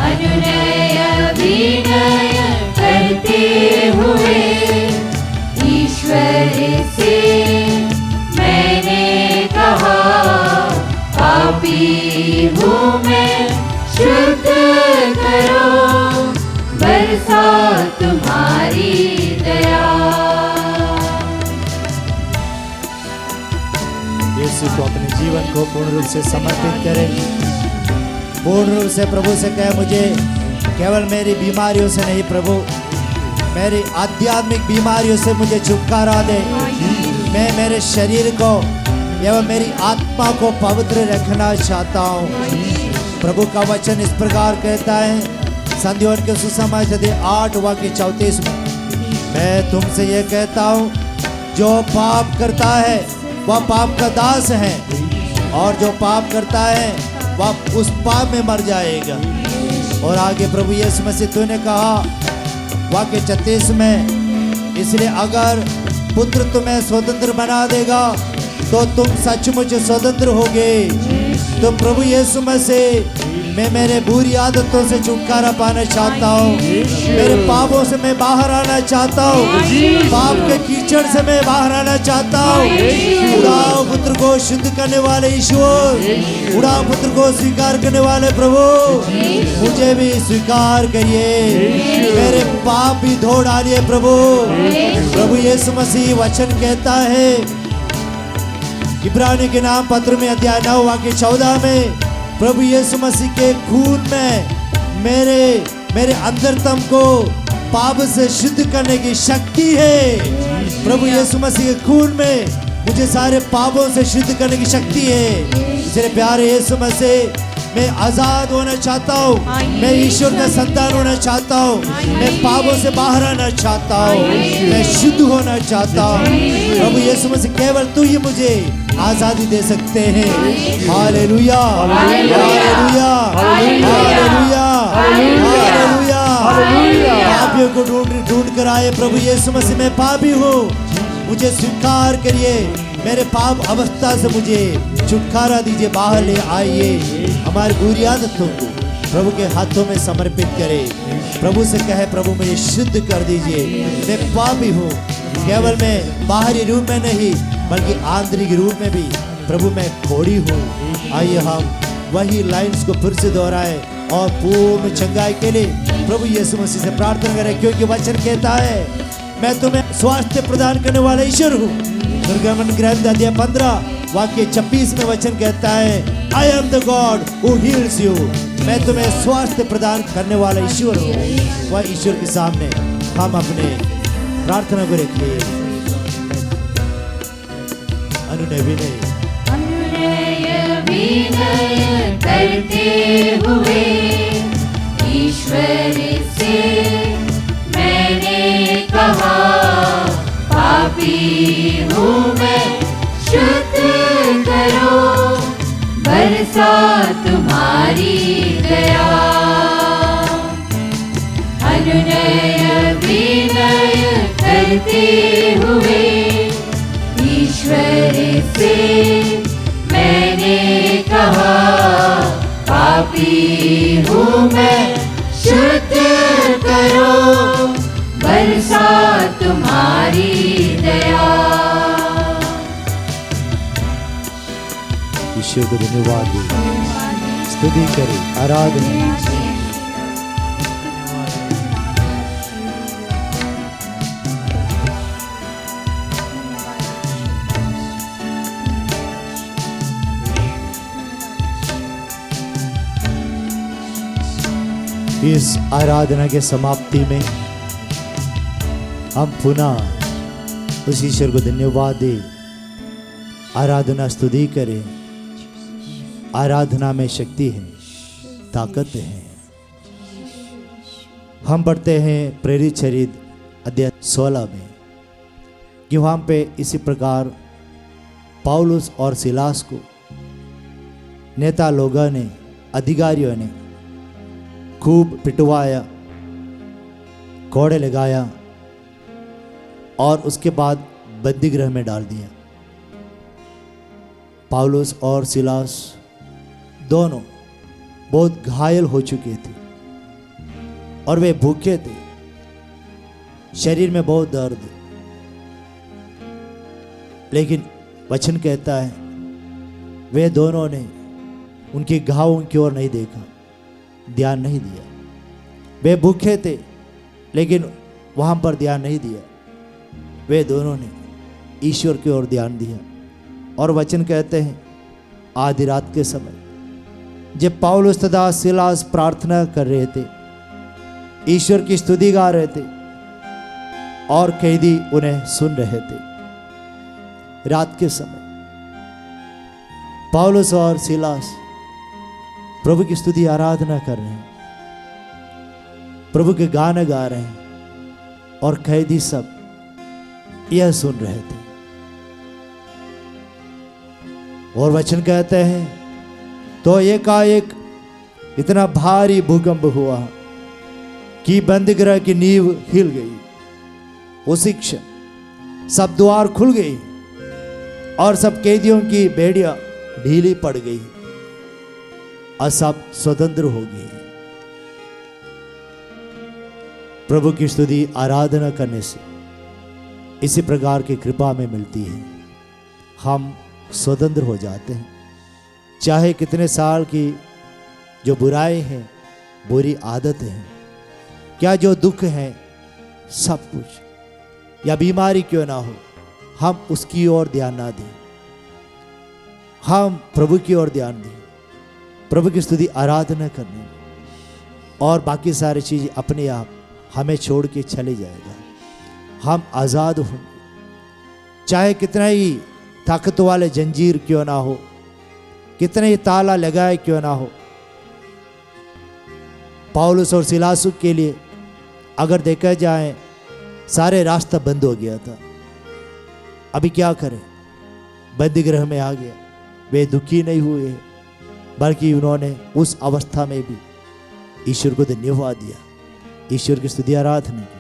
अनुनय विनय करते हुए ईश्वर से मैंने कहा, पापी हूँ मैं, शुद्ध करो, बरसा तुम्हारी दया। यीशु को अपने जीवन को पूर्ण रूप से समर्पित करें, पूर्ण रूप से प्रभु से कहे, मुझे केवल मेरी बीमारियों से नहीं प्रभु, मेरी आध्यात्मिक बीमारियों से मुझे छुटकारा दे। मैं मेरे शरीर को एवं मेरी आत्मा को पवित्र रखना चाहता हूँ। प्रभु का वचन इस प्रकार कहता है, संध्योन के सुसमाचार 8 वाक्य 34 में, मैं तुमसे ये कहता हूँ, जो पाप करता है वह पाप का दास है, और जो पाप करता है वह उस पाप में मर जाएगा। और आगे प्रभु यीशु मसीह तूने कहा वाक्य 36 में, इसलिए अगर पुत्र तुम्हें स्वतंत्र बना देगा तो तुम सचमुच स्वतंत्र होगे। तो प्रभु यीशु मसीह, मैं मेरे बुरी आदतों से छुटकारा पाना चाहता हूँ, मेरे पापों से मैं बाहर आना चाहता हूँ, पाप के कीचड़ से मैं बाहर आना चाहता हूँ। उड़ाओ पुत्र को शुद्ध करने वाले ईश्वर, उड़ाओ पुत्र को स्वीकार करने वाले प्रभु, मुझे भी स्वीकार करिए, मेरे पाप भी धो डालिए प्रभु। प्रभु यीशु मसीह वचन कहता है इब्रानी के नाम पत्र में अध्याय 9 वाक्य 14 में, प्रभु यीशु मसीह के खून में मेरे अंतरतम को पाप से शुद्ध करने की शक्ति है। प्रभु यीशु मसीह के खून में मुझे सारे पापों से शुद्ध करने की शक्ति है। इसलिए प्यारे यीशु मसीह, मैं आजाद होना चाहता हूँ, मैं ईश्वर का संतान होना चाहता हूँ, मैं पापों से बाहर आना चाहता हूँ, मैं शुद्ध होना चाहता हूँ। प्रभु यीशु मसीह, केवल तू ही मुझे आजादी दे सकते हैं। Hallelujah, hallelujah, hallelujah, hallelujah. पापियों को ढूंढ कर आए प्रभु यीशु मसीह, मैं पापी हूँ, मुझे स्वीकार करिए, मेरे पाप अवस्था से मुझे छुटकारा दीजिए, बाहर ले आइए। हमारी बुरी आदतों को प्रभु के हाथों में समर्पित करें। प्रभु से कहे, प्रभु मुझे शुद्ध कर दीजिए, मैं पापी हूँ, केवल मैं बाहरी रूप में नहीं बल्कि आंतरिक रूप में भी प्रभु मैं खोड़ी हूँ। आइए हम वही लाइन्स को फिर से दोहराए और पूर्ण चंगाई के लिए प्रभु यीशु मसीह से प्रार्थना करें, क्योंकि वचन कहता है, मैं तुम्हें स्वास्थ्य प्रदान करने वाला ईश्वर हूँ। निर्गमन ग्रंथ अध्याय 15 वाक्य 26 में वचन कहता है, I am the God who heals you। मैं तुम्हें स्वास्थ्य प्रदान करने वाला ईश्वर हूँ। वह ईश्वर के सामने हम अपने प्रार्थना को रखिए। अनुनय विनय करते हुए ईश्वर से मैंने कहा, पापी हूँ मैं, शुद्ध करो, बरसा तुम्हारी दया। अनुनय विनय करते हुए ईश्वर से मैंने कहा, पापी हूँ मैं, शुद्ध करो, बरसा तुम्हारी दया। ईश्वर को धन्यवाद दें, स्तुति करें, आराधना। इस आराधना के समाप्ति में हम पुनः उस ईश्वर को धन्यवाद दें, आराधना स्तुति करें। आराधना में शक्ति है, ताकत है। हम पढ़ते हैं प्रेरित चरित्र अध्याय 16 में कि वहाँ पे इसी प्रकार पौलुस और सिलास को नेता लोगों ने, अधिकारियों ने खूब पिटवाया, कोड़े लगाया और उसके बाद बंदीगृह में डाल दिया। पौलुस और सिलास दोनों बहुत घायल हो चुके थे और वे भूखे थे, शरीर में बहुत दर्द। लेकिन वचन कहता है वे दोनों ने उनके घावों की ओर नहीं देखा, ध्यान नहीं दिया। वे भूखे थे लेकिन वहाँ पर ध्यान नहीं दिया। वे दोनों ने ईश्वर की ओर ध्यान दिया। और वचन कहते हैं आधी रात के समय जब पौलुस तथा सिलास प्रार्थना कर रहे थे, ईश्वर की स्तुति गा रहे थे और कैदी उन्हें सुन रहे थे, रात के समय पौलुस और सिलास प्रभु की स्तुति आराधना कर रहे हैं, प्रभु के गाने गा रहे हैं और कैदी सब यह सुन रहे थे। और वचन कहते हैं तो एकाएक इतना भारी भूकंप हुआ कि बंदीगृह की नींव हिल गई। उसी क्षण सब द्वार खुल गई और सब कैदियों की बेड़ियां ढीली पड़ गई और सब स्वतंत्र हो गई। प्रभु की स्तुति आराधना करने से इसी प्रकार की कृपा में मिलती है, हम स्वतंत्र हो जाते हैं। चाहे कितने साल की जो बुराई है, बुरी आदत है, क्या जो दुख है, सब कुछ या बीमारी क्यों ना हो, हम उसकी ओर ध्यान ना दें, हम प्रभु की ओर ध्यान दें, प्रभु की स्तुति आराधना करने और बाकी सारी चीज़ अपने आप हमें छोड़ के चले जाएगा। हम आज़ाद होंगे, चाहे कितना ही ताकत वाले जंजीर क्यों ना हो, कितने ही ताला लगाए क्यों ना हो। पौलुस और सिलास के लिए अगर देखा जाए सारे रास्ता बंद हो गया था। अभी क्या करें, बंदीगृह में आ गया। वे दुखी नहीं हुए बल्कि उन्होंने उस अवस्था में भी ईश्वर को धन्यवाद दिया, ईश्वर की स्तुति आराधना की।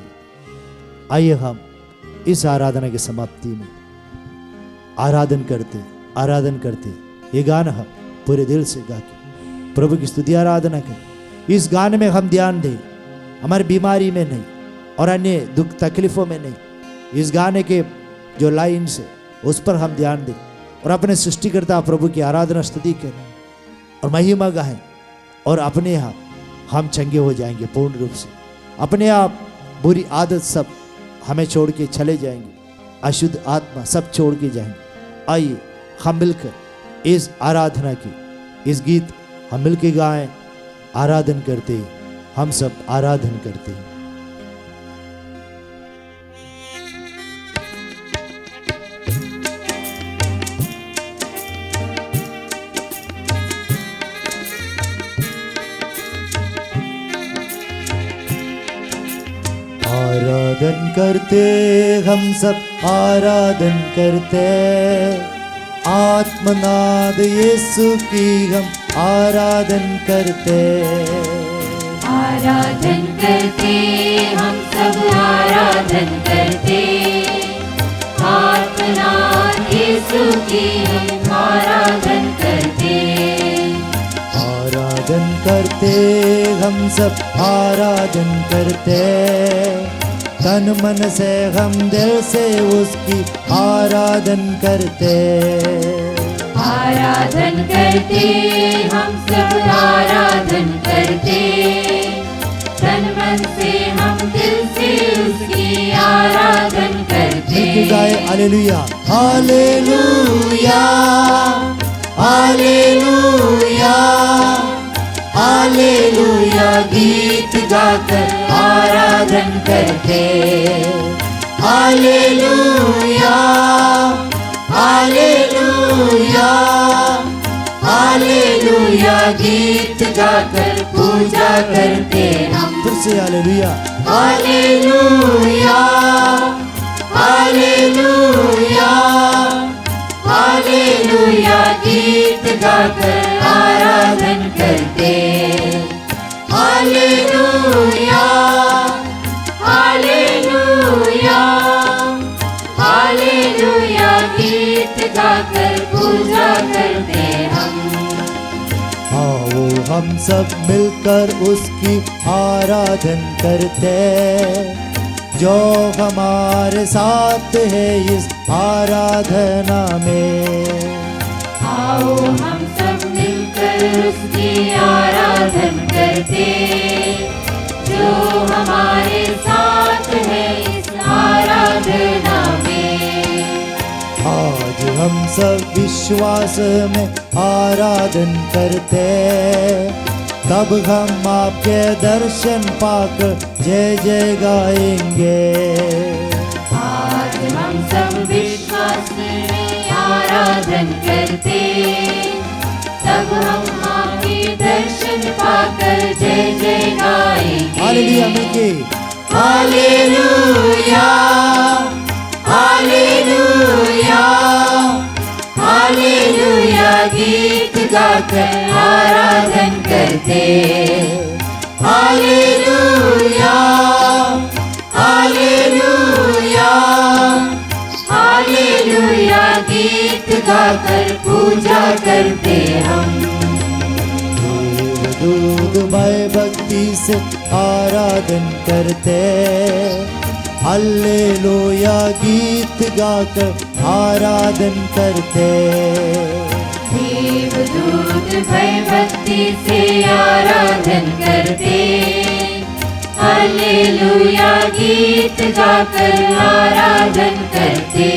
आइए हम इस आराधना की समाप्ति में आराधन करते ये गाना हम पूरे दिल से गा के प्रभु की स्तुति आराधना करें। इस गाने में हम ध्यान दें हमारी बीमारी में नहीं और अन्य दुख तकलीफों में नहीं, इस गाने के जो लाइन्स है उस पर हम ध्यान दें और अपने सृष्टिकर्ता प्रभु की आराधना स्तुति करें और महिमा गाएं और अपने आप हम चंगे हो जाएंगे। पूर्ण रूप से अपने आप बुरी आदत सब हमें छोड़ के चले जाएंगे, अशुद्ध आत्मा सब छोड़ के जाएंगे। आइए हम मिलकर इस आराधना की इस गीत हम मिलकर गाएं, आराधन करते, हम सब आराधन करते। आराधन करते हम सब आराधन करते, आत्मनाद यीशु की हम आराधन करते। आराधन करते हम सब आराधन करते, आत्मनाथ यीशु की हम आराधन करते। आराधन करते हम सब आराधन करते, तन मन से हम दिल से उसकी आराधन करते। आराधन करते हम सब आराधन करते, तन मन से हम दिल से उसकी आराधन करते। गाए हालेलुया हालेलुया हालेलुया हालेलुया गीत गाकर आराधन करते। हालेलुया हालेलुया हालेलुया गीत गाकर पूजा करते हम। फिर से हालेलुया हालेलुया हालेलुया हालेलुया गीत गाकर आराधन करते। हालेलुया हालेलुया हालेलुया गीत गाकर पूजा करते हम। आओ हम सब मिलकर उसकी आराधन करते, जो हमारे साथ है इस आराधना में। आओ हम सब मिलकर उसकी आराधन करते, जो हमारे साथ है इस आराधना में। आज हम सब विश्वास में आराधन करते, तब हम आपके दर्शन पाकर जय जय गाएंगे। आज हम सब विश्वास में आराधन करते, तब हम आपके दर्शन पाकर जय जय गाएंगे। हालेलुया मिलके हालेलुया हालेलुया हालेलुया गीत गाकर आराधन करते। हालेलुया हालेलुया हालेलुया गीत गाकर पूजा करते हम। दूधमय भक्ति से आराधन करते, हालेलुया गीत गाकर आराधन करते। देवदूत भय भक्ति से आराधन करते, हालेलुया गीत गाकर आराधन करते।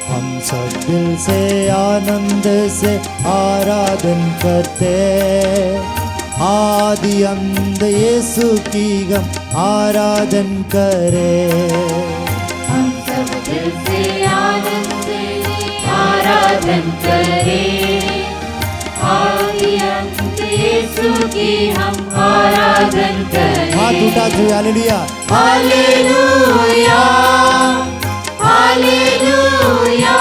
हम सब दिल से आनंद से आराधन करते, आदि अंत यीशु की हम आराधन करें। हम सब दिल से आनंद से आराधन करें, आदि अंत यीशु की हम आराधन करें। हाथ उठा दो हालेलुया हालेलुया हालेलुया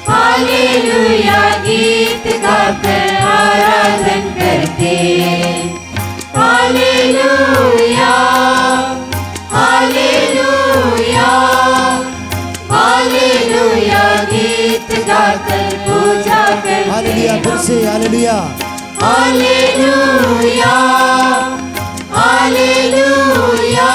हालेलुया गीत गाकर आराधन करते। हालेलुया हालेलुया हालेलुया गीत गाकर पूजा करते। हालेलुया फिर से हालेलुया हालेलुया हालेलुया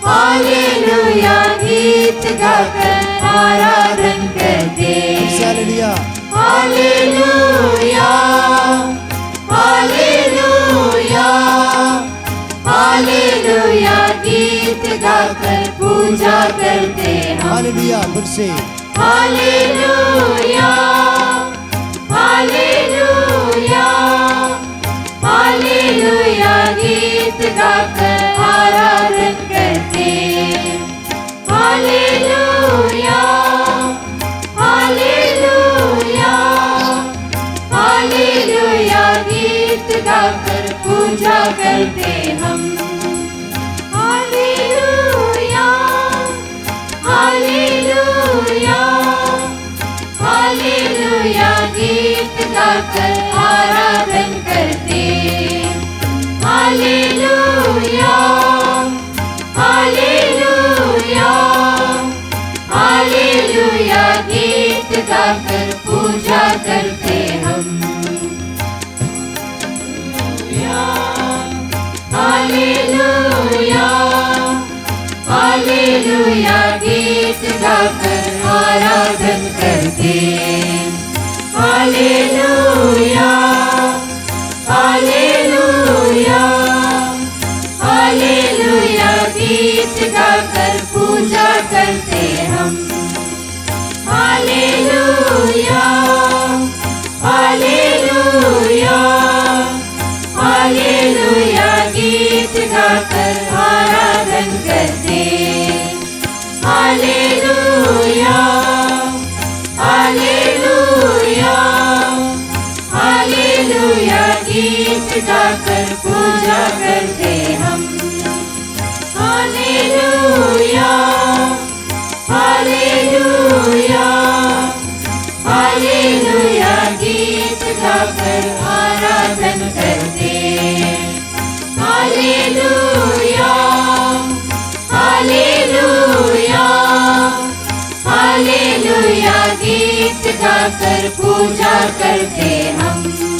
हालेलुया गीत गाकर आराधन करते। हालेलुया हालेलुया हालेलुया हालेलुया गीत गाकर पूजा करते हम। हालेलुया फिर से हालेलुया हालेलुया हालेलुया गीत गाकर आराधन करते। हालेलुया हालेलुया हालेलुया गीत गाकर पूजा करते हम। हालेलुया हालेलुया हालेलुया गीत गाकर आराधन करते। हालेलुया हालेलुया हालेलुया गीत गाकर पूजा करते हम। हालेलुया हालेलुया गीत गाकर आराधन करते। हालेलुया हालेलुया हालेलुया गीत गाकर पूजा करते हम। हालेलुया हालेलुया गाकर पूजा करते हम। हालेलुया हालेलुया हालेलुया गीत गाकर आराधन करते। हालेलुया हालेलुया हालेलुया गीत गाकर पूजा करते हम।